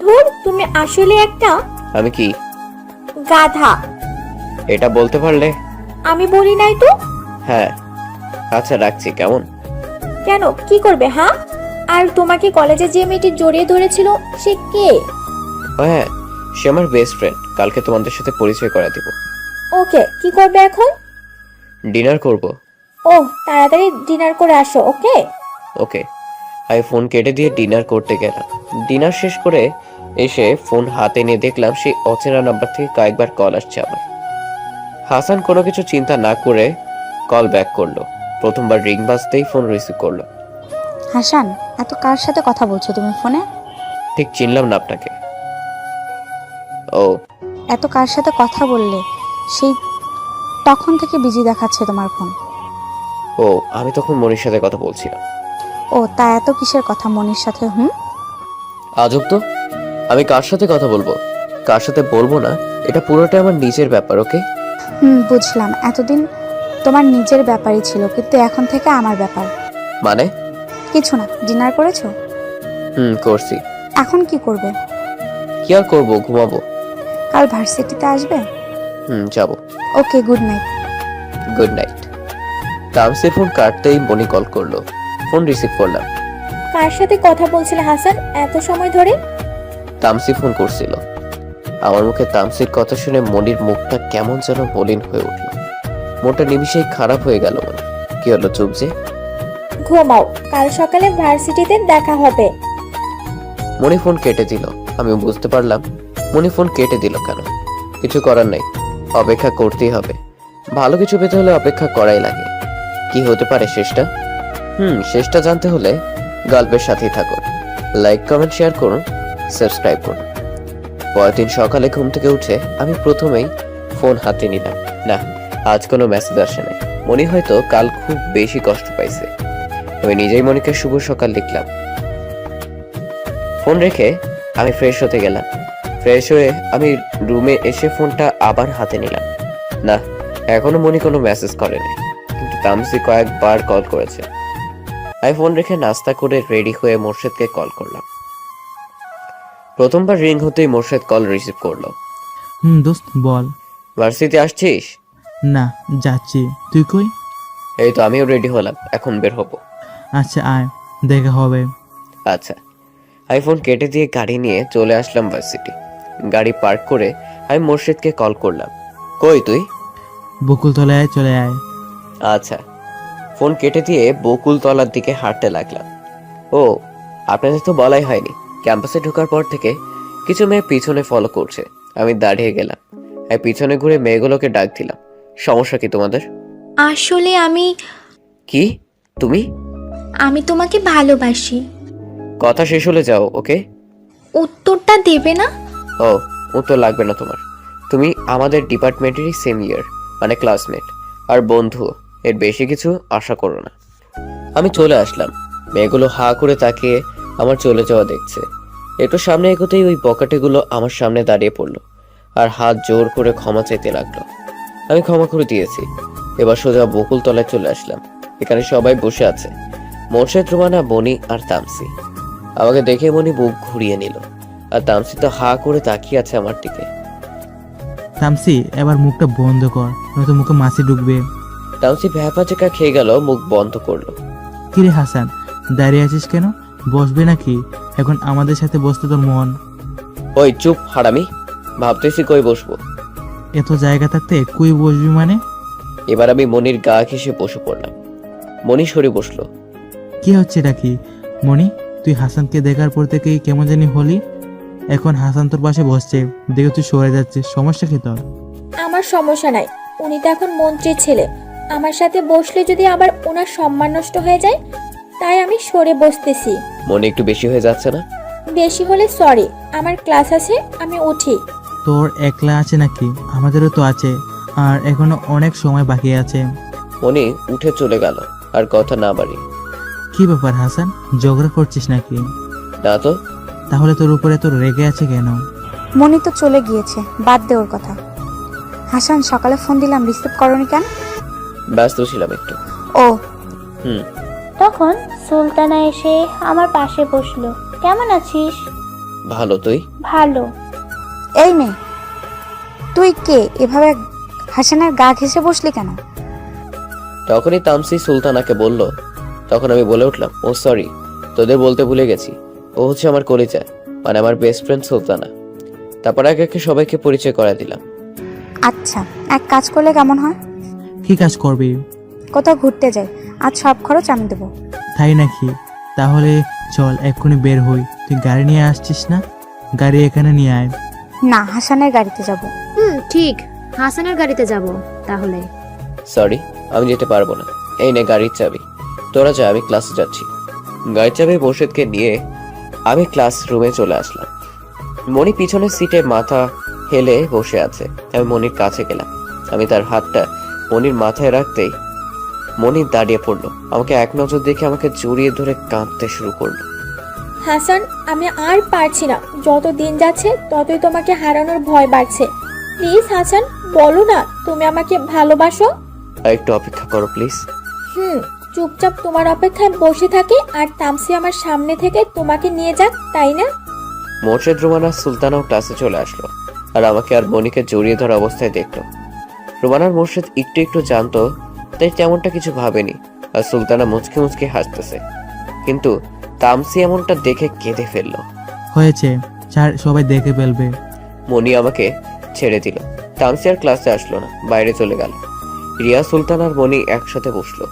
ধুর, তুমি আসলে একটা আমি কি গাধা। এটা বলতে পারলে? আমি বলি নাই তো। হ্যাঁ, আচ্ছা রাখছি, কেমন? কেন, কি করবে? হ্যাঁ, আর তোমাকে কলেজে যে মেয়েটি জড়িয়ে ধরেছিল সে কে? হ্যাঁ, সে আমার বেস্ট ফ্রেন্ড। কালকে তোমাদের সাথে পরিচয় করা দিব। ওকে, কি করবে এখন? ডিনার করব। ও, তাড়াতাড়ি ডিনার করে আসো। ওকে ওকে। আমি ফোন কেটে দিয়ে ডিনার করতে গেলাম। ডিনার শেষ করে এসে ফোন হাতে নিয়ে দেখলাম সেই অচেনা নাম্বার থেকে কয়েকবার কল আসছে আমার। হাসান কোনো কিছু চিন্তা না করে কল ব্যাক করলো। প্রথমবার রিং বাজতেই ফোন রিসিভ করলো। হাসান, এত কার সাথে কথা বলছো তুমি ফোনে? ঠিক চিনলাম না আপনাকে। ও, এত কার সাথে কথা বললে? সেই তখন থেকে বিজি দেখাচ্ছে তোমার ফোন। ও, আমি তখন মনির সাথে কথা বলছিলাম। ও, তা এত কিসের কথা মনির সাথে? আজব তো, আমি কার সাথে কথা বলবো কার সাথে বলবো না, এটা পুরোটাই আমার নিজের ব্যাপার। ওকে বুঝলাম। এতদিন তোমার নিজের ব্যাপারই ছিল, কিন্তু এখন থেকে আমার ব্যাপার। মানে? কিছু না। ডিনার করেছো? করছি। এখন কি করবে? কি আর করবো, ঘুমাবো। কাল ভার্সিটিতে আসবে? যাবো। Okay, good night. Good night. তামসির ফোন কাটতেই মনি কল করলো। ফোন রিসিভ করলাম। কার সাথে কথা বলছিলে হাসান এত সময় ধরে? তামসি ফোন করছিল। আমার মুখে তামসির কথা শুনে মনির মুখটা কেমন যেন মলিন হয়ে উঠল। মনটা নিমিষেই খারাপ হয়ে গেল মনে। কি হলো চুপ যে? ঘুমাও, কাল সকালে ভার্সিটিতে দেখা হবে। মনি ফোন কেটে দিল। আমি বুঝতে পারলাম মনি ফোন কেটে দিল কেন। কিছু করার নেই, অপেক্ষা করতেই হবে। ভালো কিছু পেতে হলে অপেক্ষা করাই লাগে। কি হতে পারে শেষটা? শেষটা জানতে হলে গল্পের সাথেই থাকুন। লাইক, কমেন্ট, শেয়ার করুন, সাবস্ক্রাইব করুন। পরের দিন সকালে ঘুম থেকে উঠে আমি প্রথমেই ফোন হাতে নিলাম। না, আজ কোনো মেসেজ আসে নাই। মনি হয়তো কাল খুব বেশি কষ্ট পাইছে। আমি নিজেই মনিকে শুভ সকাল লিখলাম। ফোন রেখে আমি ফ্রেশ হতে গেলাম। ফ্রেশ হয়ে আমি রুমে এসে ফোনটা আবার হাতে নিলাম। না, এখনো মনি কোনো মেসেজ করেনি, কিন্তু তামসি কয়েকবার কল করেছে। আমি ফোন রেখে নাস্তা করে রেডি হয়ে মোর্শেদকে কল করলাম। প্রথমবার রিং হতেই মোর্শেদ কল রিসিভ করলো। দোস্ত বল। ভার্সিটি আসছিস? না, যাচ্ছি। তুই কই? এই তো আমিও রেডি হলাম, এখন বের হবো। আচ্ছা আয়, দেখা হবে। আচ্ছা। আমি ফোন কেটে দিয়ে গাড়ি নিয়ে চলে আসলাম ভার্সিটি। গাড়ি পার্ক করে আমি মোর্শেদকে কল করলাম। কই তুই? বকুলতলায় চলে আয়। আচ্ছা। ফোন কেটে দিয়ে বকুলতলার দিকে হাঁটতে লাগলাম। ও, আপনাদের তো বলাই হয়নি, ক্যাম্পাসে ঢোকার পর থেকে কিছু মেয়ে পিছনে ফলো করছে। আমি দাঁড়িয়ে গেলাম। আমি পিছনে ঘুরে মেয়েগুলোকে ডাক দিলাম। সমস্যা কি তোমাদের? আসলে কি? তুমি? আমি তোমাকে ভালোবাসি। কথা শেষ হলে যাও, ওকে? উত্তরটা দেবে না? ও, উত্তর লাগবে না তোমার। তুমি আমাদের ডিপার্টমেন্টেরই সেম ইয়ার, মানে ক্লাসমেট আর বন্ধু। এর বেশি কিছু আশা করো না। আমি চলে আসলাম। মেয়েগুলো হা করে তাকিয়ে আমার চলে যাওয়া দেখছে। একটু সামনে এগোতেই ওই বকাটেগুলো আমার সামনে দাঁড়িয়ে পড়লো আর হাত জোর করে ক্ষমা চাইতে লাগলো। আমি ক্ষমা করে দিয়েছি। এবার সোজা বকুলতলায় চলে আসলাম। এখানে সবাই বসে আছে, মোর্শেদ, রুমানা, বনি আর তামসি। আমাকে দেখে মনি বুক ঘুরিয়ে নিল, আর তামসি তো হা করে তাকিয়ে আছে আমার দিকে। তামসি, এবার মুখটা বন্ধ কর, নয়তো মুখে মাছি ঢুকবে। তামসি ভ্যাপা চেকা খেয়ে গেল, মুখ বন্ধ করলো। কিরে হাসান, দাঁড়িয়ে আছিস কেন? বসবে নাকি? এখন আমাদের সাথে বসতে তোর মন? ওই চুপ হারামি, ভাবতেছি কই বসবো। এত জায়গা থাকতে কই বসবি মানে? এবার আমি মনির গা ঘেঁষে বসে পড়লাম। মনি সরে বসলো। কি হচ্ছে এটা কি? মনি, তুই হাসানকে দেখার পর থেকেই কেমন জানি হলি। এখন হাসান তোর পাশে বসছে, দেখে তুই সরে যাচ্ছিস। সমস্যা কি তোর? আমার সমস্যা নাই, উনি তো এখন মন্ত্রীর ছেলে। আমার সাথে বসলে যদি আবার ওনার সম্মান নষ্ট হয়ে যায়, তাই আমি সরে বসতেছি। মনি একটু বেশি হয়ে যাচ্ছে না? বেশি হলে সরি, আমার ক্লাস আছে, আমি উঠি। তোর একলা আছে নাকি? আমাদেরও তো আছে, আর এখনো অনেক সময় বাকি আছে। মনি উঠে চলে গেল আর কথা না বাড়ি। কি ব্যাপার হাসান, ঝগড়া করছিস নাকি? না তো। তাহলে তোর উপরে তোর রেগে আছে কেন? মনি তো চলে গিয়েছে, বাদ দে ওর কথা। হাসান, সকালে ফোন দিলাম, রিসিভ করনি কেন? ব্যস্ত ছিলাম একটু। ও হুম। তখন সুলতানা এসে আমার পাশে বসলো। কেমন আছিস? ভালো, তুই? ভালো। এই মেয়ে, তুই কে? এভাবে হাসানের গা ঘেঁষে বসলি কেন? তখনই তামসি সুলতানাকে বলল। তখন আমি বলে উঠলাম, ও সরি, তোদের বলতে ভুলে গেছি। ও হচ্ছে আমার কলিজা, মানে আমার বেস্ট ফ্রেন্ড সুলতানা। তারপর একে একে সবাইকে পরিচয় করা দিলাম। আচ্ছা, এক কাজ করলে কেমন হয়? কি কাজ করবি? কোথাও ঘুরতে যাই, আজ সব খরচ আমি দেবো। তাই নাকি? তাহলে চল এক্ষুনি বের হই। তুই গাড়ি নিয়ে আসছিস না? গাড়ি এখানে নিয়ে আয়। না, হাসানের গাড়িতে যাব। ঠিক, হাসানের গাড়িতে যাব তাহলে। সরি, আমি যেতে পারবো না। এই নে গাড়ির চাবি, তোরা যা, আমি ক্লাসে যাচ্ছি। গাড়ির চাবি মোর্শেদকে নিয়ে আমি ক্লাসরুমে চলে আসলাম। মনি পিছনের সিটে মাথা হেলে বসে আছে। আমি মনির কাছে গেলাম। আমি তার হাতটা মনির মাথায় রাখতেই মনি দাঁড়িয়ে পড়লো। আমাকে এক নজর দেখে আমাকে জড়িয়ে ধরে কাঁদতে শুরু করলো। হাসান, আমি আর পারছি না। যত দিন যাচ্ছে ততই তোমাকে হারানোর ভয় বাড়ছে। প্লিজ হাসান, বলো না তুমি আমাকে ভালোবাসো। আর একটু অপেক্ষা করো প্লিজ। চুপচাপ তোমার অপেক্ষায় বসে থাকি আর তামসি আমার সামনে থেকে তোমাকে নিয়ে যাক, তাই না? মোর্শেদ, রুমানা, সুলতানাও ক্লাসে চলে আসলো আর আমাকে আর মনিকে জড়িয়ে ধরা অবস্থায় দেখলো। রুমানার মোর্শেদ একটু একটু জানতো, তাই তেমনটা কিছু ভাবেনি। আর সুলতানা মুচকে মুচকে হাসতেছে, কিন্তু তামসি এমনটা দেখে কেঁদে ফেললো। হয়েছে, ছাড়, সবাই দেখে ফেলবে। মনি আমাকে ছেড়ে দিল। তামসি আর ক্লাসে আসলো না, বাইরে চলে গেল। রিয়া, সুলতান আর মনি একসাথে বসলো।